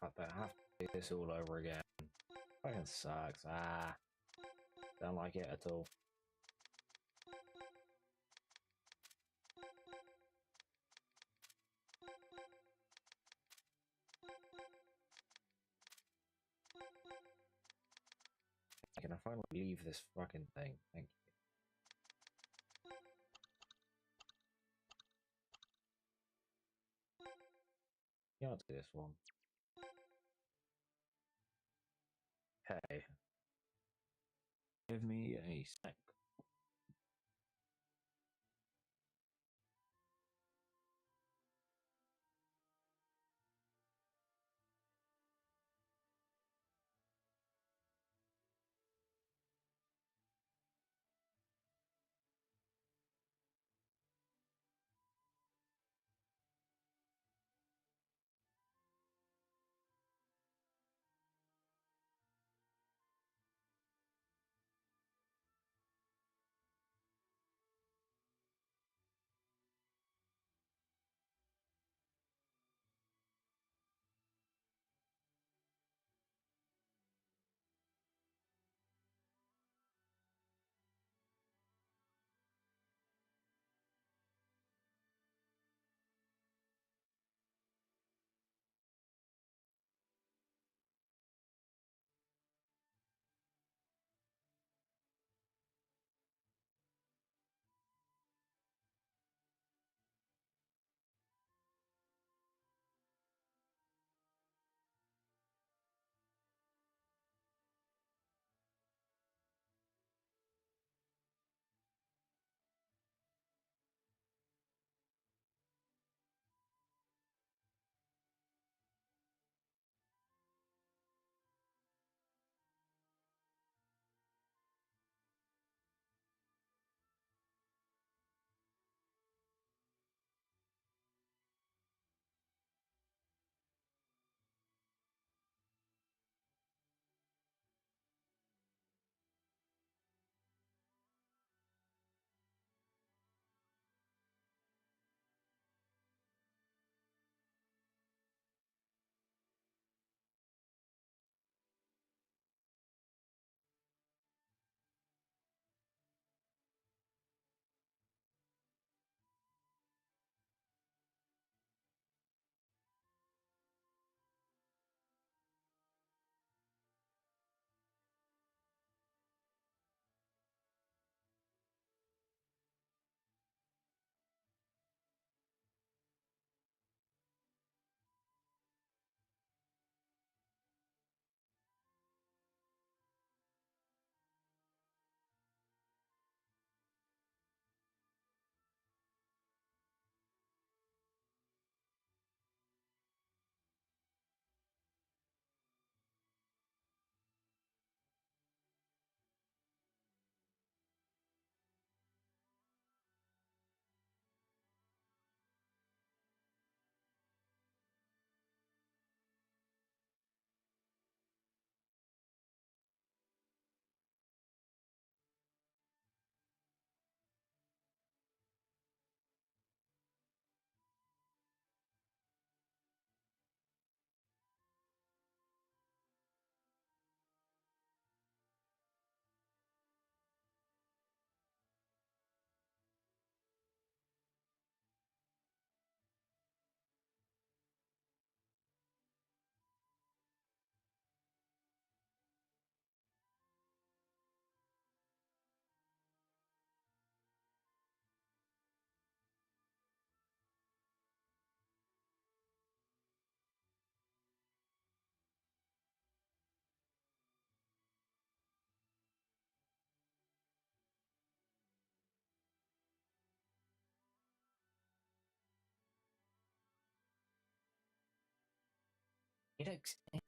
Fuck that, I have to do this all over again. Fucking sucks. Don't like it at all. Can I finally leave this fucking thing? Thank you. Yeah, I'll do this one. Okay. Give me a sec.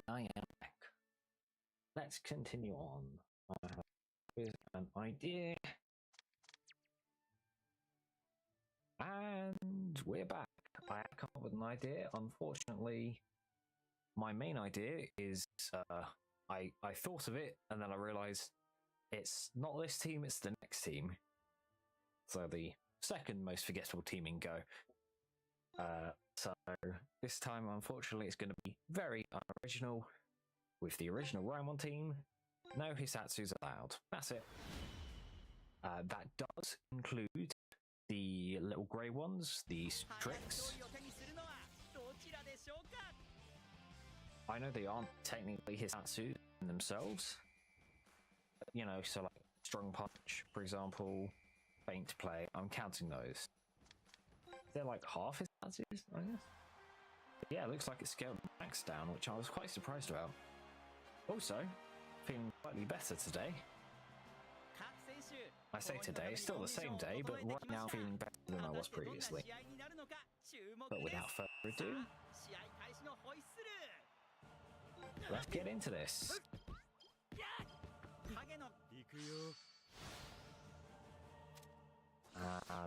I am back. Let's continue on. I have an idea. And we're back. I have come up with an idea. Unfortunately, my main idea is I thought of it and then I realized it's not this team, it's the next team. So the second most forgettable team in Go. So this time, unfortunately, it's going to be very unoriginal. With the original Raimon team, no Hisatsu's allowed. That's it. That does include the little grey ones, the tricks. I know they aren't technically Hisatsu themselves. You know, so like Strong Punch, for example, Faint Play, I'm counting those. They're like half Hisatsus, I guess. But yeah, it looks like it's scaled max down, which I was quite surprised about. Also, feeling slightly better today. I say today, it's still the same day, but right now feeling better than I was previously. But without further ado, let's get into this.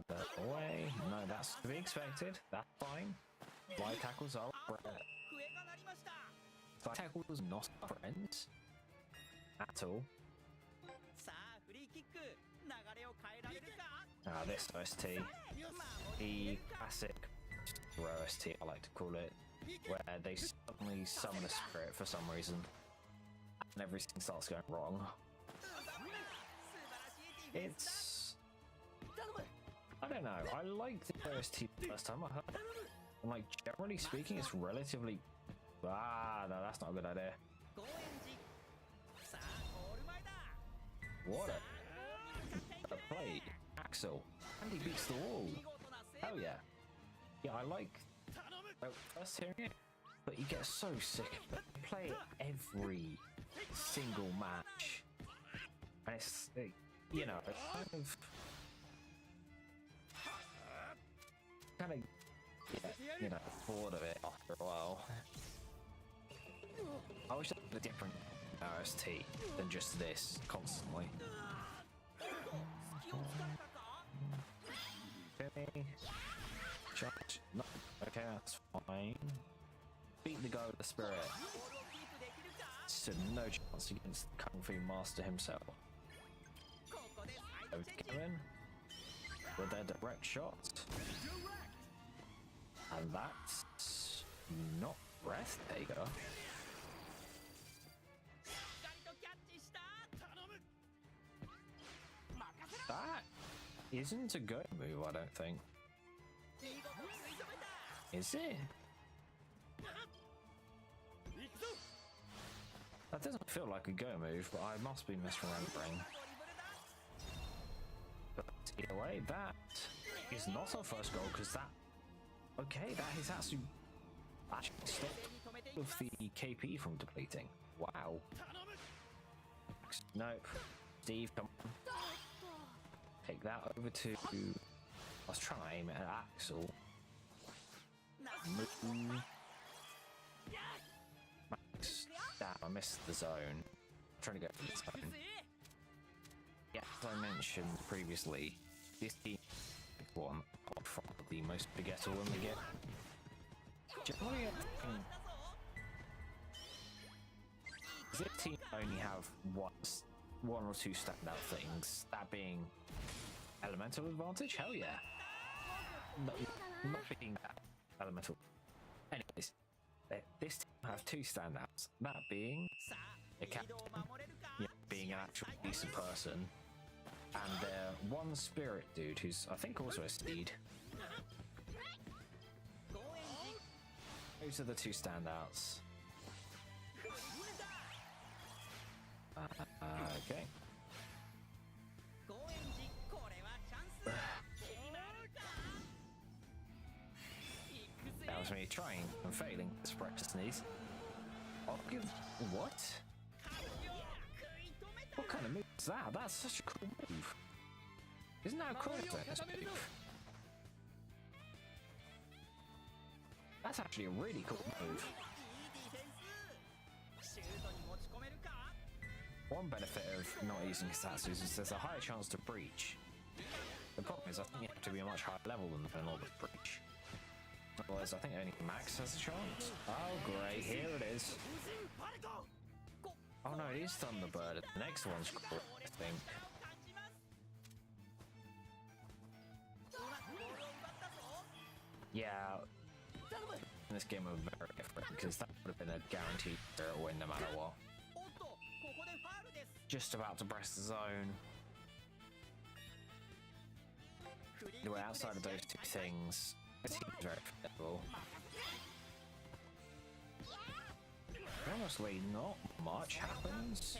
But away. No, that's to be expected. That's fine. Fly tackles are Fly tackles not friends at all. This OST, the classic OST, I like to call it, where they suddenly summon a spirit for some reason, and everything starts going wrong. It's... I don't know, I liked the OST the first time I heard it, and like, generally speaking, it's relatively... no, that's not a good idea. What a play. Axel. And he beats the wall. Hell yeah. Yeah, I like first hearing it, but you get so sick of it. You play it every single match. And it's, you know, kind of, you know, bored of it after a while. I wish there was a different OST than just this constantly. Okay. Charge. No. Okay, that's fine. Beat the guy with the spirit. Stood no chance against the Kung Fu Master himself. Kevin with their direct shot. And that's not Breathtaker. That isn't a good move, I don't think. Is it? That doesn't feel like a go move, but I must be misremembering. But either way, that is not our first goal, because that... Okay, that is actually stopped with the KP from depleting. Wow. Nope. Steve, come on. Take that over to... I was trying to aim it at Axel. Max. Damn, I missed the zone. I'm trying to go for the zone. Yeah, as I mentioned previously, this team one from the most forgettable when we get. Generally, this team only have one or two standout things, that being elemental advantage. Hell yeah. Not being that elemental. Anyways, this team have two standouts, that being a captain, being an actual decent person, and their one spirit dude who's I think also a steed. Those are the two standouts. Okay. That was me trying and failing to practice sneeze. I'll give... What? What kind of move is that? That's such a cool move. Isn't that a Chronicle's move? That's actually a really cool move. one benefit of not using Satsus is there's a higher chance to breach. The problem is I think you have to be a much higher level than the Northern breach. Otherwise I think only Max has a chance. Oh great, here it is. Oh no, it is Thunderbird. The next one's cool, I think. Yeah, in this game are very different because that would have been a guaranteed win no matter what. Just about to press the zone. Anyway, outside of those two things, it seems very flexible. Honestly, not much happens.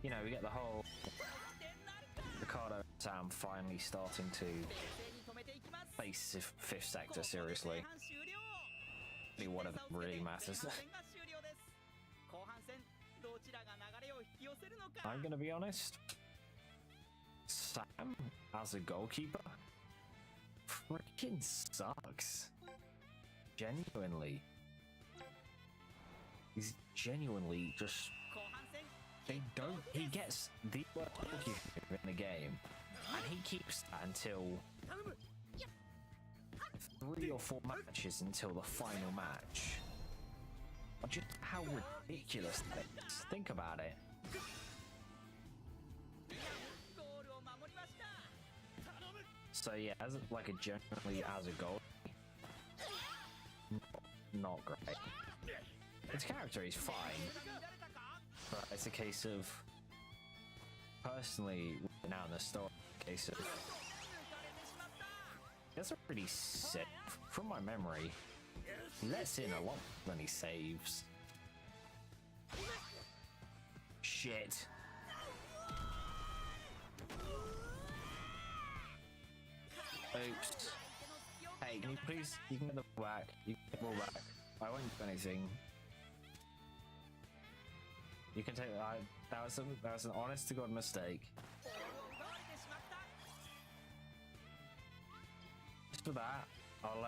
You know, we get the whole Ricardo and Sam finally starting to face fifth sector seriously. What it really matters. I'm gonna be honest. Sam as a goalkeeper freaking sucks. Genuinely. He's genuinely just. He gets the worst goalkeeper in the game, and he keeps that until 3 or 4 matches until the final match. Just how ridiculous that is. Think about it. So yeah, as like a generally as a goal, not great. His character is fine, but it's a case of personally now in the story, a case of that's a pretty sick from my memory. He lets in a lot when he saves. Shit. Oops. Hey, can you please? You can get the ball back. You can get the ball back. I won't do anything. You can take that. That was an honest to God mistake. Just for that, I'll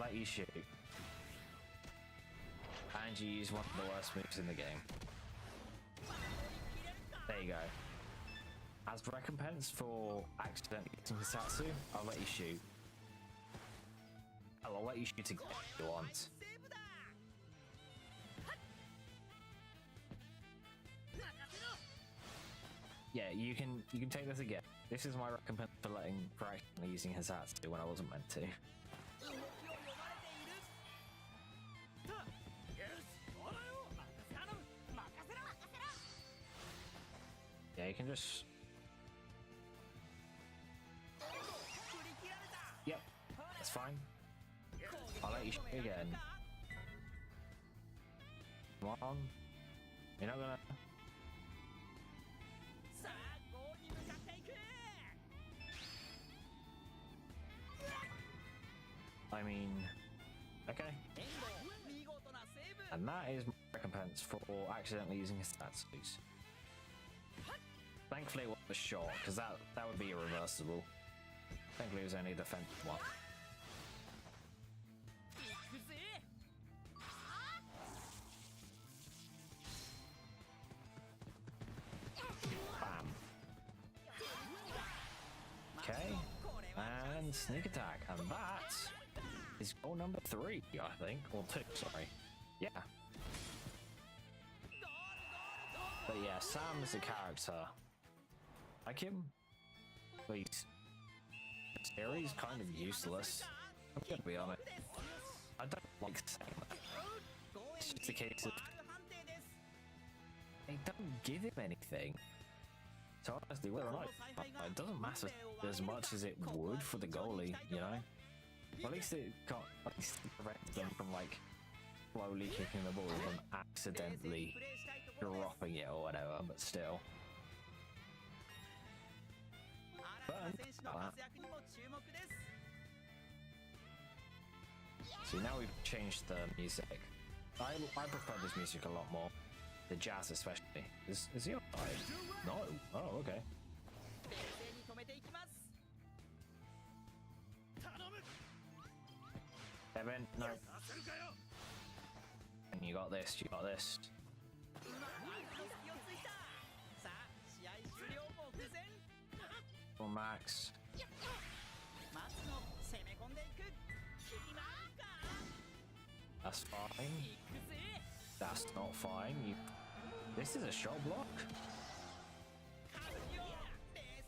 let you shoot. And you use one of the worst moves in the game. There you go. As recompense for accidentally hitting Hisatsu, I'll let you shoot. I'll let you shoot again if you want. Yeah, you can take this again. This is my recompense for accidentally using Hisatsu when I wasn't meant to. Yeah, you can just. Yep, that's fine. I'll let you shoot again. Come on. You're not gonna. I mean, okay. And that is my recompense for accidentally using Hisatsus. Thankfully it was a shot, because that would be irreversible. Thankfully it was only a defensive one. Bam. Okay. And sneak attack. And that is goal number 3, I think. Or 2, sorry. Yeah. But yeah, Sam is a character. I like him. But he's kind of useless. I'm gonna be honest. I don't like saying that. It's just a case of they don't give him anything. So honestly, whether or not it doesn't matter as much as it would for the goalie, you know. Well, at least it prevents them from like slowly kicking the ball and accidentally dropping it or whatever. But still. See, now we've changed the music. I prefer this music a lot more. The jazz especially. Is he alive? No. Oh, okay. Evan, no. And you got this, Max. That's fine. That's not fine. This is a shot block.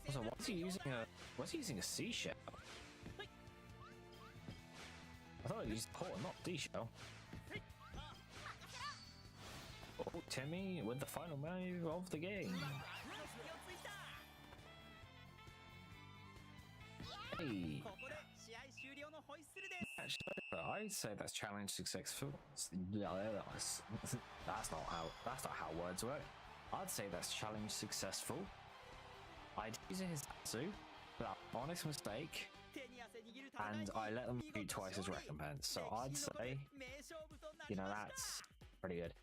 Also, what's he using a seashell? I thought he used port, not seashell. Oh, Timmy with the final move of the game. Hey. I'd say that's challenge successful. That's not how words work. I'd say that's challenge successful. I'd use his Hatsu, but honest mistake, and I let them shoot twice as recompense. So I'd say, you know, that's pretty good.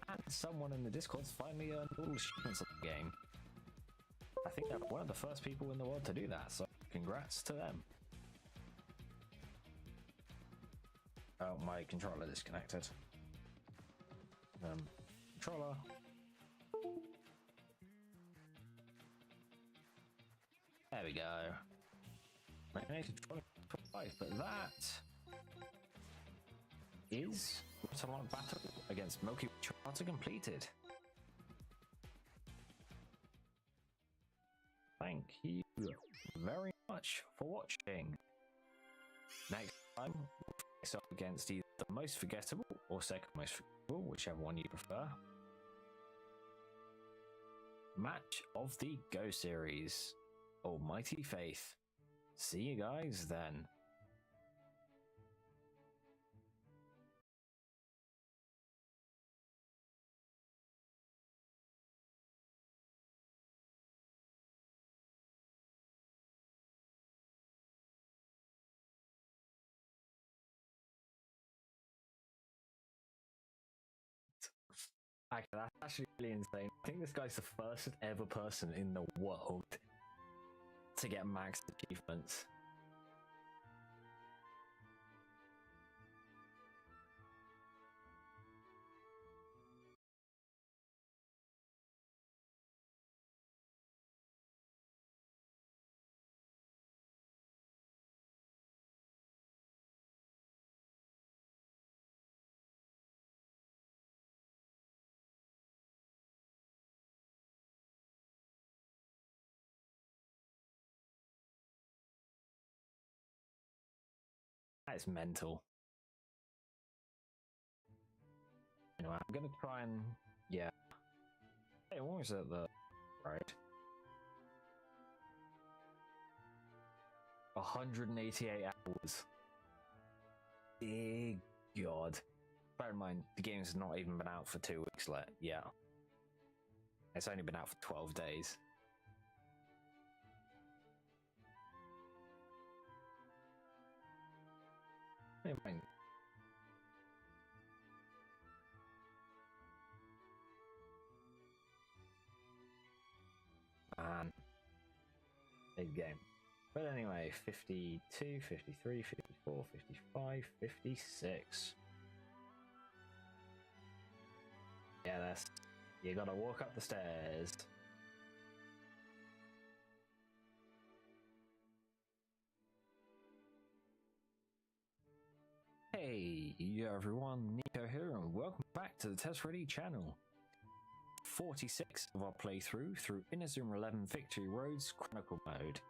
And someone in the Discord's finally earned all the achievements of the game. I think they're one of the first people in the world to do that, so congrats to them. Oh, my controller disconnected. Controller. There we go. Controller 5, but that is Rotalon battle against Milky Way Charter completed. Thank you very much for watching. Next time, we'll face up against either the most forgettable or second most forgettable, whichever one you prefer. Match of the Go series. Almighty Faith. See you guys then. Actually, that's actually really insane. I think this guy's the first ever person in the world to get max achievements. That is mental. Anyway, I'm gonna try and yeah. Hey, what was it? The right. 188 hours. Big God. Bear in mind, the game's not even been out for 2 weeks yet. Yeah. It's only been out for 12 days. Hey, man. Man. Big game. But anyway, 52, 53, 54, 55, 56. Yeah, that's... You gotta walk up the stairs. Hey, everyone, Nico here, and welcome back to the Test Ready channel. 46 of our playthrough through Inazuma 11 Victory Road's Chronicle mode.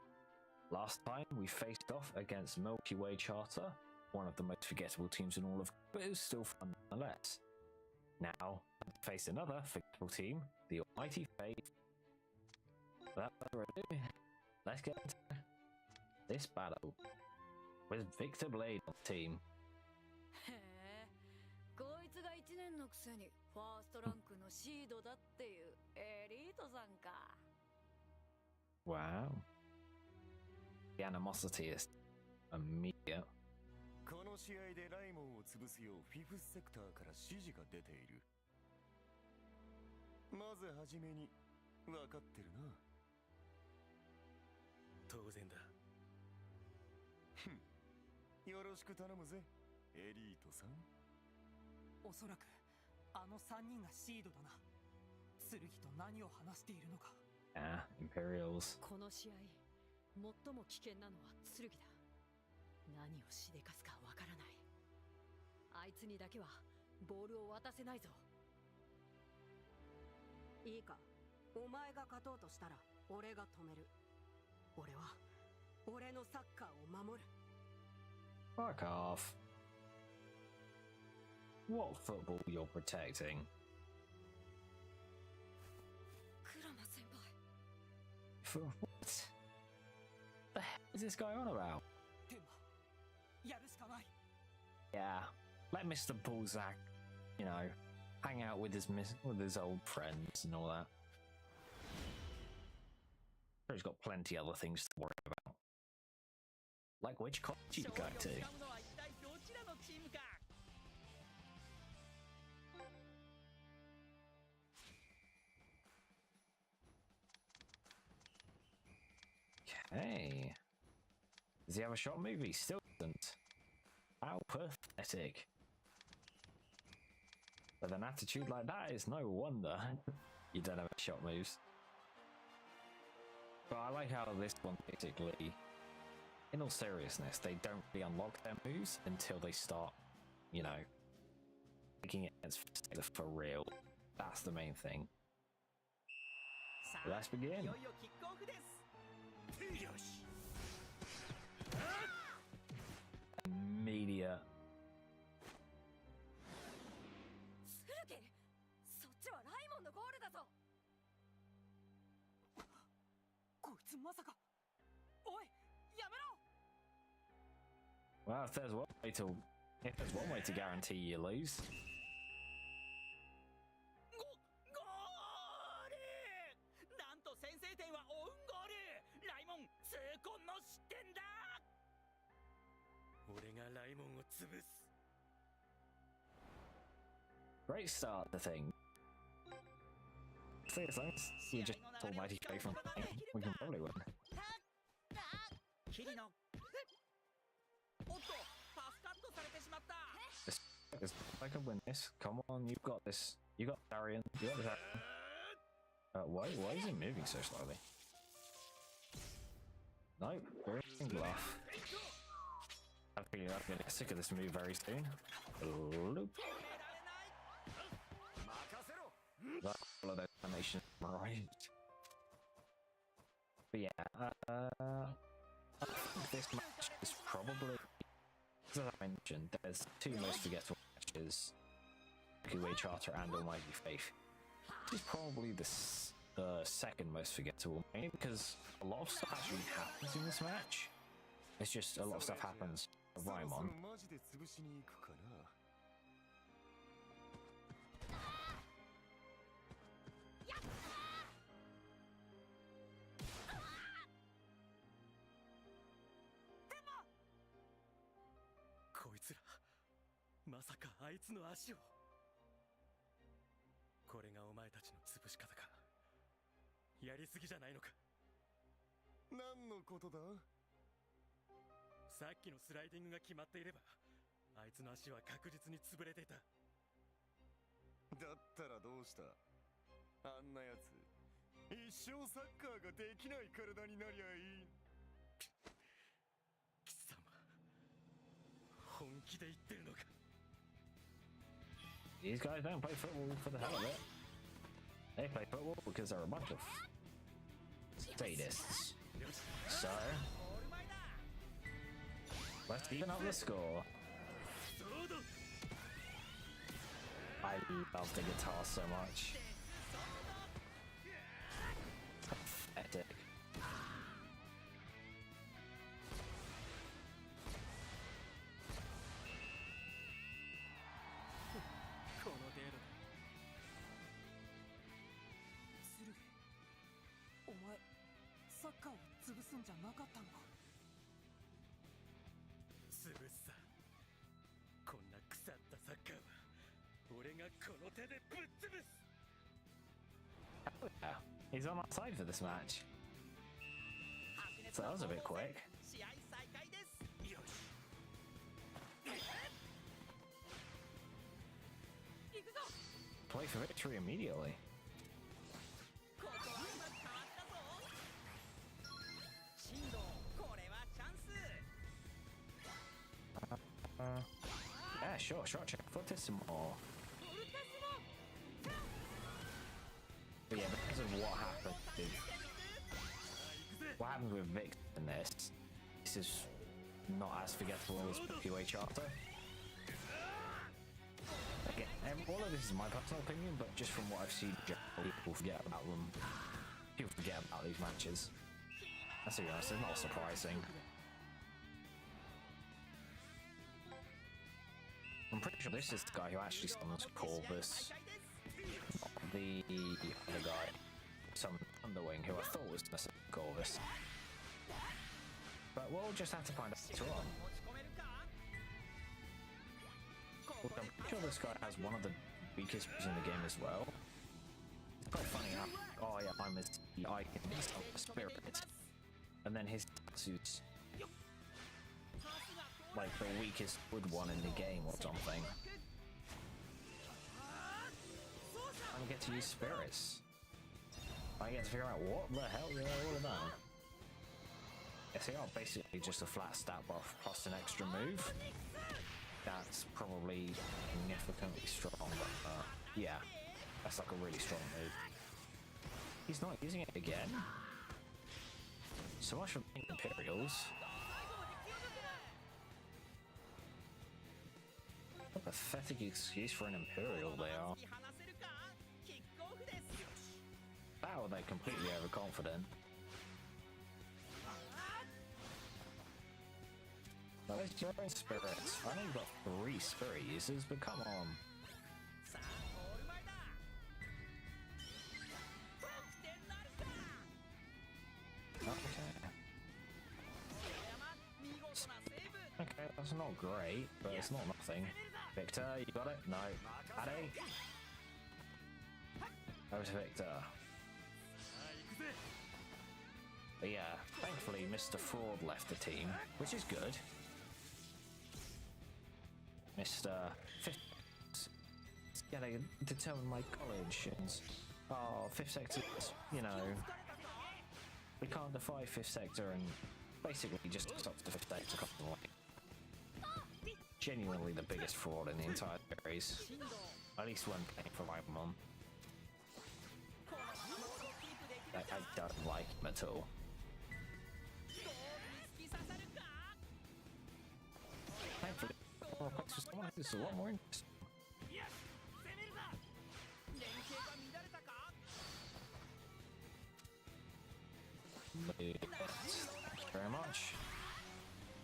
Last time we faced off against Milky Way Charter, one of the most forgettable teams in all of, but it was still fun nonetheless. Now, face another forgettable team, the Almighty Faith. Without further ado, let's get into this battle with Victor Blade on the team.
こいつが1年のくせにファーストランクのシードだっていうエリートさんか。
Wow. The animosity is immediate.
この試合でライモンを潰すようフィフスセクターから指示が出ている。まずはじめに分かってるな。当然だ。よろしく頼むぜ、エリートさん。
おそらくあの3人がシードだな。剣と何を話しているのか。
Ah, Imperials.
この試合
最も危険なのは剣だ。何をしでかすかわからない。あいつにだけはボールを渡せないぞ。いいか、お前が勝とうとしたら俺が止める。俺は俺のサッカーを守る。
Fuck off. What football you're protecting?
クラマ先輩。
For what? The hell is this guy on about?
天馬、やるしかない。
Yeah, let Mr. Balzac, you know, hang out with his old friends and all that. Sure, he's got plenty other things to worry about. Like which college you go to? Okay. Does he have a shot move? He still doesn't. How pathetic. With an attitude like that, it's no wonder you don't have shot moves. But I like how this one basically, in all seriousness, they don't really unlock their moves until they start, you know, taking it against for real. That's the main thing. Let's begin. Immediate.
そっちはライモンのゴールだぞ。こいつまさか。おい、やめろ。
Well, if there's one way to guarantee you lose.
ゴール。なんと先制点はオウンゴール。ライモン痛恨の失点だ。
俺がライモンを潰す。
Great start, the thing. So as long as you just almighty play from the game, we can probably win.
キリノ。おっと、パスカットされてしまった。
I can win this. Come on, you've got this. You got Darian. You got Darian. Why is he moving so slowly? No, we're in bluff. I feel I'm gonna get sick of this move very soon. Loop. That's all of those animations right. But yeah, I think this match is probably, as I mentioned, there's two most forgettable matches, Way Charter and Almighty Faith. This is probably the second most forgettable, mainly because a lot of stuff actually happens in this match. It's just a lot of stuff happens to Raimon.
こいつらまさかあいつの足を。これがお前たちの潰し方か。やりすぎじゃないのか。
何のことだ？
さっきのスライディングが決まっていればあいつの足は確実に潰れていた。
だったらどうした？あんなやつ一生サッカーができない体になりゃいい。
貴様本気で言ってるのか。
These guys don't play football for the hell of it. They play football because they're a bunch of sadists. So, let's even up the score. I love the guitar so much. Pathetic. Yeah, he's on our side for this match. So that was a bit quick. Play for victory immediately. sure. Check Fortissimo. But yeah, because of what happened with Vic in this is not as forgettable as POA Charter. Again, all of this is my personal opinion, but just from what I've seen, people forget about them. People forget about these matches. Let's be honest, it's not surprising. I'm pretty sure this is the guy who actually summons Corvus. Not the other guy. Some Underwing who I thought was the Corvus. But we'll just have to find out later on. I'm pretty sure this guy has one of the weakest moves in the game as well. It's quite funny how, oh yeah, I'm his icon, he's a spirit. And then his suit's like the weakest wood one in the game or something. I get to use spirits. I get to figure out what the hell they're all about. Yes, they are basically just a flat stat buff plus an extra move. That's probably significantly strong, but yeah, that's like a really strong move. He's not using it again. So much for being Imperials. What a pathetic excuse for an Imperial they are. Wow, they're completely overconfident. Now there's your own spirits. I know you've got 3 spirit users, but come on. Okay, that's not great, but it's not nothing. Victor, you got it? No. Addy? Over to Victor. But yeah, thankfully Mr. Fraud left the team, which is good. Mr. Gotta determine my college and fifth sector, you know, we can't defy fifth sector and basically just stop the fifth sector constantly. Genuinely the biggest fraud in the entire series, at least when playing for my mum. I don't like him at all. Thankfully, someone who's a lot more interesting. Thank you very much.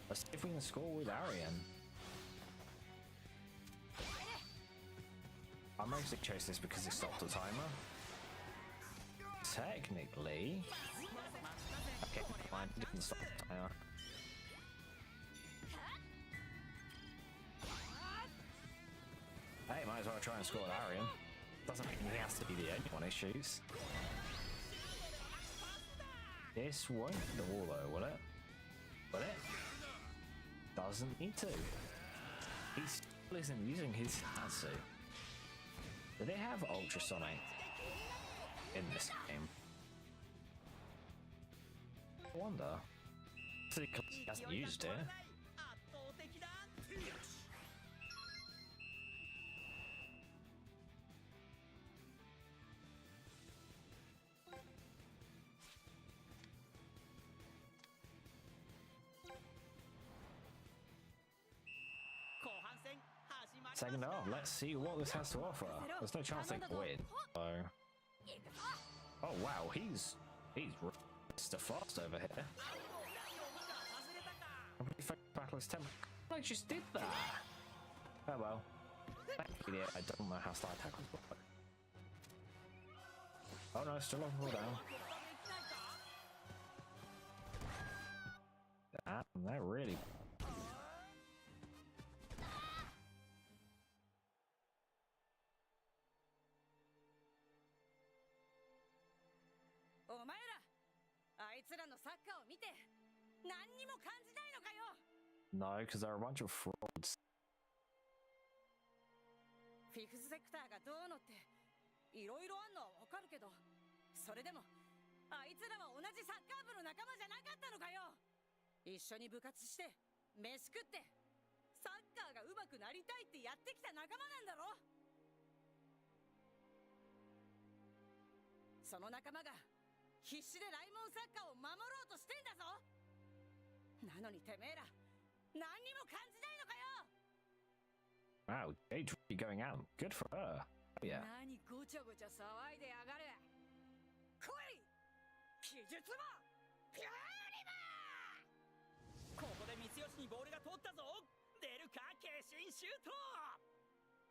Let's see if we can score with Arian. I mostly chose this because it stopped the timer. Technically, okay, fine, it didn't stop the timer. Hey, might as well try and score with Arian. Doesn't mean he has to be the only one who shoots. This won't hit the wall though, will it? Will it? Doesn't need to. He still isn't using his Hatsu. Do they have ultrasonic in this game? I wonder. He hasn't used it. Second half, let's see what this has to offer. There's no chance they can win. So. Oh wow, he's Mr. Fast over here. Battle is 10. I just did that. Oh well. Thank you, I don't know how star tackles work. Oh no, still on cooldown. That really. No, because they're a bunch of frauds.
フィフスセクターがどうのっていろいろあんのはわかるけど、それでもあいつらは同じサッカー部の仲間じゃなかったのかよ。一緒に部活して飯食ってサッカーが上手くなりたいってやってきた仲間なんだろ。その仲間が必死でライモンサッカーを守ろうとしてんだぞ。なのにてめえら何にも感じないのかよ。
Wow, Jade's really going out. Good for her. Oh, yeah.
何ごちゃごちゃ騒いでやがる。来い技術もピューリバー。
ここで三吉にボールが通ったぞ。出るか決心シュート。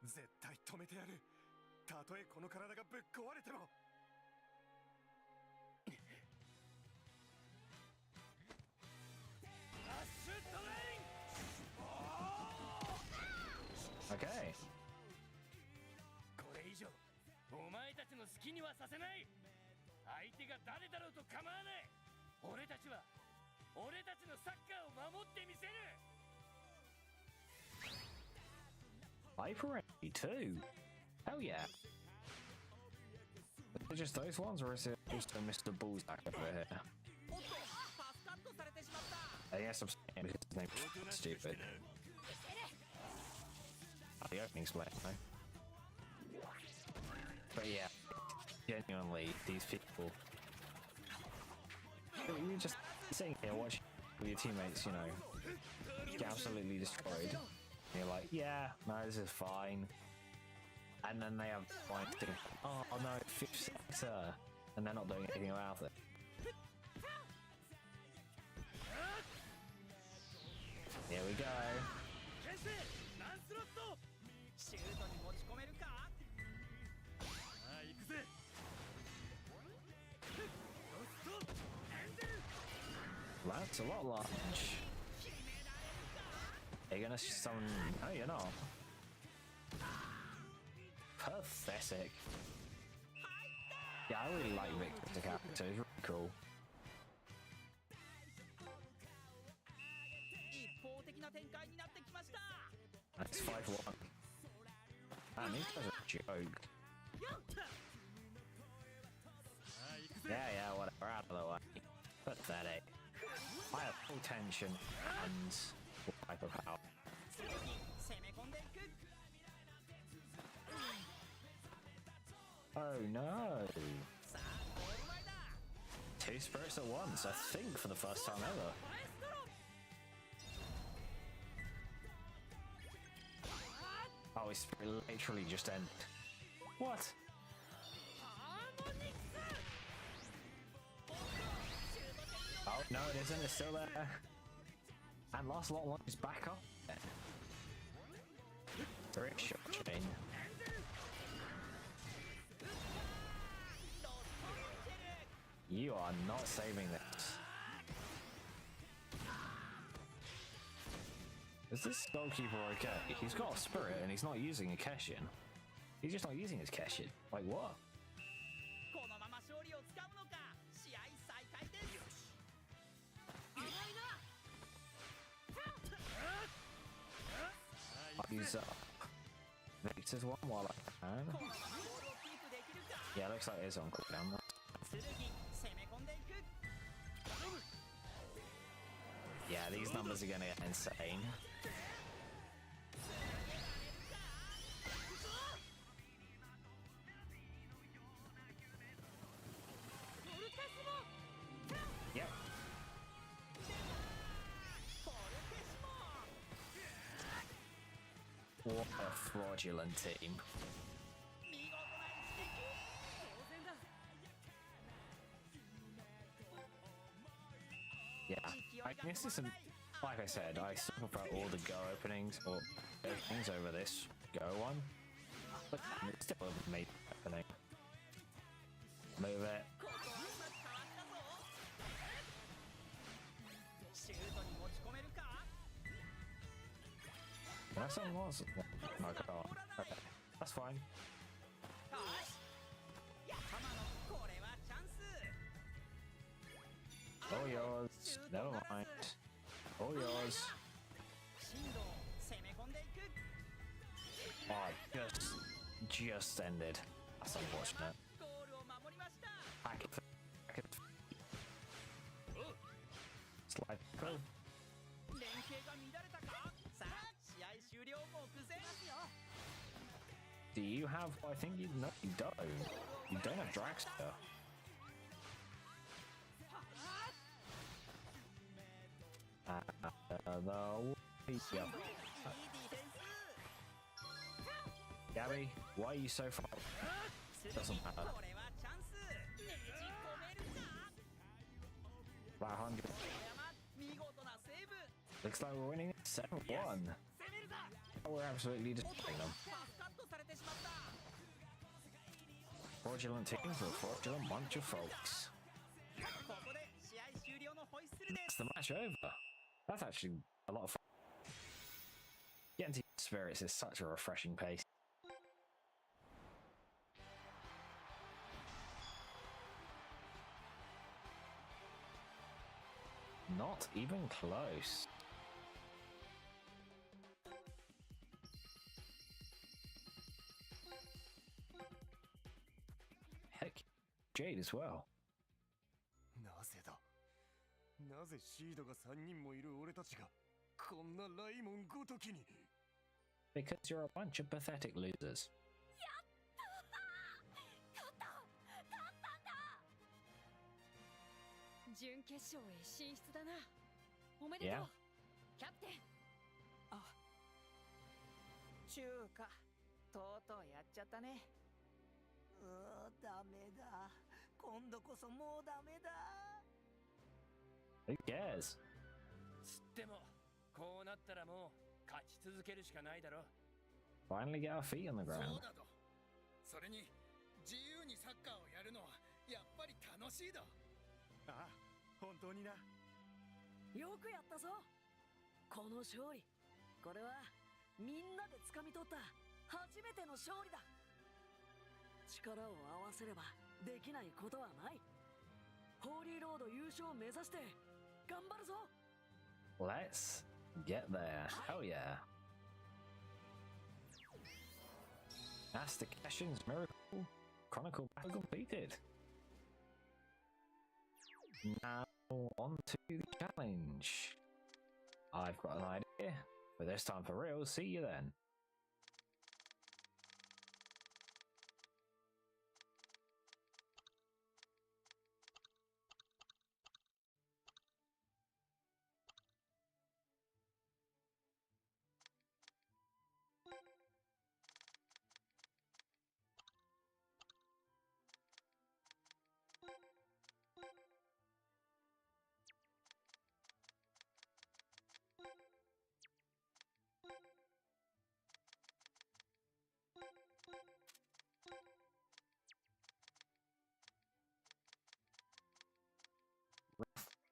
絶対止めてやる。たとえこの体がぶっ壊れても。
アッシュトレイン。
Okay.
これ以上お前たちの好きにはさせない。相手が誰だろうと構わない。俺たちは俺たちのサッカーを守ってみせる。
Viper energy too. Hell yeah. Is it just those ones, or is it also Mr. Bullsack over here?
おっとパスカットされてしまった。
I guess I'm saying because his name's stupid. Oh, the opening's playing though. But yeah, genuinely, these people. You're just sitting here watching your teammates, you know, get absolutely destroyed. And you're like, yeah, no, this is fine. And then they have points to, oh no, fifth sector, and they're not doing anything about it. Here we go.
ナンスロット。シュートに持ち込めるか。ああ行くぜ。ロストエンデル。
That's a lot large. Are you gonna summon? No, you're not. Pathetic. Yeah, I really like Victor as a character. He's really cool.
一方的な展開になってきました。
That's 5-1. Man, these guys are a joke. Yeah, whatever. Out of the way. Pathetic. I have full tension and hyper power.
攻め込んでいく。
Oh no!
さあゴール前だ。
Two spirits at once, I think for the first time ever.
マエストロ。
Oh, his spirit literally just ended. What?
ハーモニクス。
Oh, no, it isn't. It's still there. And last lot one is back up. Very short chain. You are not saving this. Is this goalkeeper okay? He's got a spirit and he's not using a Keshin. He's just not using his Keshin. Like what?
このまま勝利をつかむのか。試合再開です。甘いな。
I'll use Victor's one while I can.
このままボールをキープできるか。
Yeah, looks like it's on cooldown.
剣攻め込んでいく。
Yeah, these numbers are gonna get insane. Yep. What a fraudulent team.
見事な一撃。当然だ。
Yeah, I guess it's like I said, I still prefer all the go openings or openings over this go one, but it's still a made opening. Move it.
ここはうまくかわしたぞ。シュートに持ち込めるか。
That song was. No, come on. Okay, that's fine.
よし。浜野これはチャンス。
All yours. Never mind. All yours.
進藤攻め込んでいく。
Oh, just ended. That's unfortunate.
ゴールを守りました。
Back it. Slide through.
連携が乱れたか。さあ試合
Do you have? I think you no, you don't. You don't have Dragster. Yeah. Gabby, why are you so far? Doesn't matter. 500. Looks like we're winning 7-1. We're absolutely destroying them. Fraudulent teams with fraudulent bunch of folks. That's the match over. That's actually a lot of fun. Getting to spirits is such a refreshing pace. Not even close. Heck, Jade as well.
なぜだ。なぜシードが3人もいる俺たちがこんなライモンごときに。
Because you're a bunch of pathetic losers.
準決勝へ進出だな。おめでとう、
Yeah.
キャプテン。
あ、中華とうとうやっちゃったね。
ダメだ。今度こそもうダメだ。
Who cares?
つってもこうなったらもう勝ち続けるしかないだろ。
Finally get our feet on the
そう
ground.
だと。それに自由にサッカーをやるのはやっぱり楽しいだ。
ああ、本当にな。
よくやったぞ。この勝利、これはみんなで掴み取った初めての勝利だ。力を合わせればできないことはない。ホーリーロード優勝を目指して頑張るぞ。
Let's get there. Hell yeah. Mastication's miracle Chronicle battle completed. Now on to the challenge. I've got an idea. But this time for real, see you then.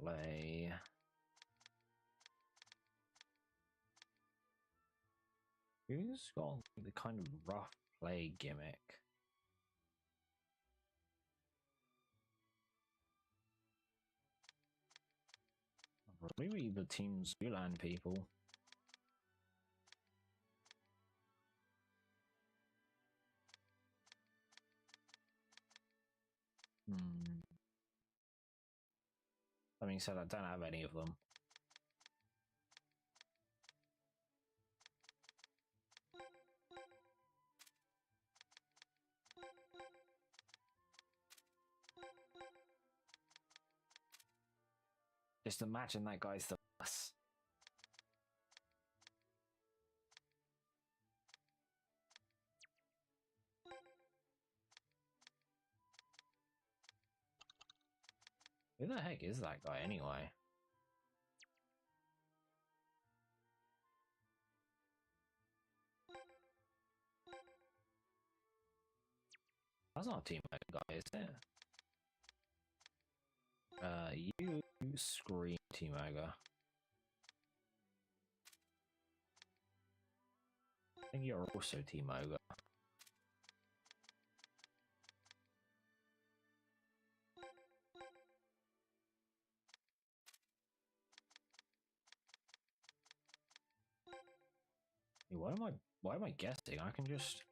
Play. Who's got the kind of rough play gimmick? Maybe the Team Zulan people. That being said, I don't have any of them. Just imagine that guy's the boss. Who the heck is that guy anyway? That's not a team guy, is it? You scream, Team Ogre. I think you're also Team Ogre. Hey, why am I guessing? I can just...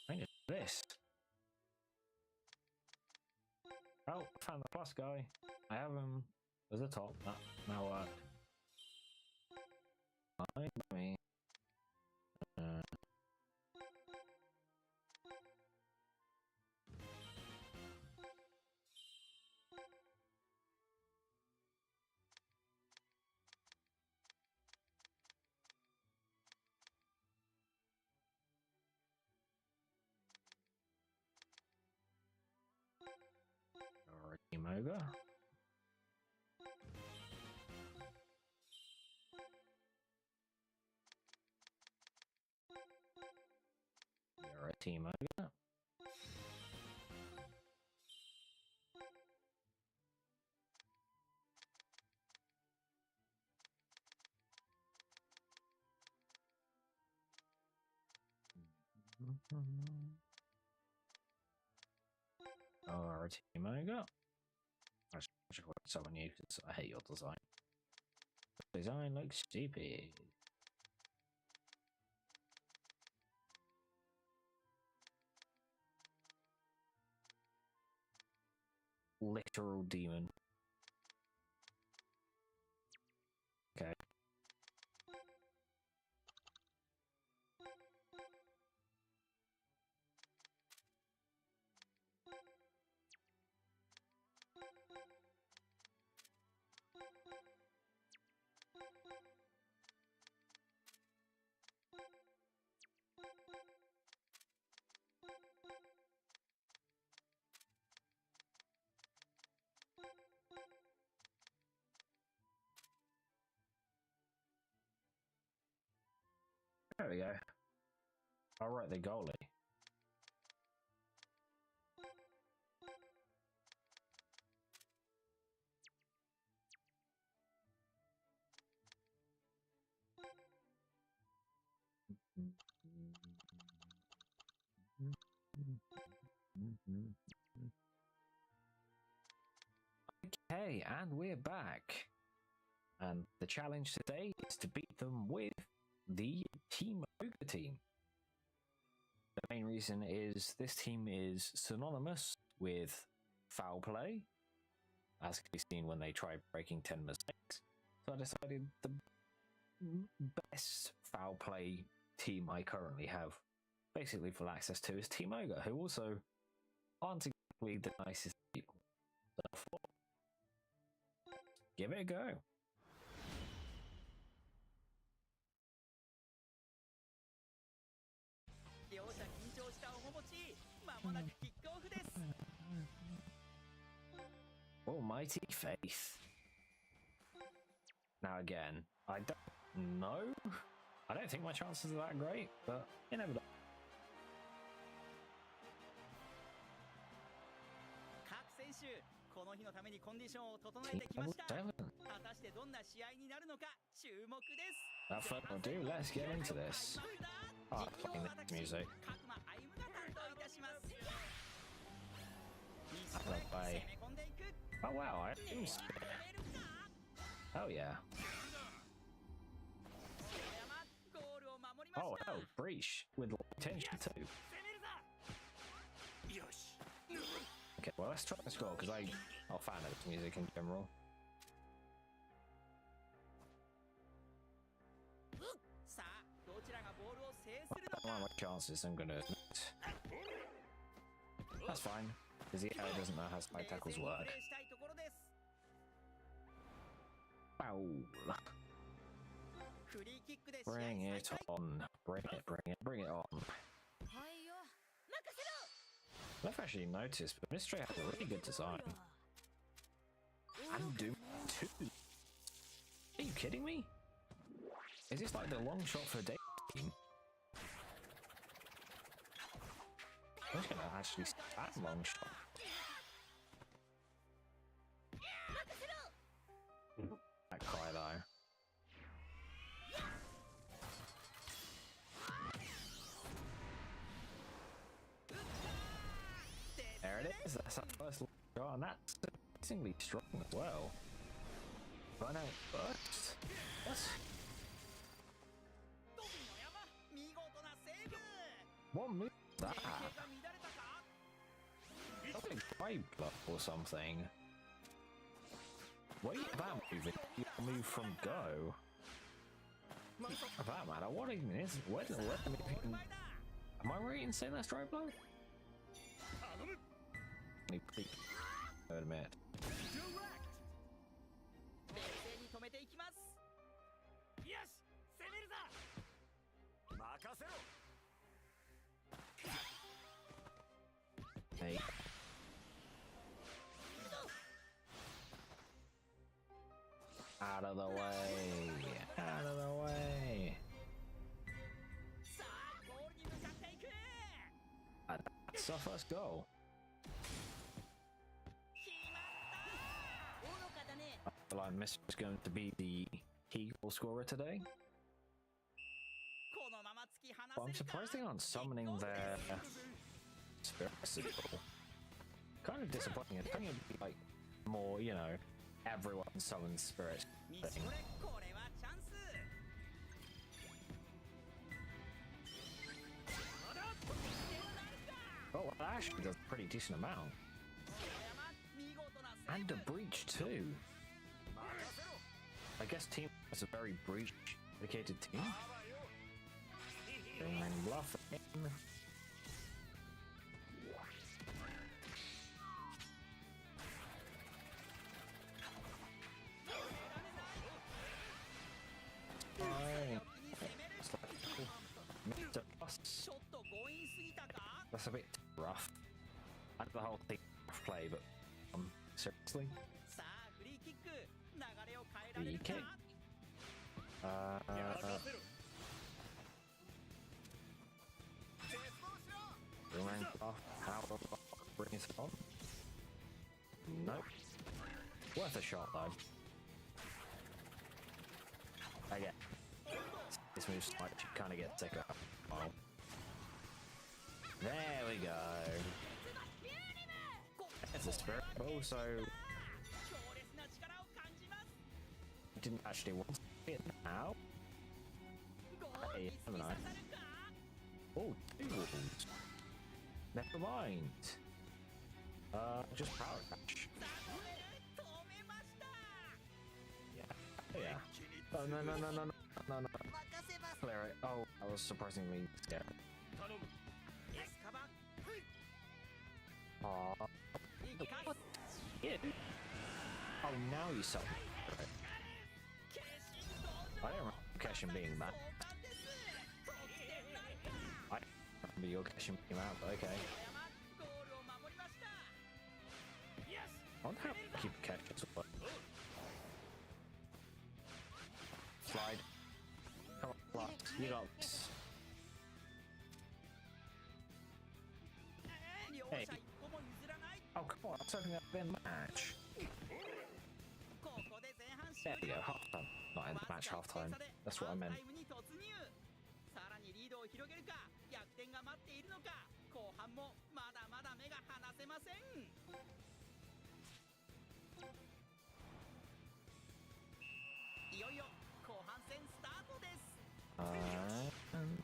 I can just do this. Oh, found the plus guy. I have him as a top. That now worked. Find me. Or a Team Ogre. You're a Team Ogre. Or a Team Ogre. I should put someone new because I hate your design. Design looks stupid. Literal demon. Okay. There we go. I'll write the goalie. Okay, and we're back. And the challenge today is to beat them with the Team Ogre team. The main reason is this team is synonymous with foul play, as can be seen when they try breaking 10 mistakes. So I decided the best foul play team I currently have, basically full access to, is Team Ogre, who also aren't exactly the nicest people. Therefore, give it a go. Almighty faith. Now again, I don't know. I don't think my chances are that great, but you never know.
この日のためにコンディションを整えてきました。果たしてどんな試合になるのか注目です。
Without further ado, let's get into this. Oh, playing this music. Oh wow, I do spit. Oh yeah. Oh no, breach with tension too. Okay, well let's try this goal because I'm a fan of this music in general. I don't know my chances, I'm gonna admit. That's fine, because the AI doesn't know how spike tackles work. Foul! Bring it on. Bring it on. I've actually noticed, but Mystery has a really good design. And Doom 2. Are you kidding me? Is this like the long shot for Dave team? I'm just gonna actually that long shot. That cry though. There it is, that's our first shot, and that's surprisingly strong as well. Run out first. Yes. What move is that? Oh my Brave Blood or something. Wait, that move from go. For that matter, what even is what am I right in saying that's Brave Blood? I admit.
冷静に止めていきます。
よし攻めるぞ任せろ
Hey. Out of the way! Out of the way!
さあゴールに向かっていく。
And that's our first goal.
決まった。愚かだね。
I feel like Mr. is going to be the key goal scorer today.
このまま突き放
But I'm
せるか。
surprised they aren't summoning their spirits at all. Kind of disappointing. It's going to be like more, you know, everyone summons spirits
西
thing.
これこれはチャンス。
Oh, well, that actually does a pretty decent amount.
白山見事なセー
And
ブ
a breach too. I guess team is a very breach dedicated team. And bluffing. Fine. Mr. Boss.
ちょっと強引すぎたか。
That's a bit rough. I know the whole thing rough play, but seriously?
さあフリーキック流れを変えられる
Free
か。
Boomerang off, power bring it on. Nope. Worth a shot though. Okay. This move's like you kind of get sick of. Oh. There we go. There's a spirit bow, so
強烈な力を感じます。
I didn't actually want it now.
ゴールに突き刺さるか。
Oh, two wolves. Never mind. Just power catch.
さあ止める止めました。
Yeah. Yeah. Oh, no, no, no, no, no, no, no.
任せます。
Clear it. Oh, I was surprisingly scared.
エスカバ
Aww.
一回
Yeah. Oh, now you suck.
決心登
I
場。
don't remember Keshin being that.
交換です。得点なるか。
I don't remember your Keshin being that, but okay.
白山ゴールを守りました。
I wonder how to keep catches as well. Slide. Come on, Flux. You got this.
両
Hey.
者一歩も譲らない。
Oh, come on. I was hoping that'd be a match.
ここで前半
There
終
we
了。
go. Half time. Not in the match, half time. That's what I meant.
ハーフタイムに突入。さらにリードを広げるか、逆転が待っているのか。後半もまだまだ目が離せません。いよいよ後半戦スタートです。
And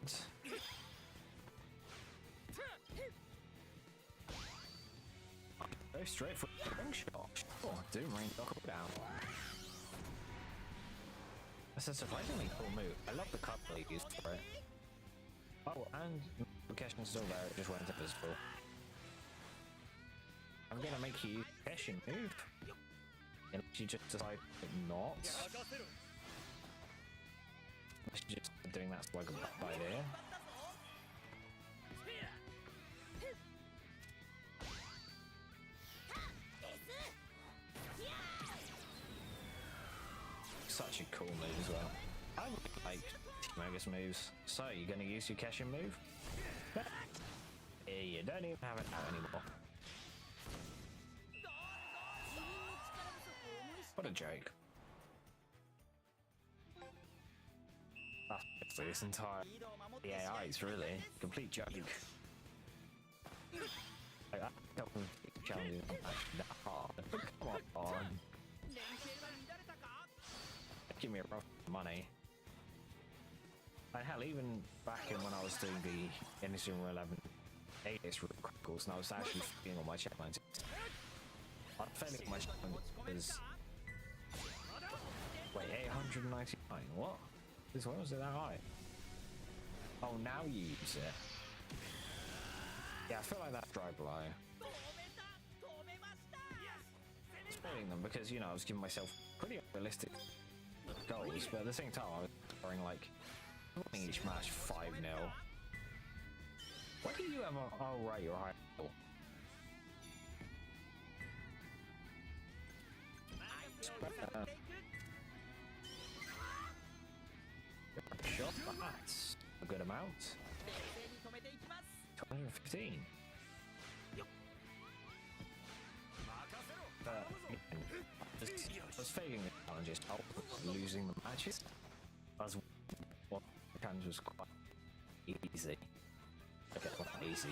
go straight for the ring shot. Oh, do ring knuckle down. That's a surprisingly cool move. I love the cut they used for it. Oh, and Keshin's still there. It just went invisible. I'm gonna make you use Keshin move. Unless you just decide not. Unless you're just doing that like a bad idea. Such a cool move as well. I really like Team moves. So, you're gonna use your Keshin move? Yeah, you don't even have it out anymore. What a joke. That's basically this entire the AI's really complete joke. Like, I don't think challenges are actually that hard. Come on. Give me a rough money. And hell, even back in when I was doing the Inazuma 11 alias Chronicles, and I was actually failing on my challenges. I'm failing on my challenges because... Wait, 899? What? This one was it that high? Oh, now you use it. Yeah, I feel like that's dry blow. I was failing them because, you know, I was giving myself pretty unrealistic goals, but at the same time I was scoring like winning each match 5-0. What do you have on? Oh right, you're high level. Shot, that's a good amount. 215. Again, I was failing the challenges, I was losing the matches. I was well, the challenge was quite easy. Okay, well, not easy.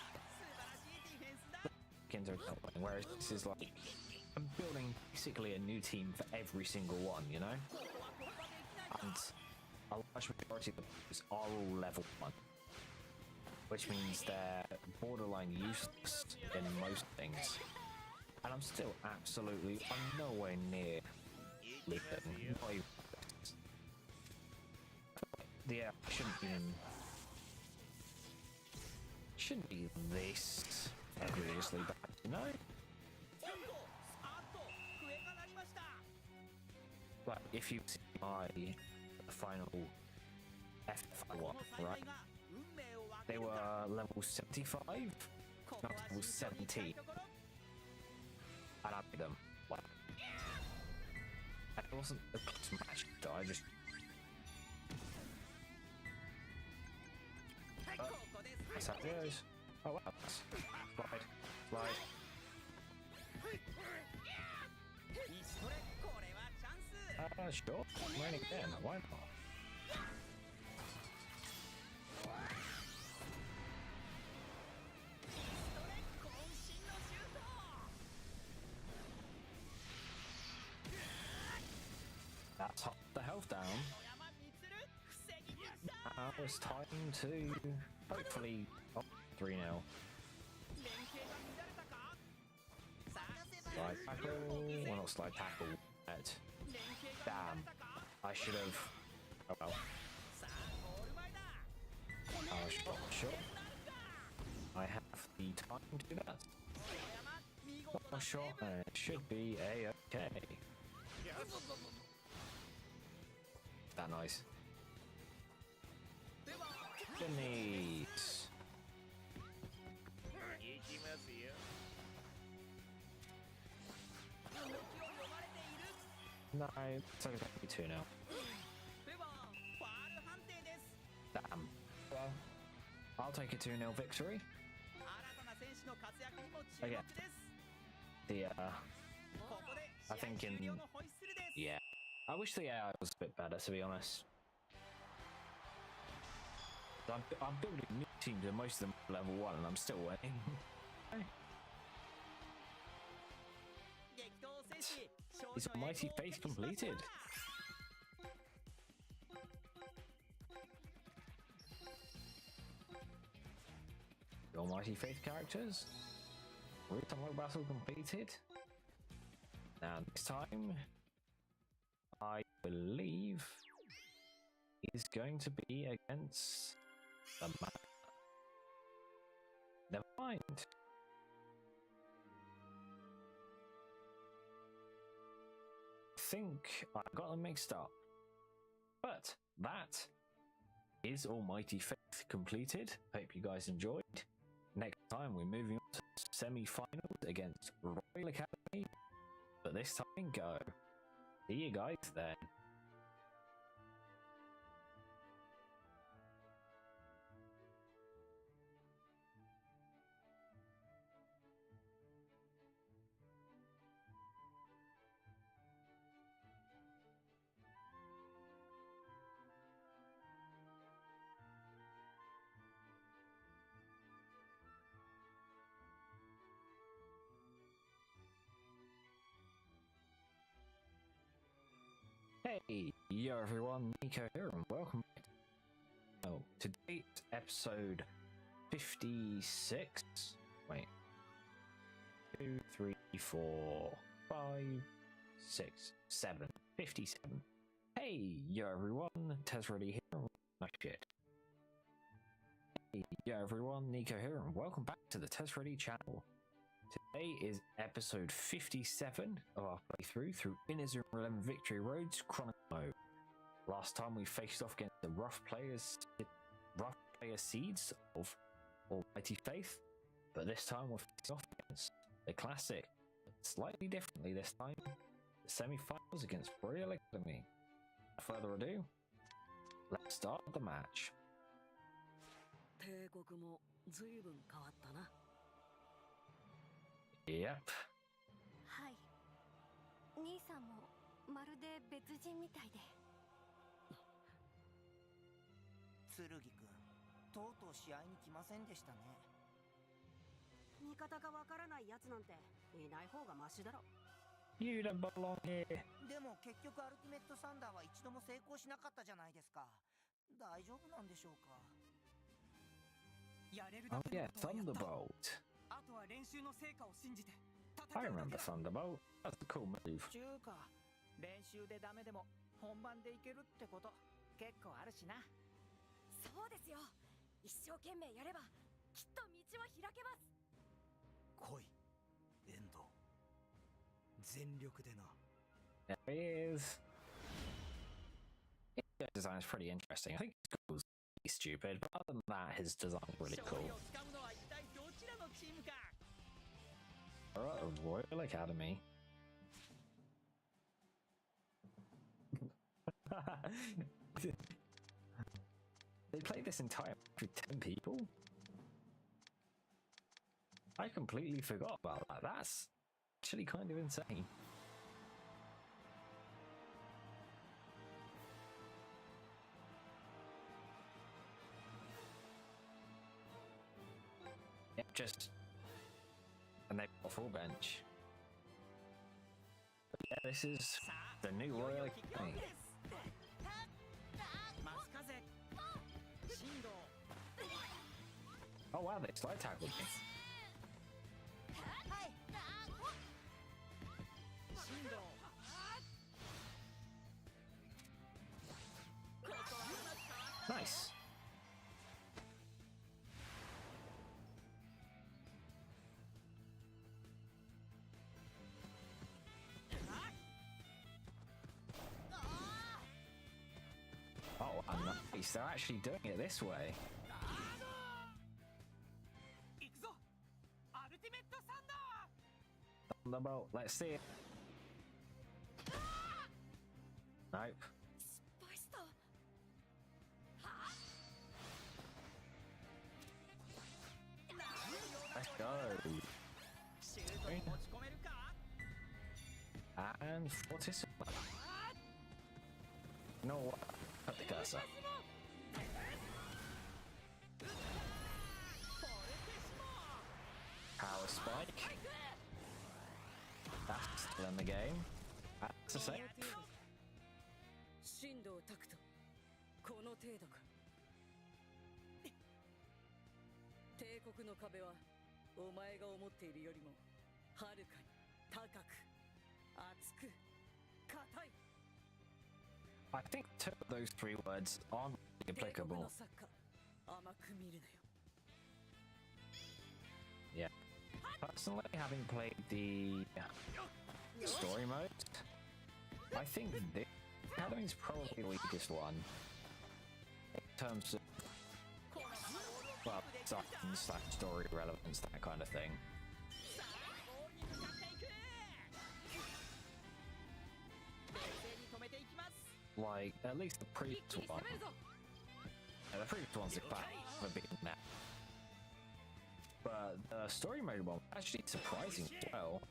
Whereas this is like I'm building basically a new team for every single one, you know? And a large majority of the players are all level 1. Which means they're borderline useless in most things. And I'm still absolutely, I'm nowhere near leading. Yeah, shouldn't be this egregiously bad, you know? Like, if you see my final F1, right? They were level 75, not level 17. And I beat them. Like, and it wasn't a close match, so I just... That's how it goes. Oh wow. Slide. Slide. Sure. Rain again. Why not? That's half the health down. Now it's time to hopefully 3 now. Slide tackle. Well, not slide tackle yet. Damn. I should have. Oh well. Sure. I have the time to do that. One shot and it should be a-okay. That nice. Denise. No, it's only going to be 2 now. Damn. Well, I'll take a 2-0 victory. Again. I think yeah. I wish the AI was a bit better, to be honest. I'm building new teams and most of them are level 1 and I'm still winning. Is Mighty Faith completed? The Almighty Faith characters? Route Unlock Battle completed? Now this time, I believe is going to be against the map. Never mind. I think I got them mixed up. But that is Almighty Faith completed. Hope you guys enjoyed. Next time we're moving on to semi-finals against Royal Academy. But this time go. See you guys then. Hey, yo everyone, Nico here and welcome back to today's episode 56. Wait. 2, 3, 4, 5, 6, 7. 57. Hey, yo everyone, Tezready here. No shit. Hey, yo everyone, Nico here, and welcome back to the Tezready channel. Today is episode 57 of our playthrough through Inazuma 11 Victory Road's Chronicle mode. Last time we faced off against the rough player seeds of Almighty Faith, but this time we're facing off against the classic, slightly differently this time, the semi-finals against Royal Academy. Without further ado, let's start the match. Yep.
はい。兄さんもまるで別人みたいで。
剣くん、とうとう試合に来ませんでしたね。
味方がわからないやつなんていない方がマシだろ。
You don't belong here.
でも結局アルティメットサンダーは一度も成功しなかったじゃないですか。大丈夫なんでしょうか。
やれるだ
Oh
け
yeah,
のことをやった。
Thunderbolt.
あとは練習の成果を信じて
I remember Thunderbolt. That's a cool move.
ちゅうか練習でダメでも本番でいけるってこと結構あるしな。
そうですよ。一生懸命やればきっと道は開けます。
来い、遠藤。全力でな。
There he is. His design is pretty interesting. I think his goal is stupid, but other than that, his design is really cool. Alright, Royal Academy. They played this entire match with 10 people? I completely forgot about that. That's actually kind of insane. Yep, just... and they've got full bench. But yeah, this is the new Royal Academy. Oh wow, they slide tackled me. Nice. Oh, nice. They're actually doing it this way. Thunderbolt, let's see it. Nope. Let's go. And Fortis. You know what? Cut the cursor. Power spike. That's still in the game. That's a save.
進藤拓人、この程度か。帝国の壁はお前が思っているよりもはるかに高く、厚く、硬い。
I think two of those three words aren't applicable. Yeah. Personally, having played the story mode, I think this Academy is probably the weakest one in terms of, well, story relevance, that kind of thing. Like, at least the previous one. Yeah, the previous one's a bit now. But the story mode one actually surprising as well,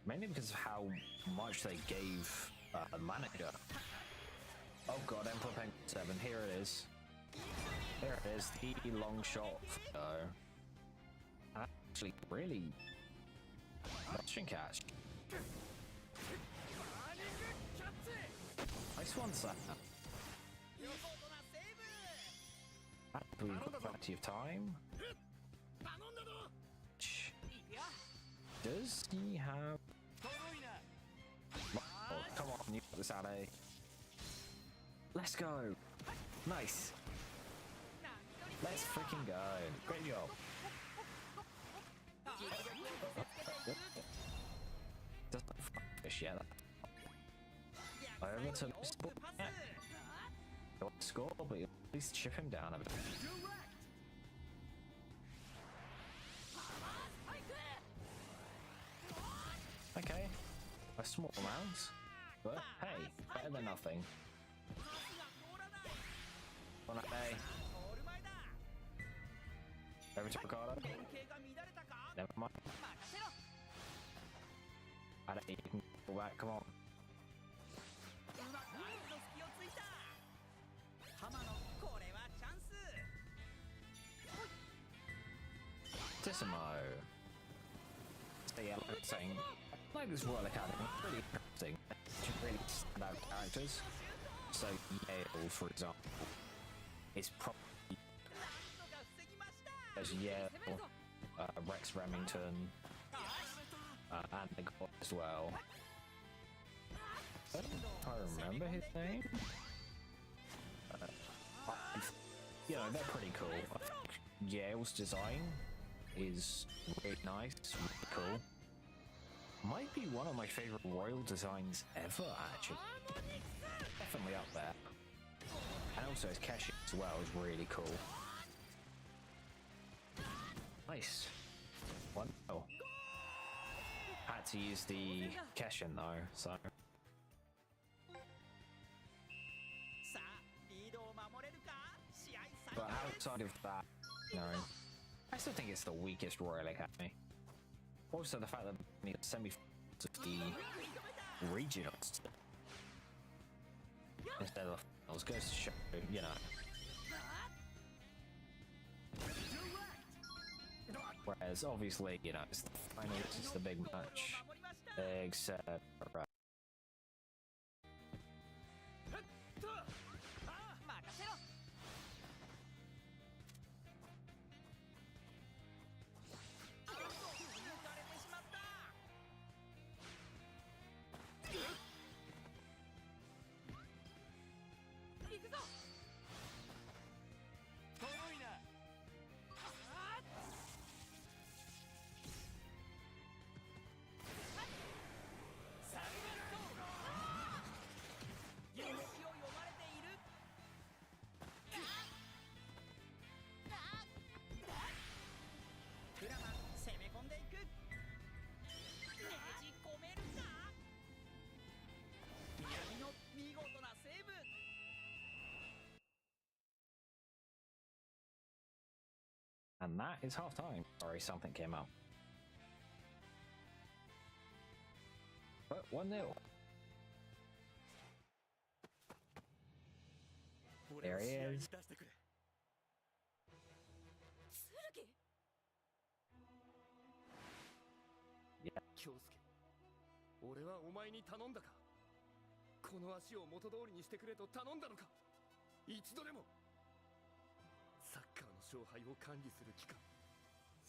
mainly because of how much they gave the manager. Oh god, Emperor Penguin 7, here it is. Here it is, the long shot. Actually, really touching catch. Nice one, sir. We've got plenty of time. Does he have... Oh, come on, you got this out, eh? Let's go! Nice! Let's freaking go! Great job! Doesn't fish yet. Over to the score. Yeah. Got the score, but at least chip him down a bit. Okay, a small amount, but hey, better than nothing. One A. Over to Ricardo. Never mind. I don't think you can go back, come on. Tissimo. So yeah, like I was saying, like this Royal Academy, really interesting. Really stand out characters. So Yale, for example, is probably there's Yale, Rex Remington, and the God as well. I remember his name. You know, they're pretty cool. I think Yale's design is really nice, really cool. Might be one of my favorite royal designs ever, actually. Definitely up there. And also his Keshin as well is really cool. Nice. 1-0. Had to use the Keshin though, so. But outside of that, you know, I still think it's the weakest Royal Academy. Also, the fact that the semi-finals of the regionals instead of finals goes to show, you know. Whereas, obviously, you know, it's the finals, it's the big match, etc. And that is half time. Sorry, something came up. But 1-0. There he is. Yeah.
京介、俺はお前に頼んだか。この足を元通りにしてくれと頼んだのか。一度でも。サッカーの勝敗を管理する機関、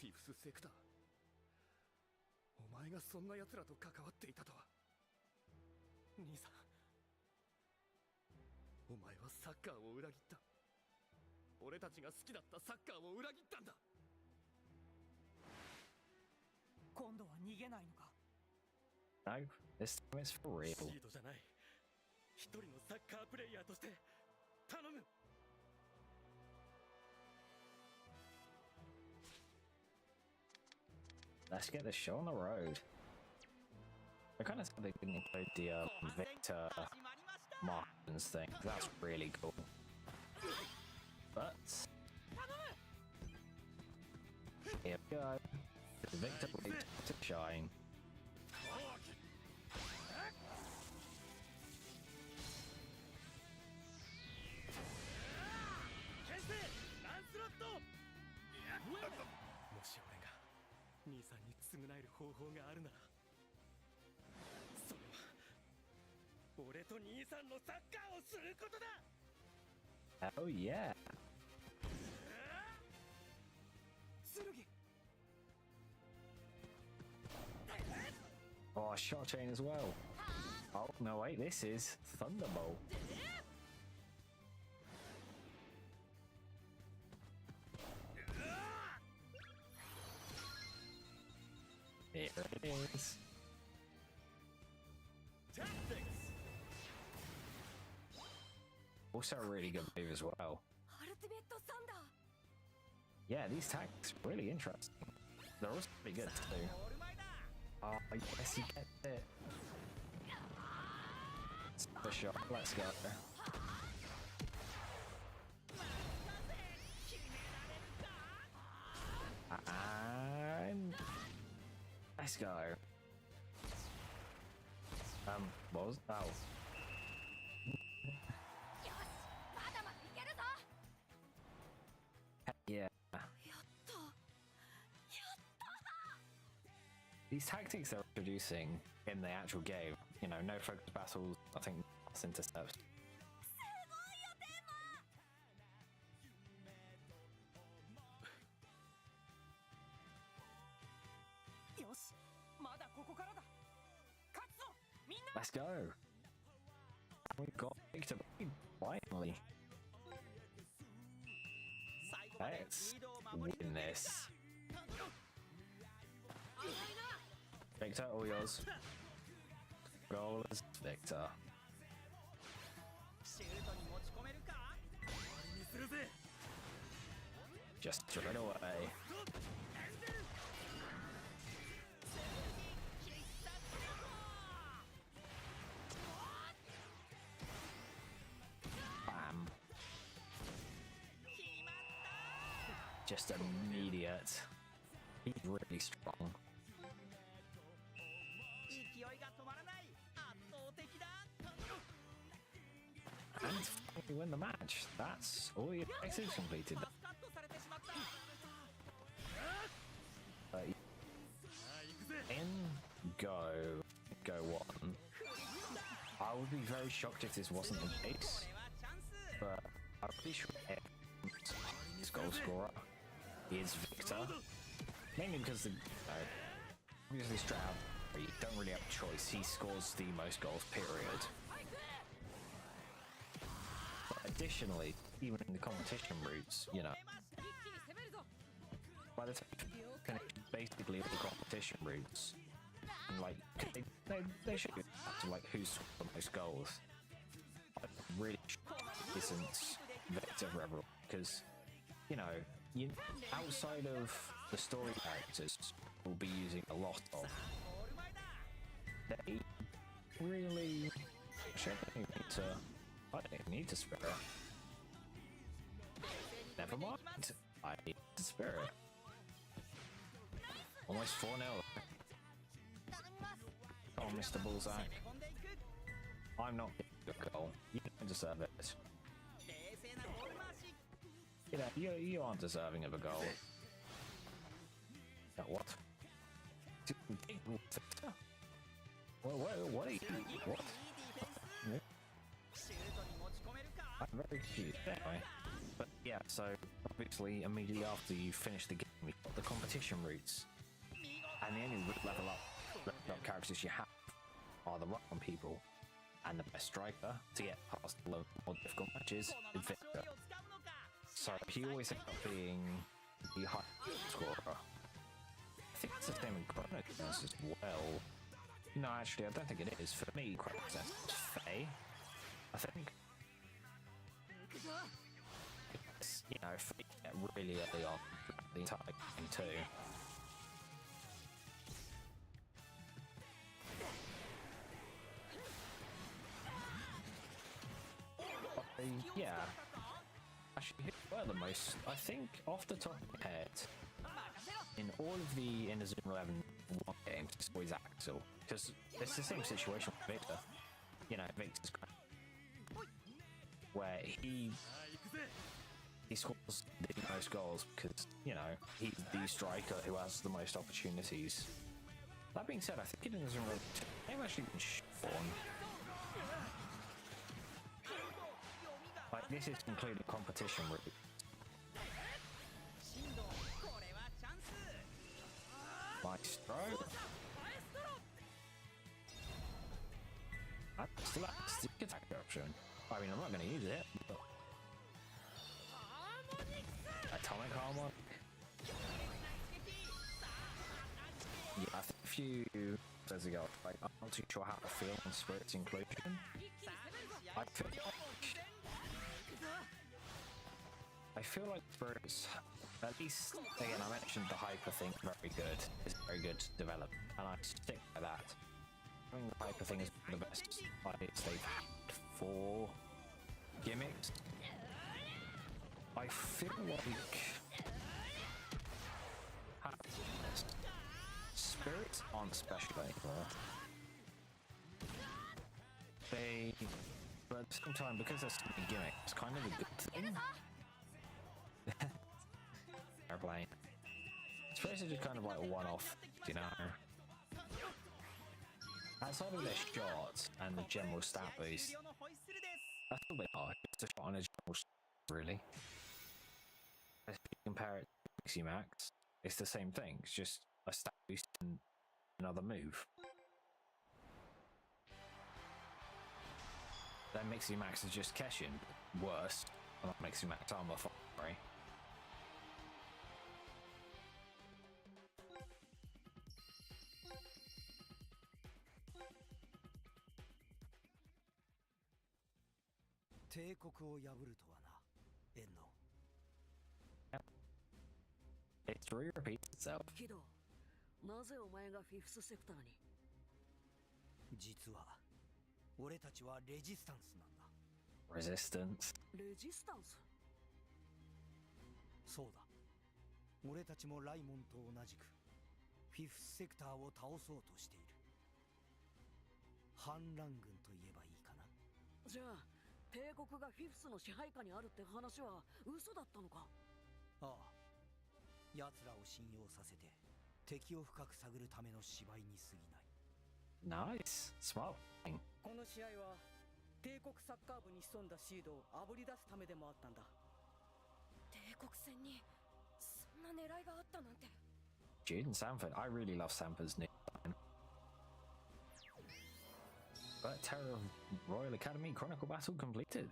フィフスセクター。お前がそんな奴らと関わっていたとは。兄さん、お前はサッカーを裏切った。俺たちが好きだったサッカーを裏切ったんだ。
今度は逃げないのか。
No, this time it's for real.
シードじゃない。一人のサッカープレイヤーとして頼む。
Let's get this show on the road. I kind of thought they didn't include the Victor Martins thing. That's really cool. But here we go. Victor waits to shine. Oh yeah. Oh, shot chain as well. Oh, no, wait, this is Thunderbolt. Here it is. Also a really good move as well. Yeah, these tags are really interesting. They're also pretty good too. Oh, yes, he gets it. For sure, let's go. And let's go. What was that? Oh. Yeah. These tactics they're introducing in the actual game, you know, no focus battles, I think that's intercept. Let's go. We've got Victor finally. Let's win this. Victor, all yours. Goal is Victor. Just straight away. Bam. Just immediate. He's really strong. And finally win the match. That's all the objectives completed. In go one. I would be very shocked if this wasn't the case, but I'm pretty sure his goal scorer is Victor. Mainly because the obviously Stroud, you don't really have a choice. He scores the most goals, period. But additionally, even in the competition routes, you know, by the time you finish basically all the competition routes, and like they should get back to like who's scored the most goals. But really isn't Victor forever, because you know, outside of the story characters we'll be using a lot of, they really I don't need to spare it. Never mind, I need to spare it. Almost 4-0. Oh, Mr. Bullseye. I'm not getting a goal. You don't deserve it. You know, you aren't deserving of a goal. What? What are you? What? I'm very confused. Anyway. But yeah, so obviously immediately after you finish the game, you've got the competition routes. And the only level up characters you have are the random people. And the best striker to get past the more difficult matches is Victor. So he always ends up being the high scorer. I think it's the same in Chronicle as well. No, actually, I don't think it is. For me, Chronicle is Faye, I think. It's, you know, Faye get really early on the entire game too. Yeah. Actually, who were the most? I think off the top of my head, in all of the Inazuma 11 games, it's always Axel, because it's the same situation with Victor. You know, Victor's where he scores the most goals because, you know, he's the striker who has the most opportunities. That being said, I think in Inazuma 11 they've actually been shown. Like, this is including competition route. Maestro. That's the attack option. I mean, I'm not going to use it. But... Atomic Harmonic. Yeah, I think a few days ago, like, I'm not too sure how to feel on Spirit's inclusion. I feel like Spirit's, at least, again, I mentioned the Hyper thing, very good. It's very good to develop, and I stick by that. I think the Hyper thing is one of the best ideas they've had for gimmicks. I feel like Spirits aren't special anymore. But at the same time, because there's so many gimmicks, it's kind of a good thing. Airplane. Spirits are just kind of like a one-off, you know. Outside of their shots and the general stat boost, that's a little bit hard. It's a shot on a general stat, really. If you compare it to Pixie Max, it's the same thing. It's just a stat boost and another move. Then Mixie Max is just Keshin, worse. Not Mixie Max armor, sorry. History repeats itself.
なぜお前がフィフスセクターに
実は俺たちはレジスタンスなんだ
Resistance
レジスタンス
そうだ俺たちもライモンと同じくフィフスセクターを倒そうとしている反乱軍と言えばいいかな
じゃあ帝国がフィフスの支配下にあるって話は嘘だったのか
ああ奴らを信用させて敵を深く探るための芝居に過ぎない
Nice smart
この試合は帝国サッカー部に潜んだシードをあぶり出すためでもあったんだ帝国戦にそんな狙いがあったなんて
Jude and Sanford I really love Sanford's new line but Terror of Royal Academy Chronicle battle completed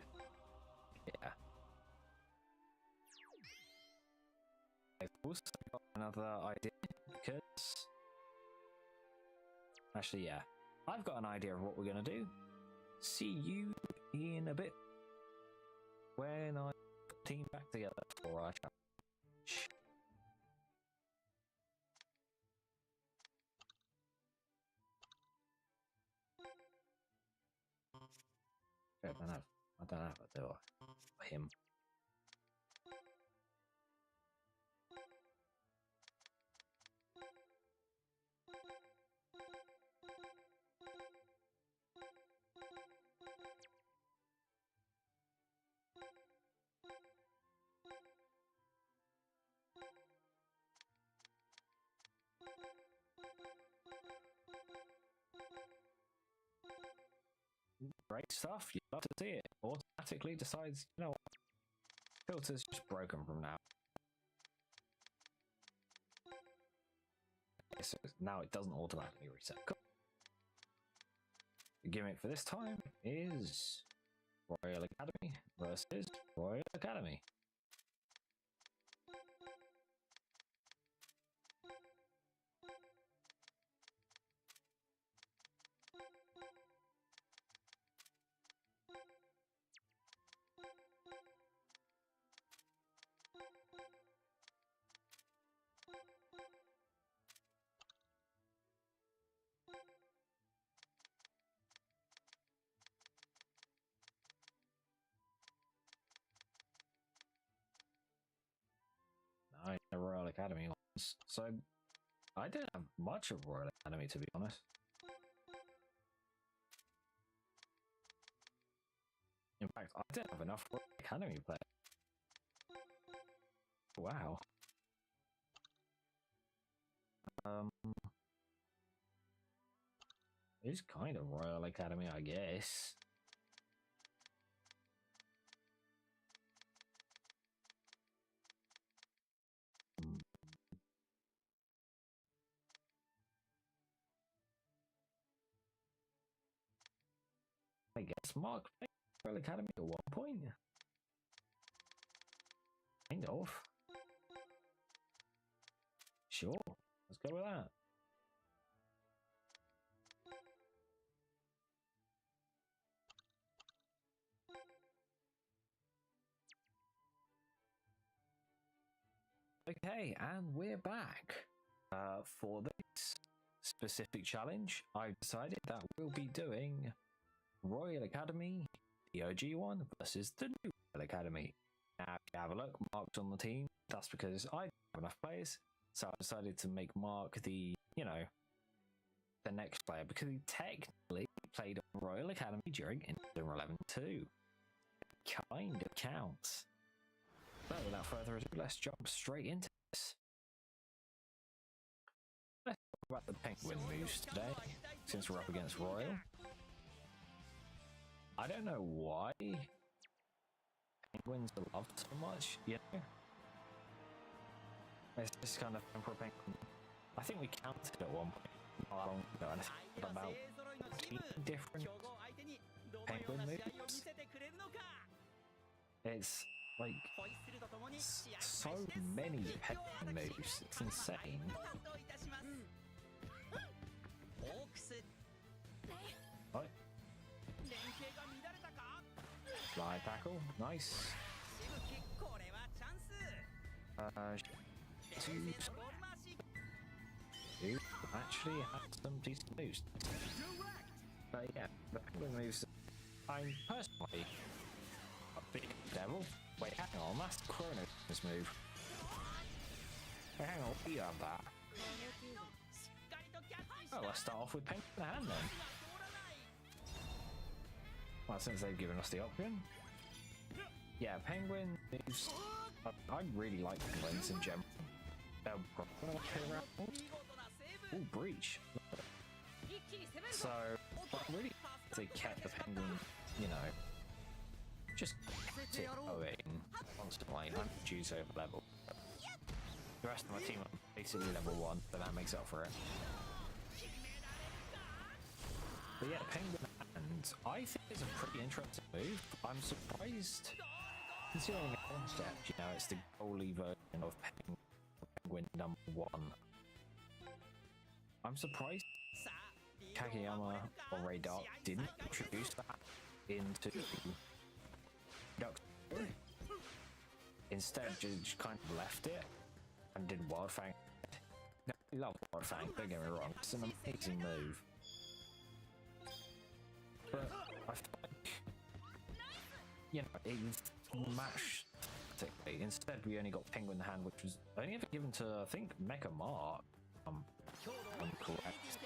yeah I've also got another idea because actually yeah I've got an idea of what we're gonna do. See you in a bit when I put the team back together for our challenge. I don't have a door for him. Great stuff, you'd love to see it. Automatically decides, you know what, filter's just broken from now. Okay, so now it doesn't automatically reset. Cool. The gimmick for this time is Royal Academy versus Royal Academy. I know Royal Academy ones, so I didn't have much of Royal Academy to be honest. In fact, I didn't have enough Royal Academy players. Wow. It's kind of Royal Academy, I guess. I guess Mark played Royal Academy at one point. Kind of. Sure, let's go with that. Okay, and we're back. For this specific challenge, I've decided that we'll be doing Royal Academy, the OG one, versus the new Royal Academy. Now, if you have a look, Mark's on the team. That's because I don't have enough players, so I decided to make Mark the, the next player, because he technically played on Royal Academy during Inazuma 11 too. Kind of counts. But without further ado, let's jump straight into this. Let's talk about the penguin moves today, since we're up against Royal. I don't know why penguins are loved so much, It's just kind of for a penguin. I think we counted at one point not long ago, and I think about 14 different penguin moves. It's like so many penguin moves. It's insane. What? Slide tackle, nice. You actually have some decent moves. But yeah, the penguin moves. I'm personally a big devil. Wait, hang on, that's Chronicle's move. Wait, hang on, we have that. Oh, let's start off with Penguin Hand then. Well, since they've given us the option. Yeah, Penguin moves. I really like penguins in general. They'll probably appear around. Ooh, breach. So, I really they kept the penguin, just kept it going constantly. I'm juice over level. The rest of my team are basically level 1, but that makes up for it. But yeah, penguin hand, I think it's a pretty interesting move. I'm surprised, considering the concept, it's the goalie version of penguin number 1. I'm surprised Kageyama or Ray Dark didn't introduce that into Duck. Instead, just kind of left it and did Wild Fang. No, I love Wild Fang, don't get me wrong, it's an amazing move. But I feel like, it matched perfectly. Instead, we only got Penguin Hand, which was only ever given to, I think, Mecha Mark. I'm correct.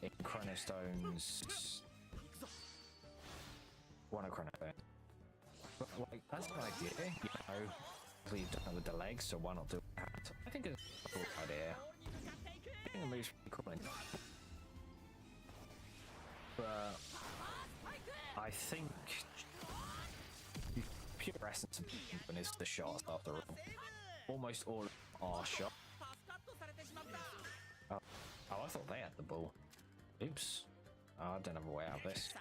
In Chronostone's one of Chronostone. But like, that's an idea, you don't have the legs, so why not do that? I think it's a cool idea. I think the move's pretty cool. But I think the pure essence of Penguin is the shots after all. Almost all of them are shots. Oh, I thought they had the ball. Oops. Oh, I don't have a way out of this.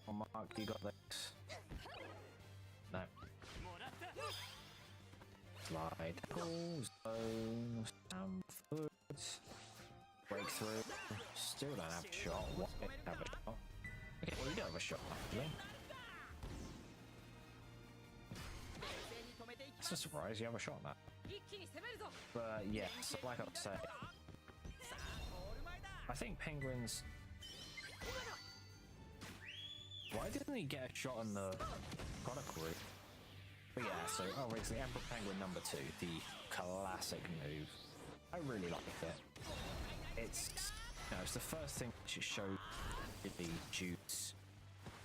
Oh, Mark, you got this. No. Slide. Tackle. Zone. Stamp foot. Breakthrough. Still don't have a shot. Why have a shot? Okay, well, you don't have a shot, actually. It's a surprise you have a shot now. But yeah, so like I said, I think Penguins. Why didn't he get a shot on the Chronicle route? But yeah, so obviously Emperor Penguin number 2, the classic move. I really like it. It's it's the first thing to show really Jude's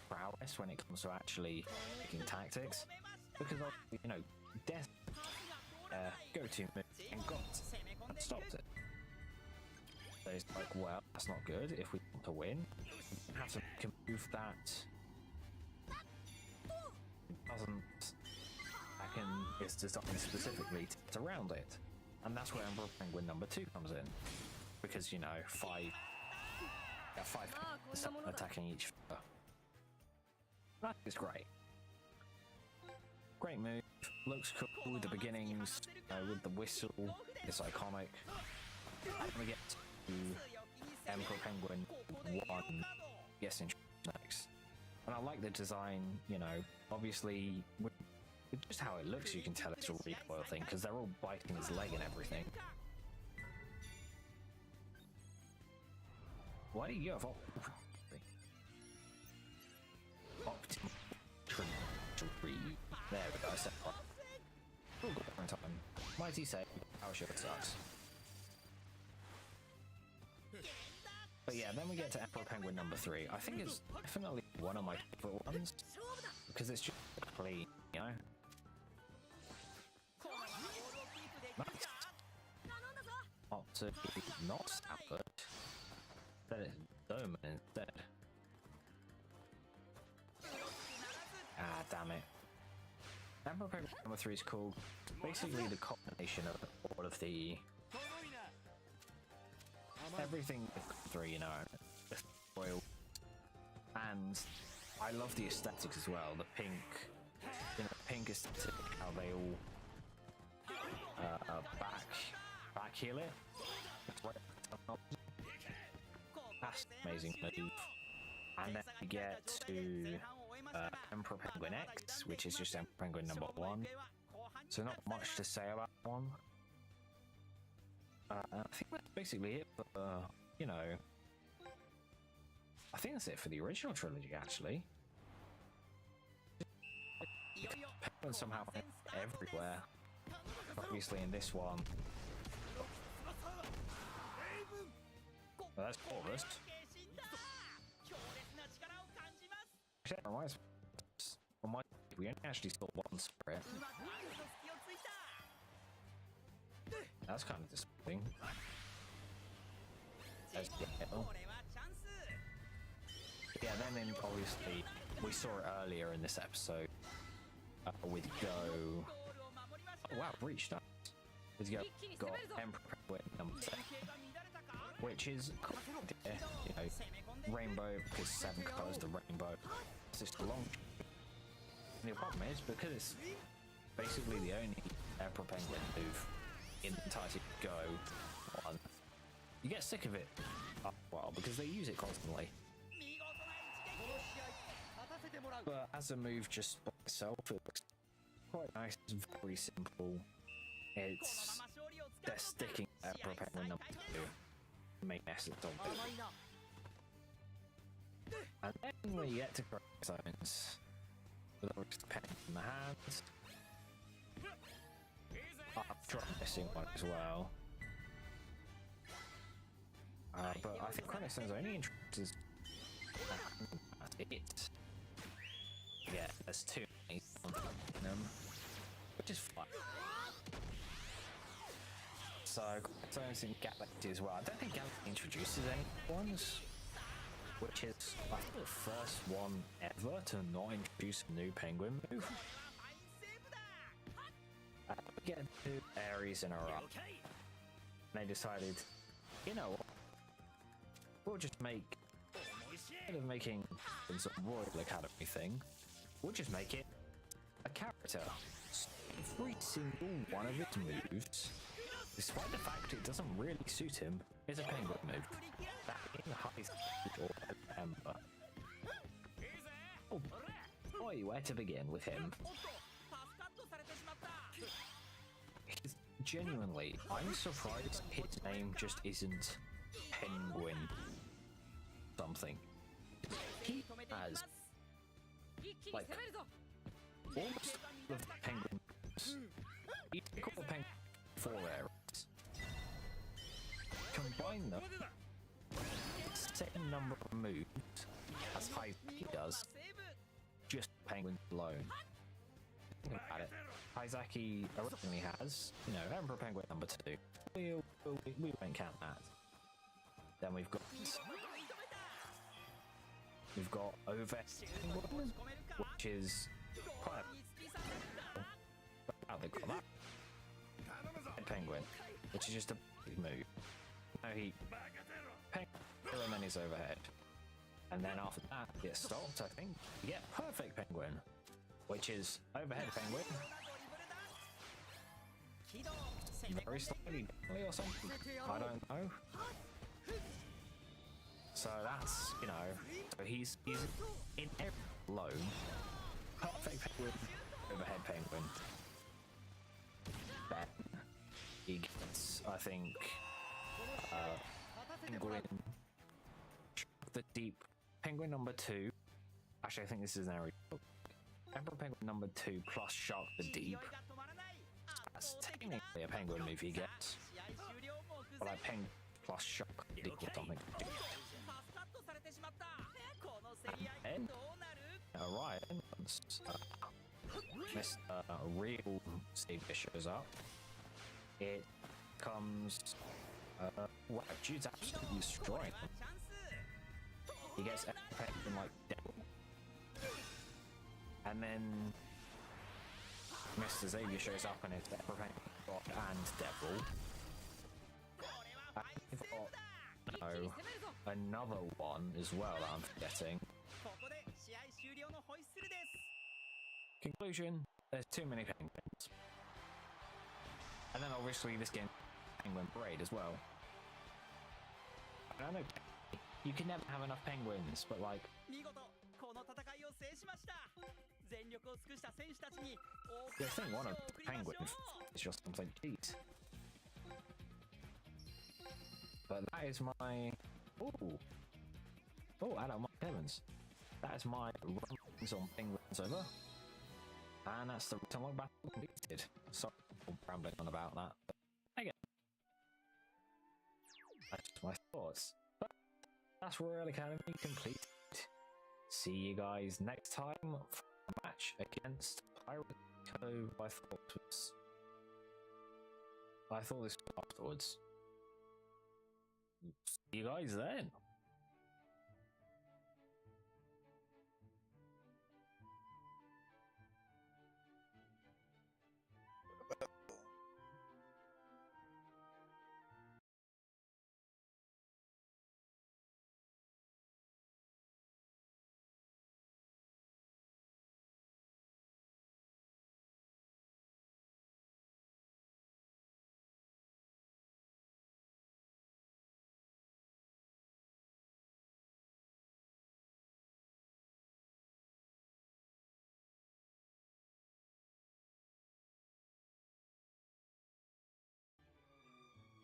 prowess when it comes to actually making tactics, because Death go-to move and got and stopped it. So it's like, well, that's not good. If we want to win, we have to make a move that is designed specifically to get around it. And that's where Emperor Penguin number 2 comes in. Because, 5 got 5 attacking each. That is great. Great move. Looks cool with the beginnings, with the whistle. It's iconic. And we get to Emperor Penguin 1. Yes, next. And I like the design, you know, obviously, with just how it looks, you can tell it's a recoil thing, because they're all biting his leg and everything. Why do you have optimal trajectory? There we go, I said what? Oh, good time. Mighty save, power shield sucks. But yeah, then we get to Emperor Penguin number 3. I think it's definitely one of my favorite ones, because it's just clean, you know? Nice. Not Stafford. That is Dome instead. Ah, damn it. Emperor Penguin number 3 is cool. Basically the combination of all of the... everything with 3, you know, royal. And I love the aesthetics as well. The pink, you know, pink aesthetic, how they all back heal it. That's amazing move. And then we get to Emperor Penguin X, which is just Emperor Penguin number 1. So not much to say about one. I think that's basically it for, you know, I think that's it for the original trilogy, actually. Penguin somehow everywhere. Obviously in this one. Well, that's Forest. We only actually saw one spirit. That's kind of disappointing. Yeah, then obviously we saw it earlier in this episode with Go. Oh wow, reached us. With Go got Emperor Penguin number 7, which is cool, you know, rainbow because 7 colors the rainbow. It's just a long. And the problem is because it's basically the only Emperor Penguin move in the entirety of Go one, you get sick of it after a while because they use it constantly. But as a move just by itself, it looks quite nice. It's very simple. It's they're sticking Emperor Penguin number 2 to make essence of it. And then we get to Chronicle zones. With the pen in the hands. I've tried missing one as well. But I think Chronicle zones only introduces it. Yeah, there's 2 in them, which is fun. So zones in Galaxy as well. I don't think Galaxy introduces any ones, which is I think the first one ever to not introduce a new Penguin move. We get 2 Aries in a row. And they decided, you know what? We'll just make, instead of making some Royal Academy thing, we'll just make it a character. Every single one of its moves, despite the fact it doesn't really suit him, is a Penguin move. That in high or Ember. Oh boy, where to begin with him? Genuinely, I'm surprised his name just isn't Penguin something. He has like almost all of the Penguin moves. You can call the Penguin 4 areas. Combine them, same number of moves as high as he does, just Penguin alone. Think about it. Haizaki originally has, you know, Emperor Penguin number 2. We won't count that. Then we've got Over Penguin, which is quite a they got that. Penguin, which is just a big move. No, he and then he's overhead. And then after that, he gets stopped, I think. You get perfect penguin, which is overhead penguin. Very slightly or something. I don't know. So that's, you know, so he's in every low. Perfect penguin, overhead penguin. Then he gets, I think, penguin, the deep penguin number 2. Actually, I think this is an area. Emperor penguin number 2 plus shark the deep. That's technically a penguin move he gets. But like penguin plus shark the deep or something. And Orion, once Mr. Real Savior shows up, it comes. Wow, dude's absolutely destroying him. He gets penguin like devil. And then Mr. Xavier shows up and it's Emperor Penguin God and Devil. And we've got another one as well that I'm forgetting. Conclusion, there's too many penguins. And then obviously this game penguin parade as well. I don't know, you can never have enough penguins, but like I think one of penguin is just something cheat. But that is my Adam Mark Evans. That is my rumblings on penguins over. And that's the return log battle completed. Sorry for rambling on about that. But again, that's just my thoughts. But that's Royal Academy complete. See you guys next time for a match against Pirate Cove. I thought this was afterwards. See you guys then.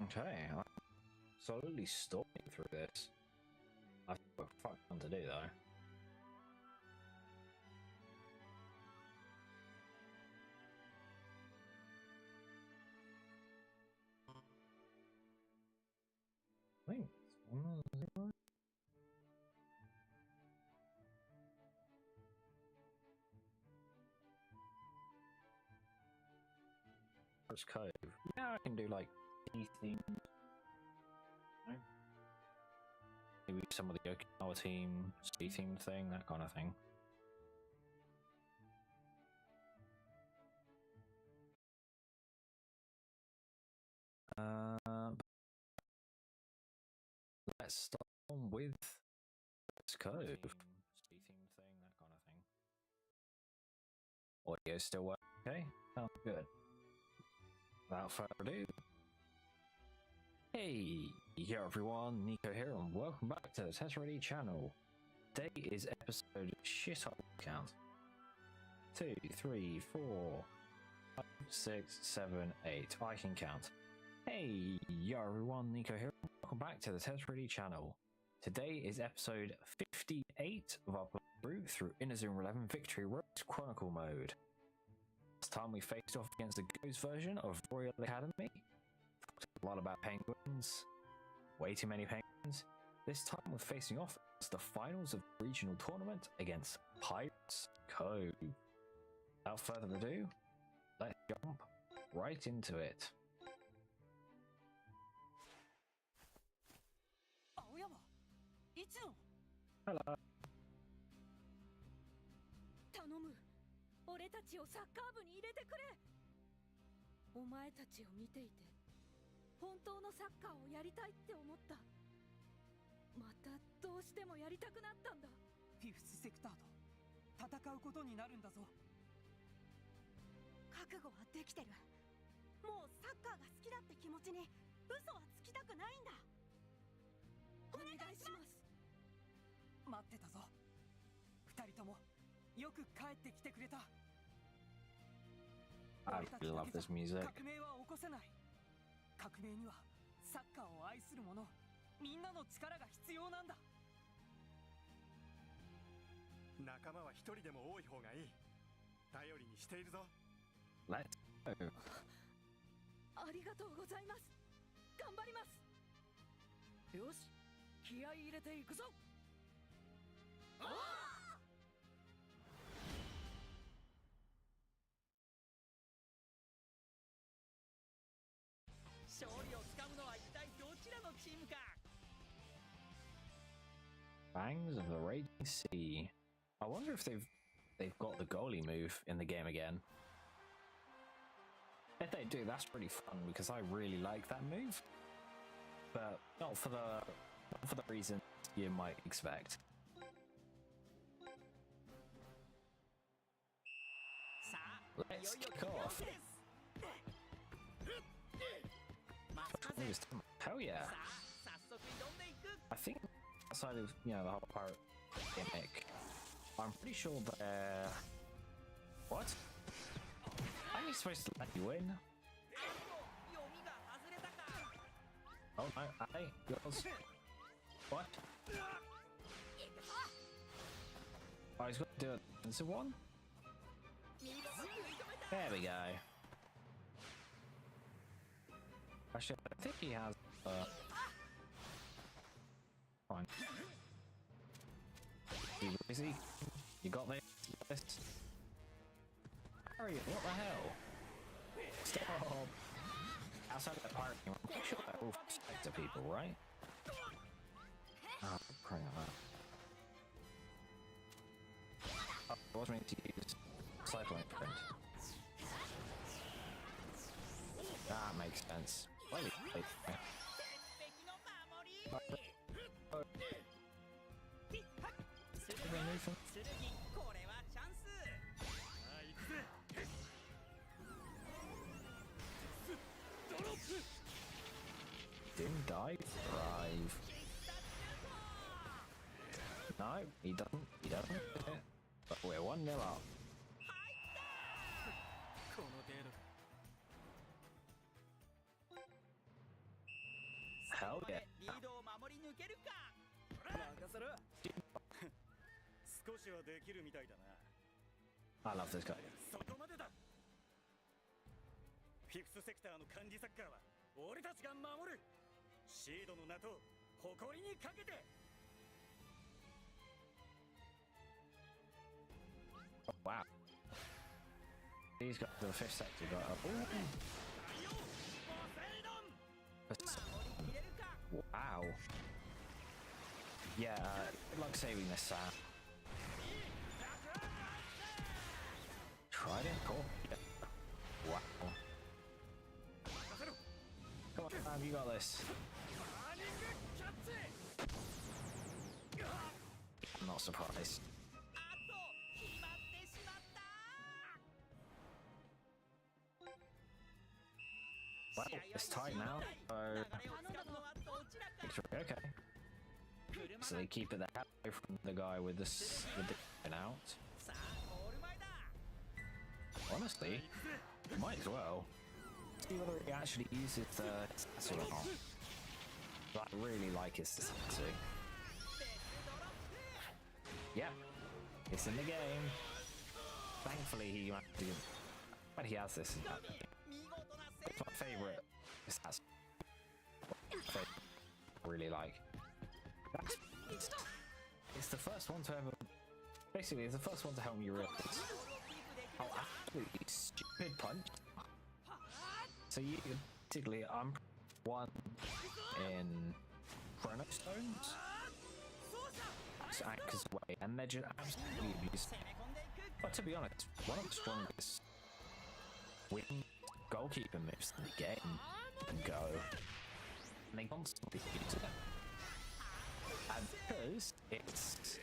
Okay, I'm slowly stalking through this. I've got a fuck ton to do though. I think it's 1-0. First Cove. Yeah, I can do like things. Maybe some of the Okinawa team, sea themed thing, that kind of thing. Let's start on with First Cove. Sea themed thing, that kind of thing. Audio still working? Okay, sounds good. Without further ado. Hey, yo everyone, Nico here and welcome back to the Tesseract channel. Today is episode shit I count. 2, 3, 4, 5, 6, 7, 8. I can count. Hey, yo everyone, Nico here. Welcome back to the Tesseract channel. Today is episode 58 of our playthrough through Inazuma 11 Victory Road Chronicle mode. Last time we faced off against the Ghost version of Royal Academy. A lot about penguins, way too many penguins. This time we're facing off as the finals of the regional tournament against Pirates Cove. Without further ado, let's jump right into it. Hello.
頼む。俺たちをサッカー部に入れてくれ。お前たちを見ていて。本当のサッカーをやりたいって思った。
またどうしてもやりたくなったんだ。
フィフスセクターと戦うことになるんだぞ。
覚悟はできてる。もうサッカーが好きだって気持ちに嘘はつきたくないんだ。お願いします。
待ってたぞ。二人ともよく帰ってきてくれた。
I love this music.
革命は起こせない。革命にはサッカーを愛する者、みんなの力が必要なんだ。
仲間は一人でも多い方がいい。頼りにしているぞ。
Let's go.
ありがとうございます。頑張ります。
よし、気合い入れていくぞ。勝利をつかむのは一体どちらのチームか。
Fangs of the Raging Sea. I wonder if they've got the goalie move in the game again. If they do, that's pretty fun because I really like that move, but not for the reason you might expect. Let's kick off. Hell yeah! I think outside of the whole pirate gimmick, I'm pretty sure they're what? Are you supposed to let you in? Oh no, hey, girls. What? Oh, he's got to do it. Is it one? There we go. Actually, I think he has. Fine. Is he? You got this? Harry, what the hell? Stop! Outside of the pirate game, I'm pretty sure they're all Spectre people, right? Oh, praying on that. Oh, I was meant to use cycling print. That makes sense. Wait. Didn't die, thrive. No, he doesn't. But we're 1-0 up. Hell yeah. I love this guy.
フィフスセクターの漢字サッカーは俺たちが守る。シードの名と誇りにかけて。
Oh, wow. These guys are the fifth sector got up. Wow. Yeah, good luck saving this, Sam. Tried it, cool. Wow. Come on, Sam, you got this. I'm not surprised. Well, it's tight now, so okay. So they keep it that way from the guy with the out. Honestly, might as well see whether he actually uses the Satsu or not. But I really like his Satsu. Yeah, it's in the game. Thankfully, he actually, but he has this. It's my favourite. That's I really like. It's the first one to ever. Basically, it's the first one to help me realize how absolutely stupid punch. So you basically, I'm one in Chronostones. To act as way, and they're just absolutely abusing. But to be honest, one of the strongest wing goalkeeper moves in the game and go, and they constantly use it. And because it's...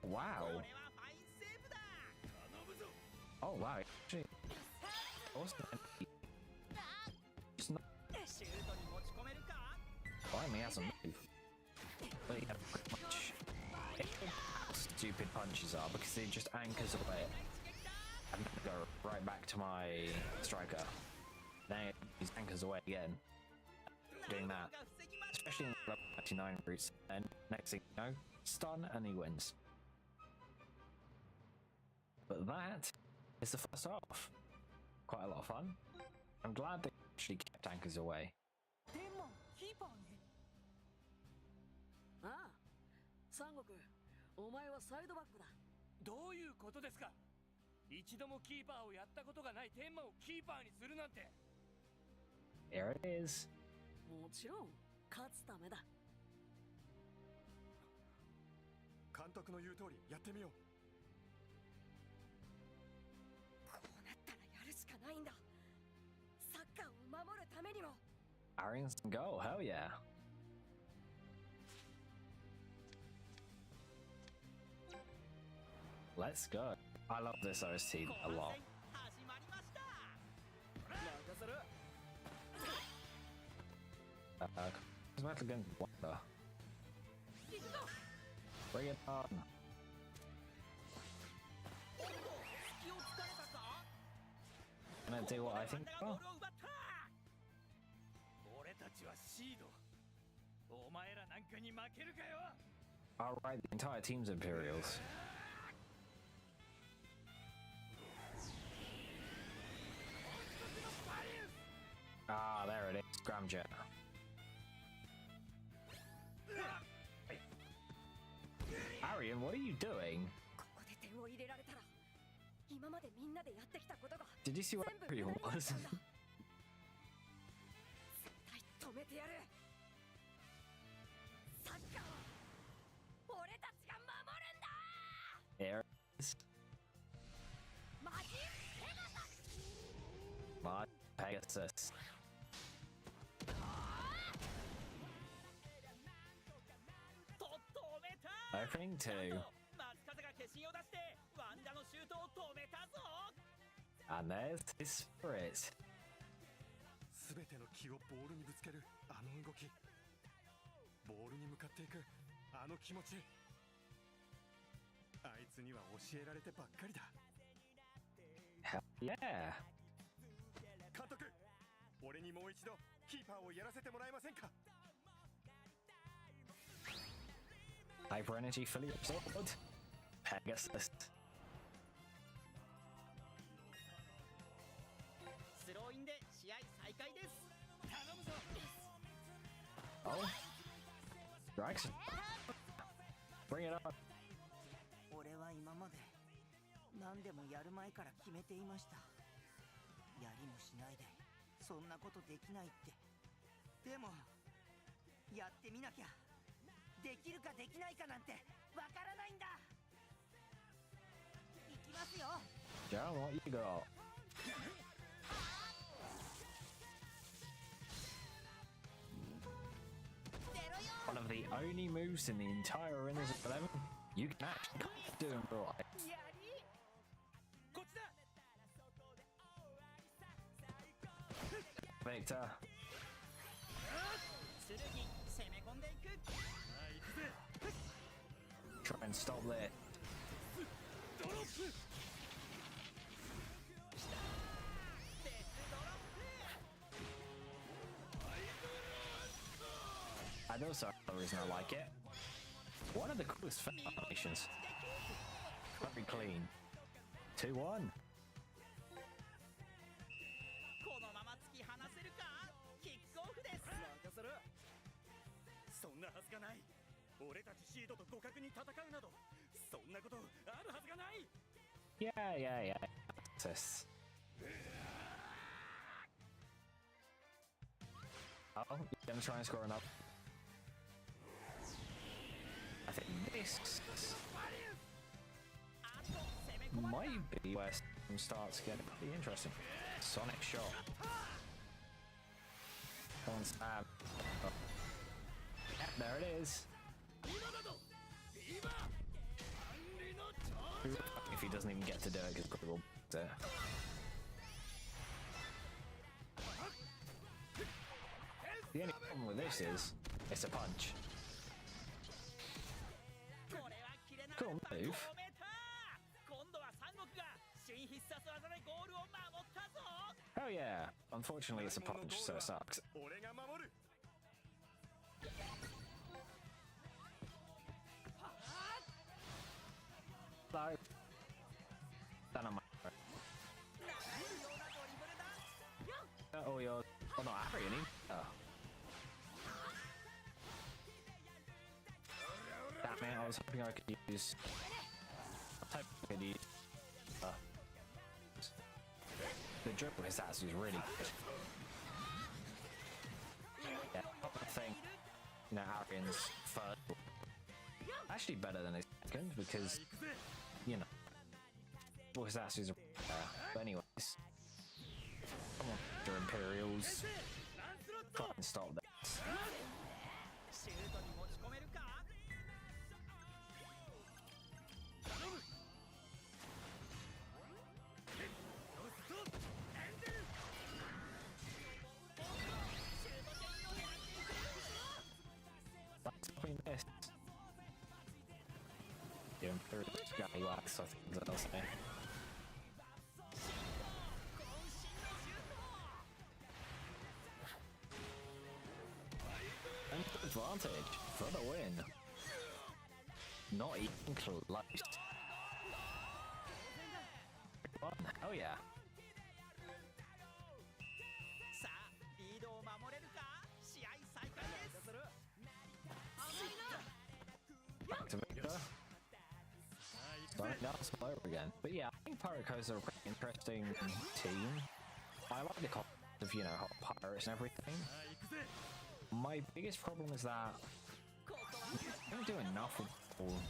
Oh, wow. Oh, wow. Actually, it wasn't any... It's not... Finally has a move. But yeah, pretty much... How stupid punches are, because they just anchors away. And then go right back to my striker. Then he anchors away again. Doing that. Especially in the level 99 routes. And next thing you know, stun and he wins. But that is the first half. Quite a lot of fun. I'm glad they actually kept anchors away.
ああ、三国、お前はサイドバックだ。
どういうことですか。一度もキーパーをやったことがない天馬をキーパーにするなんて。
There it is.
もちろん勝つためだ。
監督の言う通りやってみよう。
こうなったらやるしかないんだ。サッカーを守るためにも。
Arians can go, hell yeah. Let's go. I love this OST a lot. It's battle against Wanda. Bring it on. Gonna do what I think. Oh. Alright, the entire team's Imperials. Ah, there it is, Scramjet. Arian, what are you doing? Did you see what Arian was? There it is. My Pegasus. Opening 2. And there's his spirit.
すべての気をボールにぶつけるあの動き。ボールに向かっていくあの気持ち。あいつには教えられてばっかりだ。
Hell yeah.
監督、俺にもう一度キーパーをやらせてもらえませんか。
Hyper energy fully absorbed. Pegasus. Oh. Drax. Bring it on.
俺は今まで何でもやる前から決めていました。やりもしないでそんなことできないって。でもやってみなきゃ。できるかできないかなんてわからないんだ。行きますよ。
John, what you got? One of the only moves in the entire Inazuma 11 you can actually do in real life. Victor. Try and stop that. And also another reason I like it. One of the coolest animations. Very clean. 2-1.
そんなはずがない。俺たちシードと互角に戦うなど、そんなことあるはずがない。
Yeah. Sis. Oh, you're gonna try and score another. I think this might be where some starts getting pretty interesting. Sonic shot. Come on, Sam. Oh. There it is. If he doesn't even get to do it, because Google it. The only problem with this is, it's a punch. Cool move. Oh yeah. Unfortunately, it's a punch, so it sucks. Stand on my. Oh, you're. Oh no, Arian. Oh. Damn it! I was hoping I could use. The dribble his ass is really good. Yeah, I think, you know, Arian's first. Actually better than his second because, you know, his ass is but anyways. Come on, the Imperials. Try and stop that. The Imperials Scallywags, I think that'll say. And advantage for the win. Not even close. Oh yeah. Back to Victor. Starting out slow again. But yeah, I think Pirate Co's are a pretty interesting team. I like the concept of, you know, hot pirates and everything. My biggest problem is that they don't do enough with all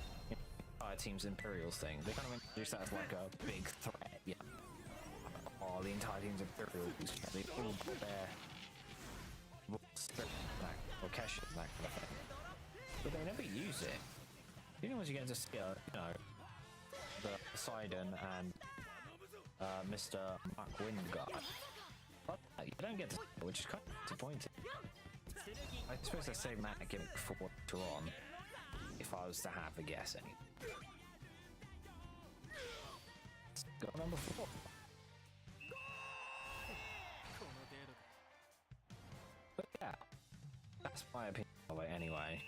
team's Imperials thing. They kind of introduce that as like a big threat. Yeah. Oh, the entire team's Imperials. They all put their or caches and that kind of thing. But they never use it. The only ones you get to see are, you know, the Poseidon and Mr. Mark Wind guy. But you don't get to see it, which is kind of disappointing. I suppose I say Matt gimmick for later on, if I was to have a guess any. Let's go number 4. But yeah, that's my opinion of it anyway.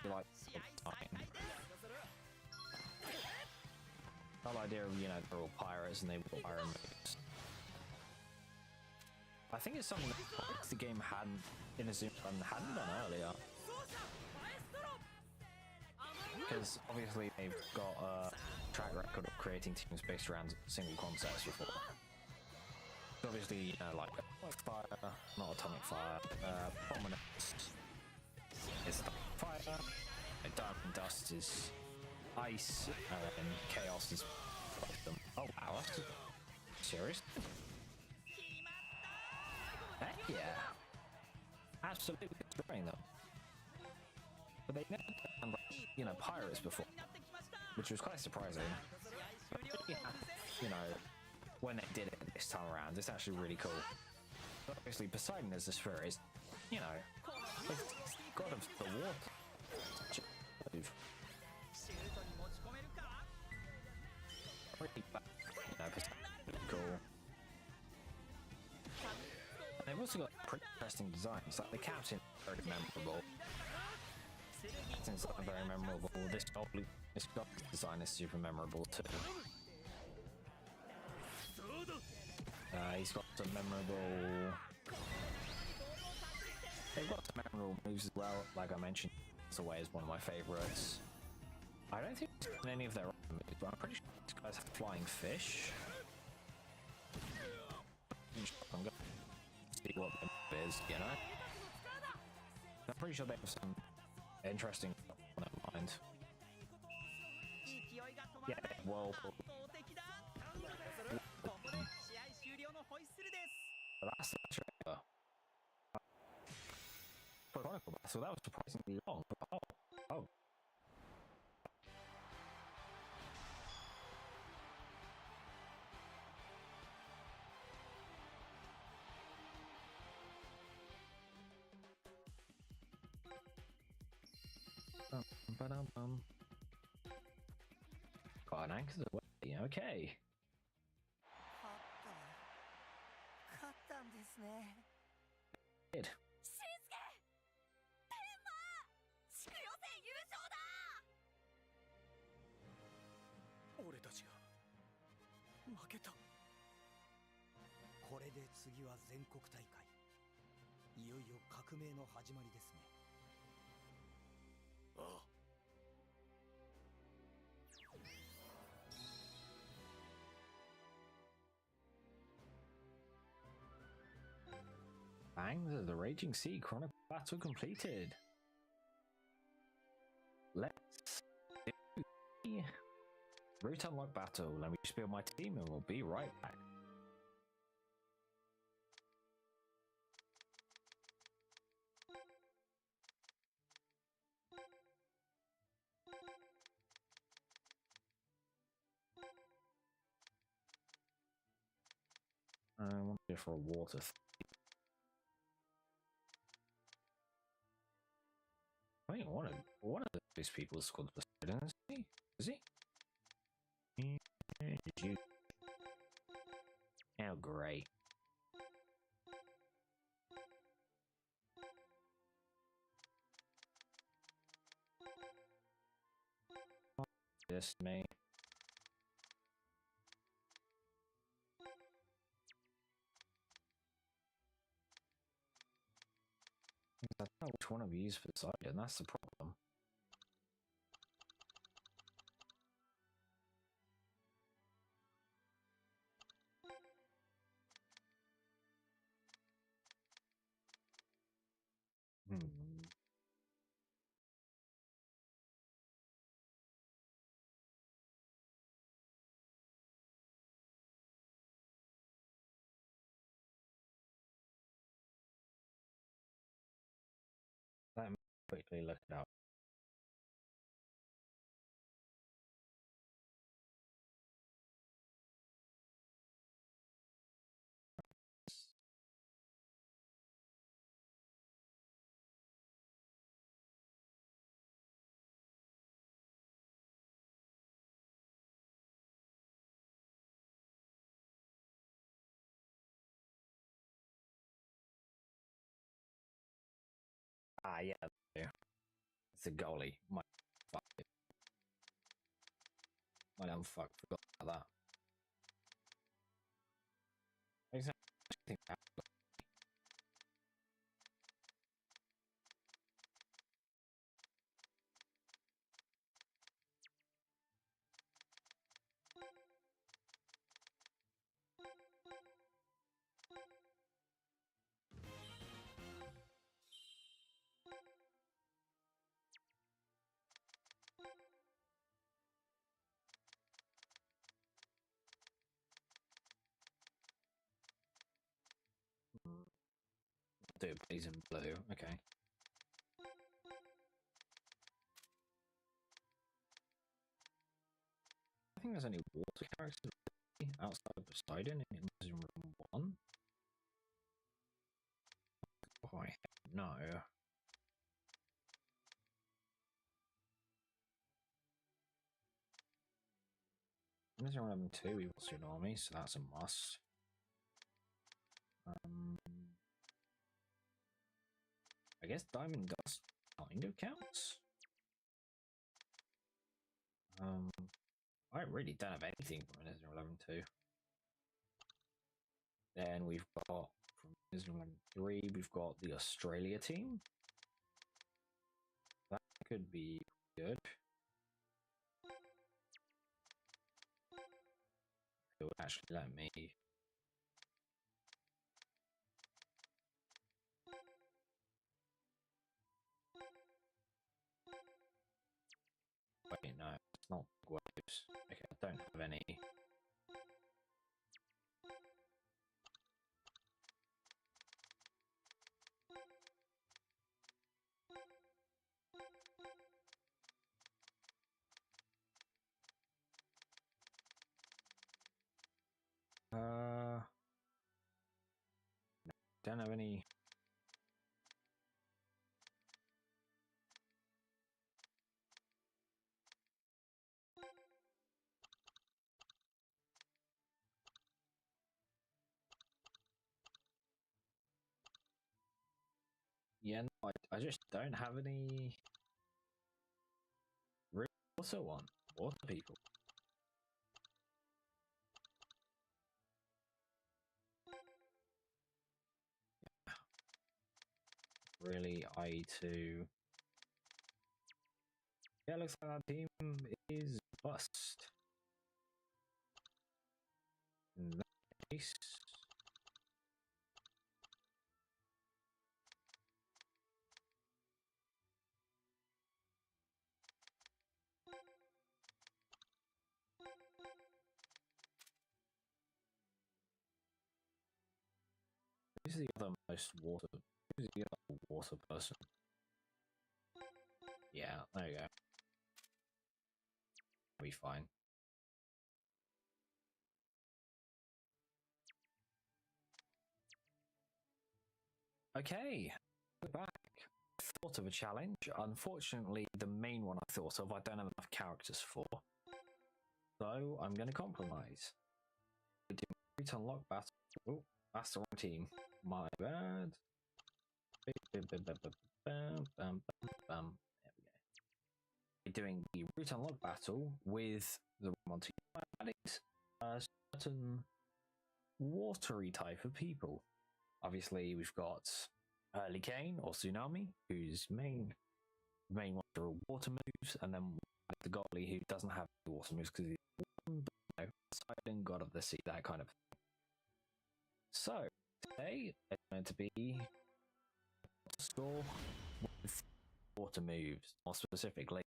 I like the whole idea of, you know, they're all pirates and they will iron moves. I think it's something that the game hadn't, Inazuma hadn't done earlier. Because obviously they've got a track record of creating teams based around single concepts before. Obviously, you know, like atomic fire, not atomic fire, prominence is fire, and diamond dust is ice, and chaos is them. Oh wow, that's serious. Heck yeah, absolutely destroying them. But they never done, like, you know, pirates before, which was quite surprising. But yeah, you know, when they did it this time around, it's actually really cool. But obviously, Poseidon as a spirit is, you know, it's god of the water. Move. Really bad, you know, Poseidon, cool. And they've also got pretty interesting designs. Like the captain, very memorable. Captain's not very memorable. This design is super memorable too. He's got some memorable. They've got some memorable moves as well. Like I mentioned, it's away is one of my favorites. I don't think it's in any of their other moves, but I'm pretty sure these guys have flying fish. I'm gonna see what the move is, you know. I'm pretty sure they have some interesting stuff on their mind. Yeah, well. But that's the trailer. for a Chronicle battle. That was surprisingly long. Oh, oh. Ba-dum-bum. Got an anchor's away. Okay.
勝ったんですね。
Did.
しんすけ天馬地区予選優勝だ。
俺たちが負けた。
これで次は全国大会。いよいよ革命の始まりですね。
ああ。
Bang, the Raging Sea Chronicle battle completed. Let's do the Route Unlock battle. Let me just build my team and we'll be right back. I want to go for a water. I think one of these people is called Poseidon, is he? Is he? How great. This me. I don't know which one of you is Poseidon, that's the problem. Let me quickly look it up. Ah, yeah, it's a goalie. My fuck it. My damn fuck, forgot about that. Exactly. Do it, please, in blue. Okay. I think there's only water characters outside of Poseidon in Inazuma 1. Oh, I no. Inazuma 2, we will Tsunami, so that's a must. I guess Diamond Dust kind of counts. I really don't have anything from Inazuma 2. Then we've got from Inazuma 3, we've got the Australia team. That could be good. It would actually let me. Wait, no, it's not waves. Okay, I don't have any. don't have any. Yeah, no, I just don't have any real water people. Really, yeah, looks like our team is bust. In that case, who's the other most water? Who's the other water person? Yeah, there you go. That'll be fine. Okay, we're back. Thought of a challenge. Unfortunately, the main one I thought of, I don't have enough characters for. So I'm going to compromise. We do to unlock battle. Oh, that's the wrong team. My bad. There we go. We're doing the route unlock battle with the Monty. That is a certain watery type of people. Obviously, we've got Hurricane or Tsunami, whose main ones are water moves, and then the Godly, who doesn't have water moves because he's silent god of the sea, that kind of thing. So today it's going to be score with water moves, more specifically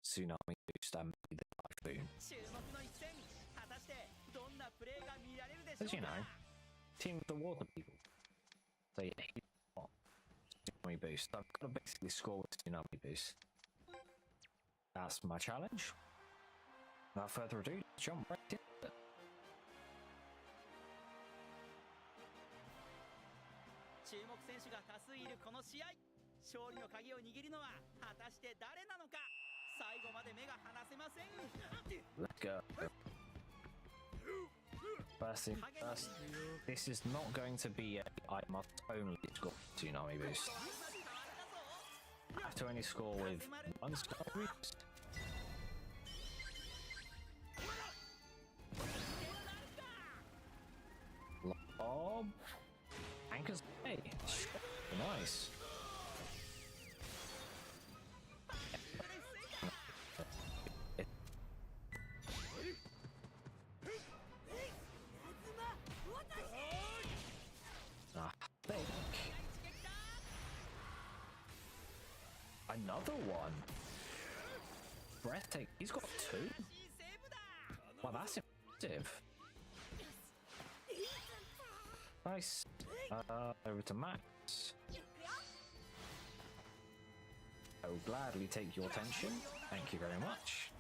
Tsunami Boost and the Typhoon. As you know, team of the water people. So yeah, he's got Tsunami Boost. I've got to basically score with Tsunami Boost. That's my challenge. Without further ado, let's jump right into it. Let's go. First thing first, this is not going to be a I must only score Tsunami Boost. I have to only score with one Tsunami Boost. Lob. Anchor's hey. Nice. Another one. Breathtaking. He's got two. Wow, that's impressive. Nice. Over to Max. I will gladly take your attention. Thank you very much.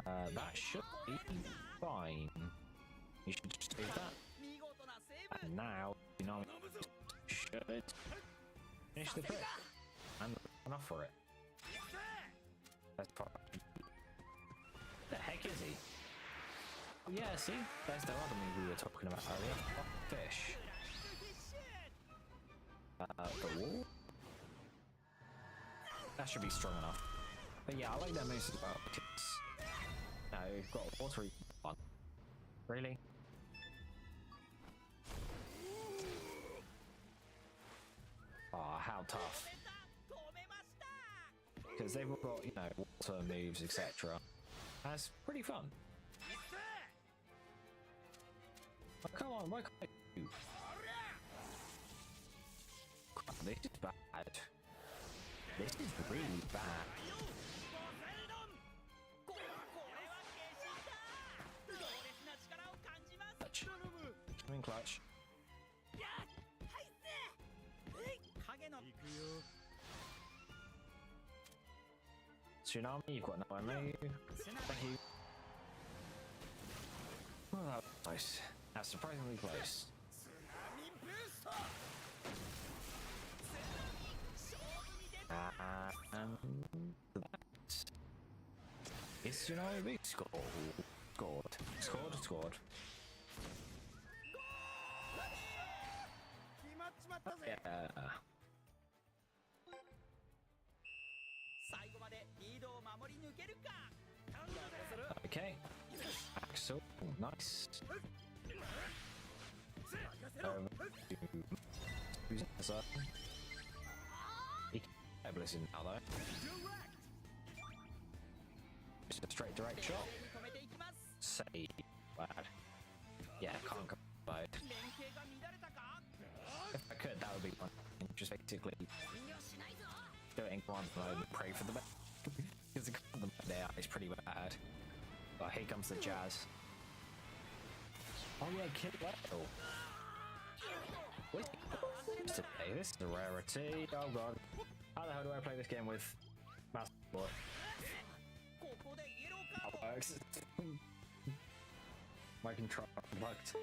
That should be fine. You should just save that. And now, you know, should finish the trick. And enough for it. That's probably. The heck is he? Oh, yeah, see? There's the other move we were talking about earlier. Oh, fish. The wall? That should be strong enough. But yeah, I like that moves as well because now you've got a watery one. Really? Oh, how tough. Because they've all got, you know, water moves, etc. That's pretty fun. Oh, come on, why can't I do? This is bad. This is really bad. Clutch. Come in, clutch. Tsunami, you've got no move. Thank you. Oh, that was close. That's surprisingly close. And that is Tsunami scored. Scored. Yeah.
最後までリードを守り抜けるか。
Okay. Axel, nice. Who's inside? He can't listen now though. Just a straight direct shot. Save. Bad. Yeah, can't go wide. If I could, that would be fun. Just basically do it in command mode and pray for the best. Because the command mode there is pretty bad. But here comes the jazz. Oh yeah, kill well. Wait, today this is a rarity. Oh god. How the hell do I play this game with mouse boy? That works. My control bugged.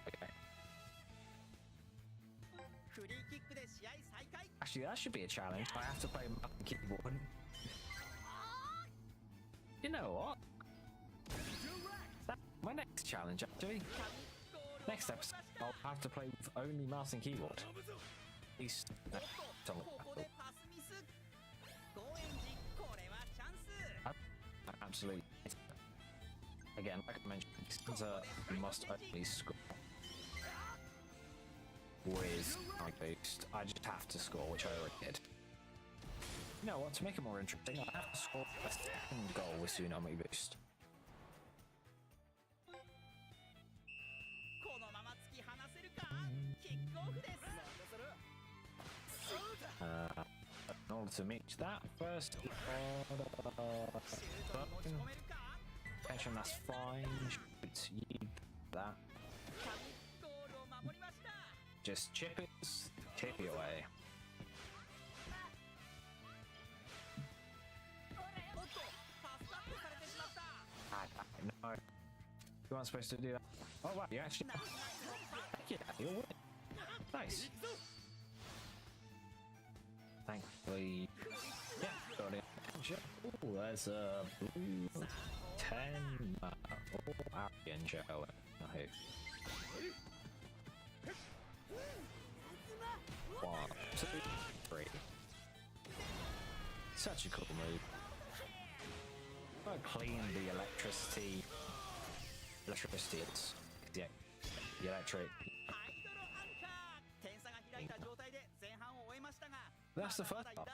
Okay. Actually, that should be a challenge. I have to play mouse and keyboard. You know what? That's my next challenge, actually. Next episode, I'll have to play with only mouse and keyboard. At least, absolutely. Again, like I mentioned, this must only score with my boost. I just have to score, which I already did. You know what, to make it more interesting, I have to score a second goal with Tsunami Boost. In order to meet that, first attention, that's fine. Shoot, you that. Just chip it away. No, you weren't supposed to do that. Oh wow, you actually. Yeah, you'll win. Nice. Thankfully, yeah, got it. Ooh, there's a blue 10. Arrogant gel. I hope. 1, 2, 3. Such a cool move. I clean the electricity. It's the electric. That's the first part.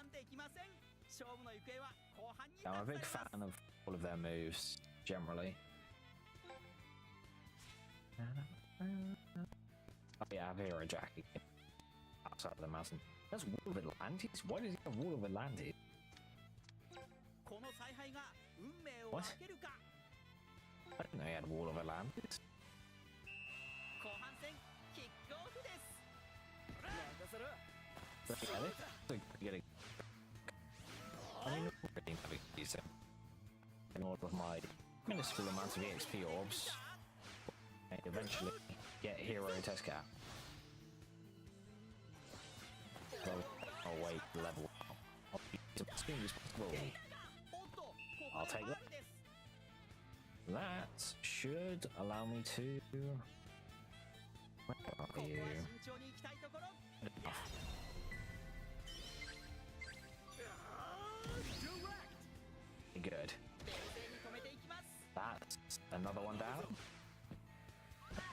I'm a big fan of all of their moves, generally. Oh yeah, I have Hero Jack again. Outside of the mountain. That's Wall of Atlantis? Why does he have Wall of Atlantis? What? I didn't know he had Wall of Atlantis. I mean, I'm really having to use him in all of my minuscule amounts of EXP orbs and eventually get Hero Test Cap. So I'll wait level up. I'll be as soon as possible. I'll take that. That should allow me to. Where are you? Good. That's another one down.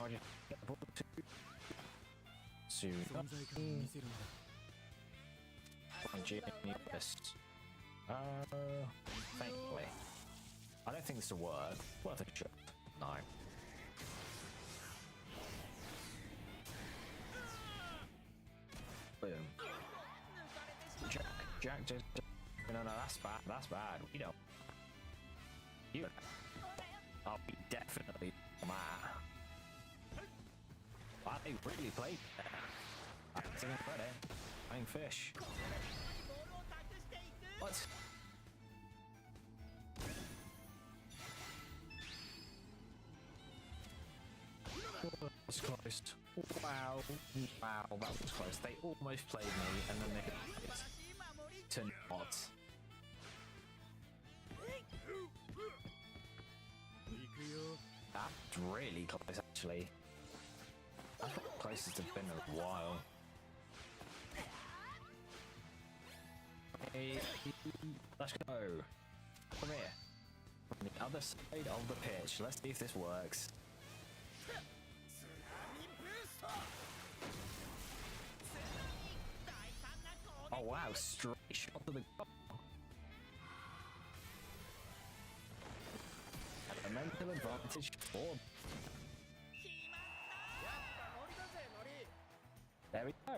I'll just get the ball to soon. Genius. Thankfully. I don't think this will work. Worth a shot. No. Boom. Jack just. No, that's bad. That's bad. We don't. You. I'll be definitely mad. I really played there. I'm taking credit. Playing fish. What? was close. Wow. Wow, that was close. They almost played me, and then they to not. That's really close, actually. That's the closest I've been in a while. Hey, let's go. Come here. From the other side of the pitch. Let's see if this works. Oh wow, straight shot to the goal. A mental advantage for. There we go.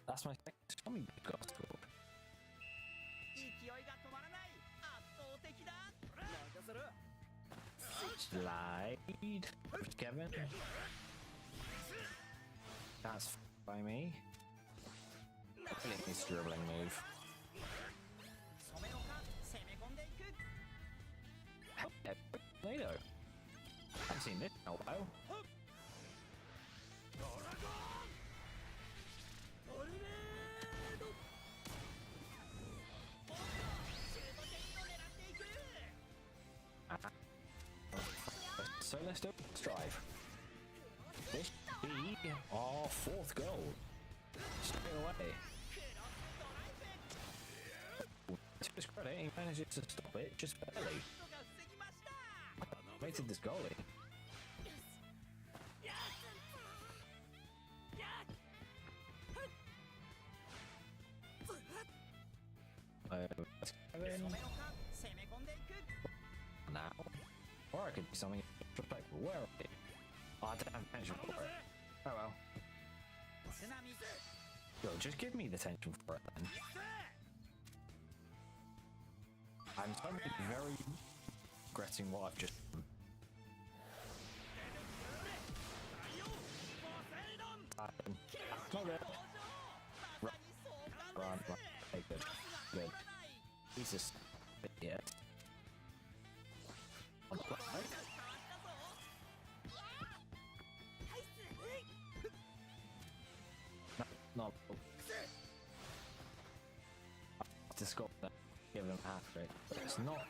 That's my second Tommy goal scored. Slide. Kevin. That's by me. His dribbling move. Tornado. I've seen this in a while. So let's do a strive. This should be our fourth goal. Straight away. To his credit, he manages to stop it just barely. Waited this goalie. Let's go in. Now. Or I could do something disrespectful. Where are we? Oh, I don't have attention for it. Oh well. Yo, just give me the tension for it then. I'm suddenly very regretting what I've just done. Not good. Run. Okay, good. Good. Jesus. Yeah. On the right. No. To score that, give them half rate, but it's not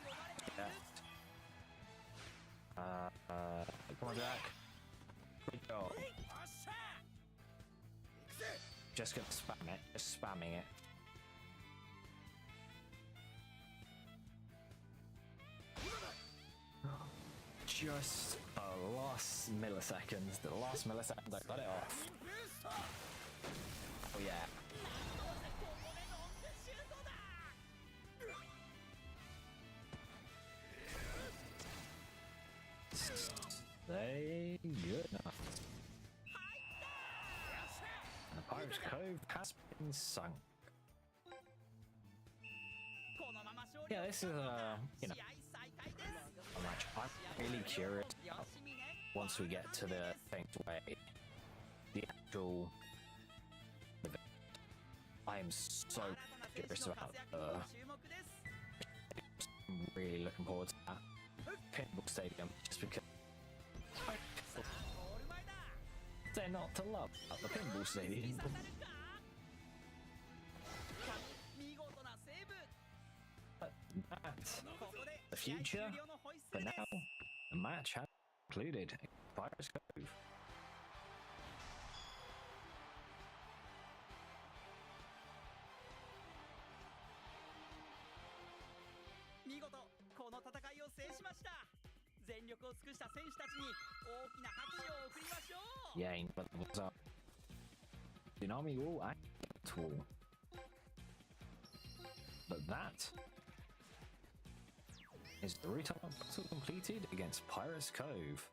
yet. Come on, Jack. Good job. Just gonna spam it. Just spamming it. Just the last milliseconds. The last millisecond I got it off. Oh yeah. Stay good enough. And the Pirate's Cove has been sunk. Yeah, this is a match. I'm really curious once we get to the thing where the actual. I am so curious about I'm really looking forward to that pinball stadium just because they're not to love at the pinball stadium. But that's the future. For now, the match has concluded. Pirates Cove. Yeah, but what's up? Tsunami wall and wall. But that is the retail battle completed against Pirates Cove.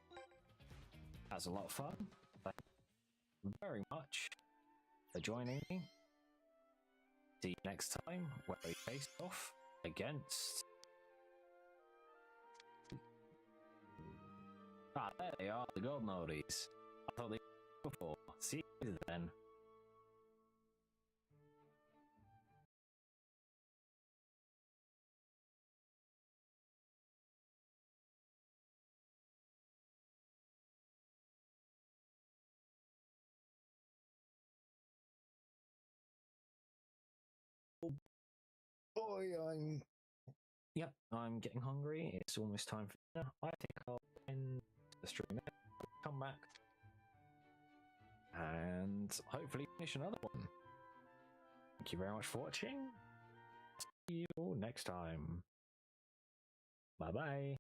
That's a lot of fun. Thank you very much for joining me. See you next time where we face off against. Ah, there they are, the golden oldies. I thought they were before. See you then. boy, I'm getting hungry. It's almost time for dinner. I think I'll end the stream there, come back, and hopefully finish another one. Thank you very much for watching. See you all next time. Bye bye.